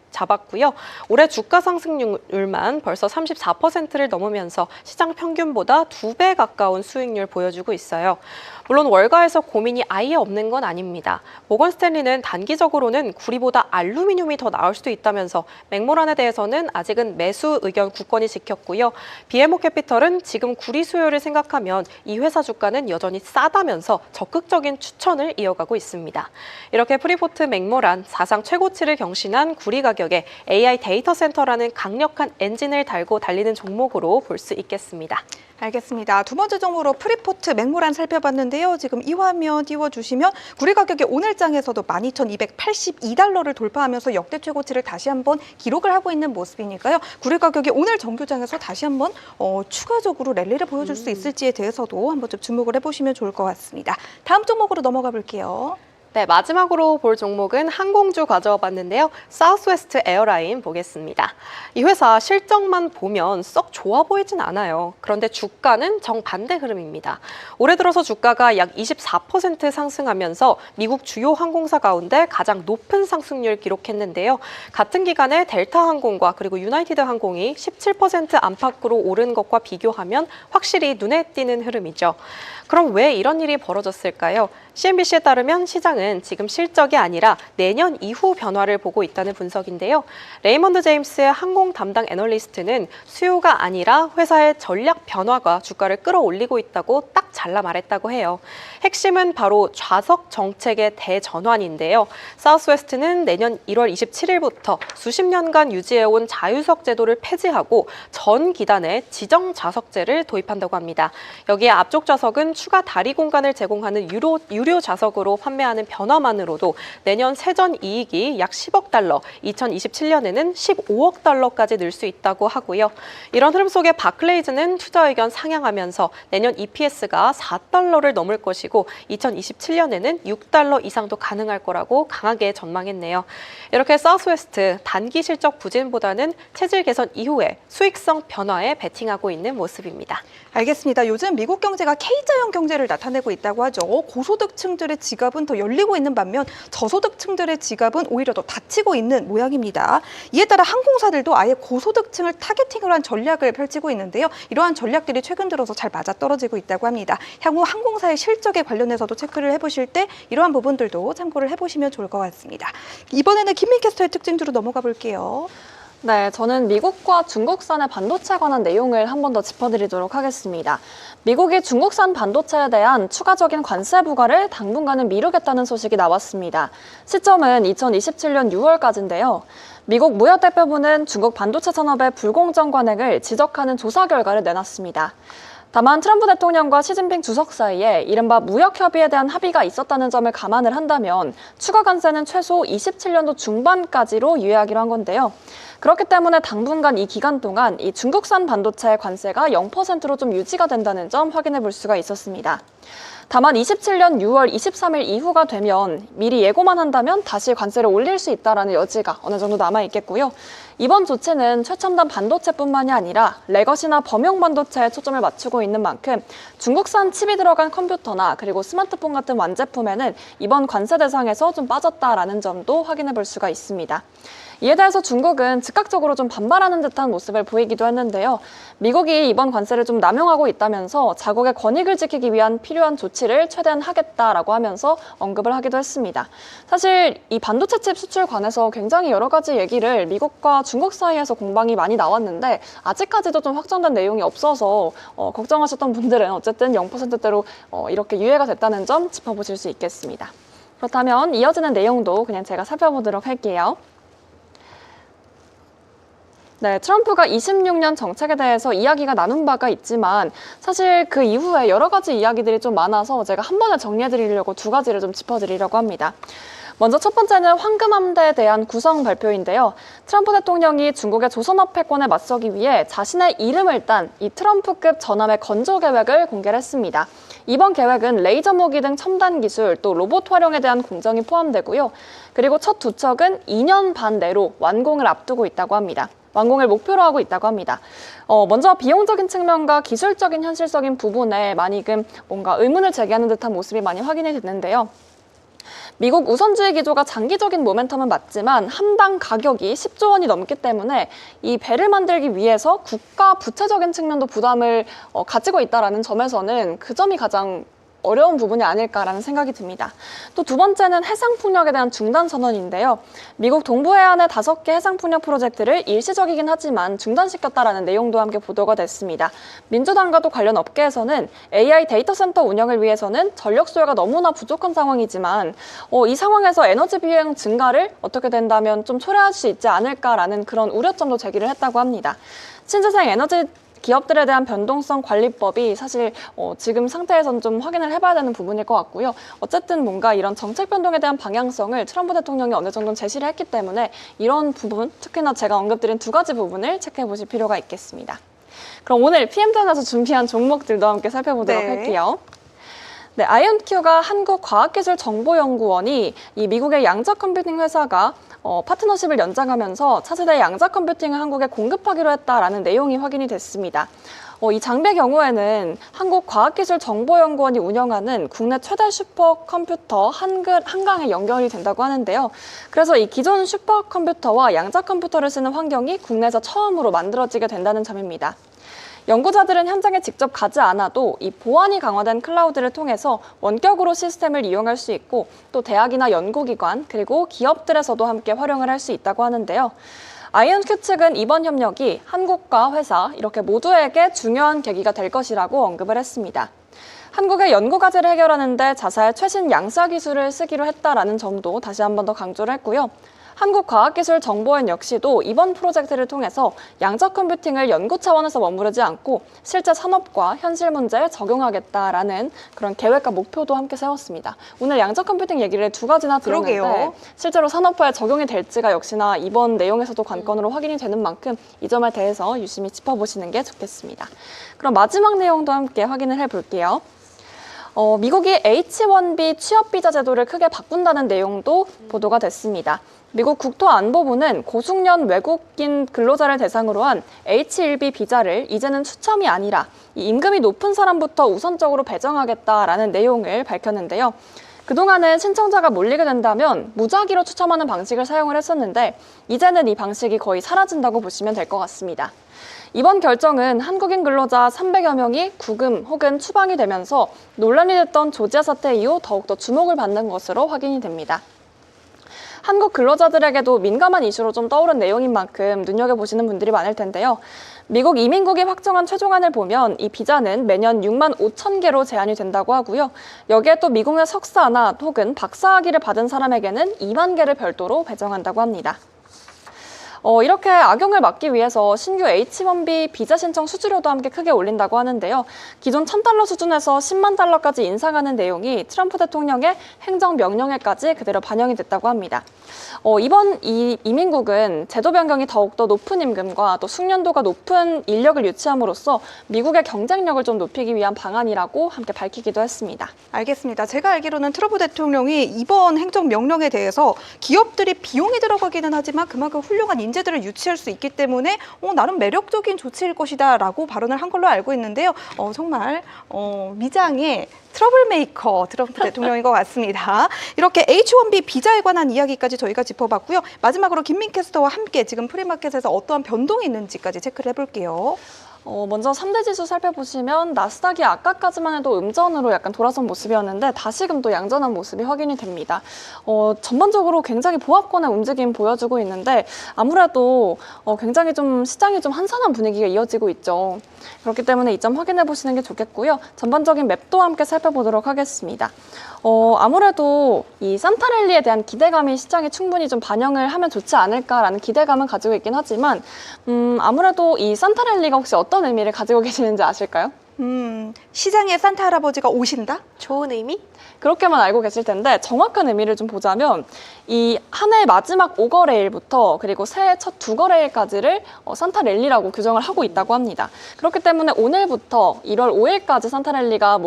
잡았고요. 올해 주가 상승률만 벌써 34%를 넘으면서 시장 평균보다 2배 가까운 수익률 보여주고 있어요. 물론 월가에서 고민이 아예 없는 건 아닙니다. 모건 스탠리는 단기적으로는 구리보다 알루미늄이 더 나을 수도 있다면서 맥모란에 대해서는 아직은 매수 의견 굳건히 지켰고요. BMO 캐피털은 지금 구리 수요를 생각하면 이 회사 주가는 여전히 싸다면서 적극적인 추천을 이어가고 있습니다. 이렇게 프리포트 맥모란 사상 최고치를 경신한 구리 가격에 AI 데이터 센터라는 강력한 엔진을 달고 달리는 종목으로 볼 수 있겠습니다. 알겠습니다. 두 번째 종목으로 프리포트 맥모란 살펴봤는데요. 지금 이 화면 띄워주시면 구리 가격이 오늘 장에서도 12,282달러를 돌파하면서 역대 최고치를 다시 한번 기록을 하고 있는 모습이니까요. 구리 가격이 오늘 정규장에서 다시 한번 추가적으로 랠리를 보여줄 수 있을지에 대해서도 한번 좀 주목을 해보시면 좋을 것 같습니다. 다음 종목으로 넘어가 볼게요. 네, 마지막으로 볼 종목은 항공주 가져와 봤는데요. 사우스웨스트 에어라인 보겠습니다. 이 회사 실적만 보면 썩 좋아 보이진 않아요. 그런데 주가는 정반대 흐름입니다. 올해 들어서 주가가 약 24% 상승하면서 미국 주요 항공사 가운데 가장 높은 상승률 기록했는데요. 같은 기간에 델타 항공과 그리고 유나이티드 항공이 17% 안팎으로 오른 것과 비교하면 확실히 눈에 띄는 흐름이죠. 그럼 왜 이런 일이 벌어졌을까요? CNBC에 따르면 시장은 지금 실적이 아니라 내년 이후 변화를 보고 있다는 분석인데요. 레이먼드 제임스 항공 담당 애널리스트는 수요가 아니라 회사의 전략 변화가 주가를 끌어올리고 있다고 딱 잘라 말했다고 해요. 핵심은 바로 좌석 정책의 대전환인데요. 사우스웨스트는 내년 1월 27일부터 수십 년간 유지해온 자유석 제도를 폐지하고 전 기단에 지정 좌석제를 도입한다고 합니다. 여기에 앞쪽 좌석은 추가 다리 공간을 제공하는 유료 좌석으로 판매하는 변화만으로도 내년 세전 이익이 약 10억 달러, 2027년에는 15억 달러까지 늘 수 있다고 하고요. 이런 흐름 속에 바클레이즈는 투자 의견 상향하면서 내년 EPS가 4달러를 넘을 것이고 2027년에는 6달러 이상도 가능할 거라고 강하게 전망했네요. 이렇게 사우스웨스트 단기 실적 부진보다는 체질 개선 이후에 수익성 변화에 베팅하고 있는 모습입니다. 알겠습니다. 요즘 미국 경제가 K자형 경제를 나타내고 있다고 하죠. 고소득층들의 지갑은 더 열리고 있는 반면 저소득층들의 지갑은 오히려 더 닫히고 있는 모양입니다. 이에 따라 항공사들도 아예 고소득층을 타겟팅을 한 전략을 펼치고 있는데요. 이러한 전략들이 최근 들어서 잘 맞아떨어지고 있다고 합니다. 향후 항공사의 실적에 관련해서도 체크를 해보실 때 이러한 부분들도 참고를 해보시면 좋을 것 같습니다. 이번에는 김민 캐스터의 특징주로 넘어가 볼게요. 네, 저는 미국과 중국산의 반도체에 관한 내용을 한 번 더 짚어드리도록 하겠습니다. 미국이 중국산 반도체에 대한 추가적인 관세 부과를 당분간은 미루겠다는 소식이 나왔습니다. 시점은 2027년 6월까지인데요. 미국 무역대표부는 중국 반도체 산업의 불공정 관행을 지적하는 조사 결과를 내놨습니다. 다만 트럼프 대통령과 시진핑 주석 사이에 이른바 무역 협의에 대한 합의가 있었다는 점을 감안을 한다면 추가 관세는 최소 27년도 중반까지로 유예하기로 한 건데요. 그렇기 때문에 당분간 이 기간 동안 이 중국산 반도체 관세가 0%로 좀 유지가 된다는 점 확인해 볼 수가 있었습니다. 다만 27년 6월 23일 이후가 되면 미리 예고만 한다면 다시 관세를 올릴 수 있다는 여지가 어느 정도 남아있겠고요. 이번 조치는 최첨단 반도체뿐만이 아니라 레거시나 범용 반도체에 초점을 맞추고 있는 만큼 중국산 칩이 들어간 컴퓨터나 그리고 스마트폰 같은 완제품에는 이번 관세 대상에서 좀 빠졌다라는 점도 확인해 볼 수가 있습니다. 이에 대해서 중국은 즉각적으로 좀 반발하는 듯한 모습을 보이기도 했는데요. 미국이 이번 관세를 좀 남용하고 있다면서 자국의 권익을 지키기 위한 필요한 조치를 최대한 하겠다라고 하면서 언급을 하기도 했습니다. 사실 이 반도체 칩 수출 관해서 굉장히 여러 가지 얘기를 미국과 중국 사이에서 공방이 많이 나왔는데 아직까지도 좀 확정된 내용이 없어서 걱정하셨던 분들은 어쨌든 0%대로 이렇게 유예가 됐다는 점 짚어보실 수 있겠습니다. 그렇다면 이어지는 내용도 그냥 제가 살펴보도록 할게요. 네, 트럼프가 26년 정책에 대해서 이야기가 나눈 바가 있지만 사실 그 이후에 여러 가지 이야기들이 좀 많아서 제가 한 번에 정리해드리려고 두 가지를 좀 짚어드리려고 합니다. 먼저 첫 번째는 황금함대에 대한 구성 발표인데요. 트럼프 대통령이 중국의 조선업 패권에 맞서기 위해 자신의 이름을 딴 이 트럼프급 전함의 건조 계획을 공개를 했습니다. 이번 계획은 레이저 무기 등 첨단 기술, 또 로봇 활용에 대한 공정이 포함되고요. 그리고 첫 두 척은 2년 반 내로 완공을 앞두고 있다고 합니다. 완공을 목표로 하고 있다고 합니다. 먼저 비용적인 측면과 기술적인 현실적인 부분에 많이 뭔가 의문을 제기하는 듯한 모습이 많이 확인이 됐는데요. 미국 우선주의 기조가 장기적인 모멘텀은 맞지만 함당 가격이 10조 원이 넘기 때문에 이 배를 만들기 위해서 국가 부채적인 측면도 부담을 가지고 있다는 점에서는 그 점이 가장 어려운 부분이 아닐까라는 생각이 듭니다. 또 두 번째는 해상풍력에 대한 중단 선언인데요. 미국 동부해안의 5개 해상풍력 프로젝트를 일시적이긴 하지만 중단시켰다라는 내용도 함께 보도가 됐습니다. 민주당과도 관련 업계에서는 AI 데이터 센터 운영을 위해서는 전력 수요가 너무나 부족한 상황이지만 이 상황에서 에너지 비용 증가를 어떻게 된다면 좀 초래할 수 있지 않을까라는 그런 우려점도 제기를 했다고 합니다. 신재생 에너지 기업들에 대한 변동성 관리법이 사실 지금 상태에서는 좀 확인을 해봐야 되는 부분일 것 같고요. 어쨌든 뭔가 이런 정책 변동에 대한 방향성을 트럼프 대통령이 어느 정도 제시를 했기 때문에 이런 부분, 특히나 제가 언급드린 두 가지 부분을 체크해 보실 필요가 있겠습니다. 그럼 오늘 PM10에서 준비한 종목들도 함께 살펴보도록 할게요. 네, 아이온큐가 한국과학기술정보연구원이 이 미국의 양자 컴퓨팅 회사가 파트너십을 연장하면서 차세대 양자 컴퓨팅을 한국에 공급하기로 했다라는 내용이 확인이 됐습니다. 이 장비의 경우에는 한국과학기술정보연구원이 운영하는 국내 최대 슈퍼컴퓨터 한강에 연결이 된다고 하는데요. 그래서 이 기존 슈퍼컴퓨터와 양자 컴퓨터를 쓰는 환경이 국내에서 처음으로 만들어지게 된다는 점입니다. 연구자들은 현장에 직접 가지 않아도 이 보안이 강화된 클라우드를 통해서 원격으로 시스템을 이용할 수 있고 또 대학이나 연구기관 그리고 기업들에서도 함께 활용을 할 수 있다고 하는데요. 아이온큐 측은 이번 협력이 한국과 회사 이렇게 모두에게 중요한 계기가 될 것이라고 언급을 했습니다. 한국의 연구 과제를 해결하는 데 자사의 최신 양자 기술을 쓰기로 했다라는 점도 다시 한 번 더 강조를 했고요. 한국과학기술정보원 역시도 이번 프로젝트를 통해서 양자 컴퓨팅을 연구 차원에서 머무르지 않고 실제 산업과 현실 문제에 적용하겠다라는 그런 계획과 목표도 함께 세웠습니다. 오늘 양자 컴퓨팅 얘기를 두 가지나 들었는데 그러게요. 실제로 산업화에 적용이 될지가 역시나 이번 내용에서도 관건으로 확인이 되는 만큼 이 점에 대해서 유심히 짚어보시는 게 좋겠습니다. 그럼 마지막 내용도 함께 확인을 해볼게요. 미국이 H-1B 취업비자 제도를 크게 바꾼다는 내용도 보도가 됐습니다. 미국 국토안보부는 고숙련 외국인 근로자를 대상으로 한 H-1B 비자를 이제는 추첨이 아니라 이 임금이 높은 사람부터 우선적으로 배정하겠다라는 내용을 밝혔는데요. 그동안은 신청자가 몰리게 된다면 무작위로 추첨하는 방식을 사용을 했었는데 이제는 이 방식이 거의 사라진다고 보시면 될 것 같습니다. 이번 결정은 한국인 근로자 300여 명이 구금 혹은 추방이 되면서 논란이 됐던 조지아 사태 이후 더욱더 주목을 받는 것으로 확인이 됩니다. 한국 근로자들에게도 민감한 이슈로 좀 떠오른 내용인 만큼 눈여겨보시는 분들이 많을 텐데요. 미국 이민국이 확정한 최종안을 보면 이 비자는 매년 6만 5천 개로 제한이 된다고 하고요. 여기에 또 미국의 석사나 혹은 박사학위를 받은 사람에게는 2만 개를 별도로 배정한다고 합니다. 이렇게 악영을 막기 위해서 신규 H-1B 비자 신청 수수료도 함께 크게 올린다고 하는데요. 기존 1,000달러 수준에서 10만 달러까지 인상하는 내용이 트럼프 대통령의 행정명령에까지 그대로 반영이 됐다고 합니다. 이번 이민국은 제도 변경이 더욱더 높은 임금과 또 숙련도가 높은 인력을 유치함으로써 미국의 경쟁력을 좀 높이기 위한 방안이라고 함께 밝히기도 했습니다. 알겠습니다. 제가 알기로는 트럼프 대통령이 이번 행정명령에 대해서 기업들이 비용이 들어가기는 하지만 그만큼 훌륭한 인재들을 유치할 수 있기 때문에 나름 매력적인 조치일 것이다 라고 발언을 한 걸로 알고 있는데요. 정말 미장의 트러블메이커 트럼프 대통령인 것 같습니다. 이렇게 H-1B 비자에 관한 이야기까지 저희가 짚어봤고요. 마지막으로 김민 캐스터와 함께 지금 프리마켓에서 어떠한 변동이 있는지까지 체크를 해볼게요. 먼저 3대 지수 살펴보시면 나스닥이 아까까지만 해도 음전으로 약간 돌아선 모습이었는데 다시금 또 양전한 모습이 확인이 됩니다. 전반적으로 굉장히 보합권의 움직임 보여주고 있는데 아무래도 굉장히 좀 시장이 좀 한산한 분위기가 이어지고 있죠. 그렇기 때문에 이 점 확인해 보시는 게 좋겠고요. 전반적인 맵도 함께 살펴보도록 하겠습니다. 아무래도 이 산타랠리에 대한 기대감이 시장에 충분히 좀 반영을 하면 좋지 않을까라는 기대감은 가지고 있긴 하지만 아무래도 이 산타랠리가 혹시 어떤 의미를 가지고 계시는지 아실까요? 시장에 산타 할아버지가 오신다? 좋은 의미? 그렇게만 알고 계실 텐데 정확한 의미를 좀 보자면 이 한 해 마지막 5거래일부터 그리고 새해 첫 2거래일까지를 산타랠리라고 규정을 하고 있다고 합니다. 그렇기 때문에 오늘부터 1월 5일까지 산타랠리가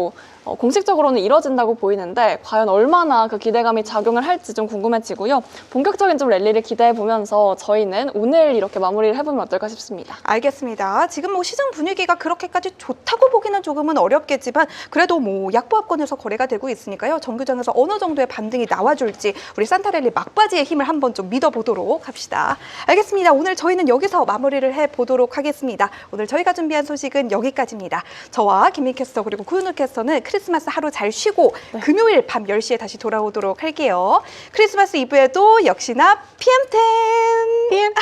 공식적으로는 이뤄진다고 보이는데 과연 얼마나 그 기대감이 작용을 할지 좀 궁금해지고요. 본격적인 좀 랠리를 기대해 보면서 저희는 오늘 이렇게 마무리를 해보면 어떨까 싶습니다. 알겠습니다. 지금 시장 분위기가 그렇게까지 좋다고 보기는 조금은 어렵겠지만 그래도 약보합권에서 거래가 되고 있으니까요. 정규장에서 어느 정도의 반등이 나와줄지 우리 산타랠리 막바지의 힘을 한번 좀 믿어보도록 합시다. 알겠습니다. 오늘 저희는 여기서 마무리를 해보도록 하겠습니다. 오늘 저희가 준비한 소식은 여기까지입니다. 저와 김민 캐스터 그리고 구윤우 캐스터는 크리스마스 하루 잘 쉬고 금요일 밤 10시에 다시 돌아오도록 할게요. 크리스마스 이브에도 역시나 PM10!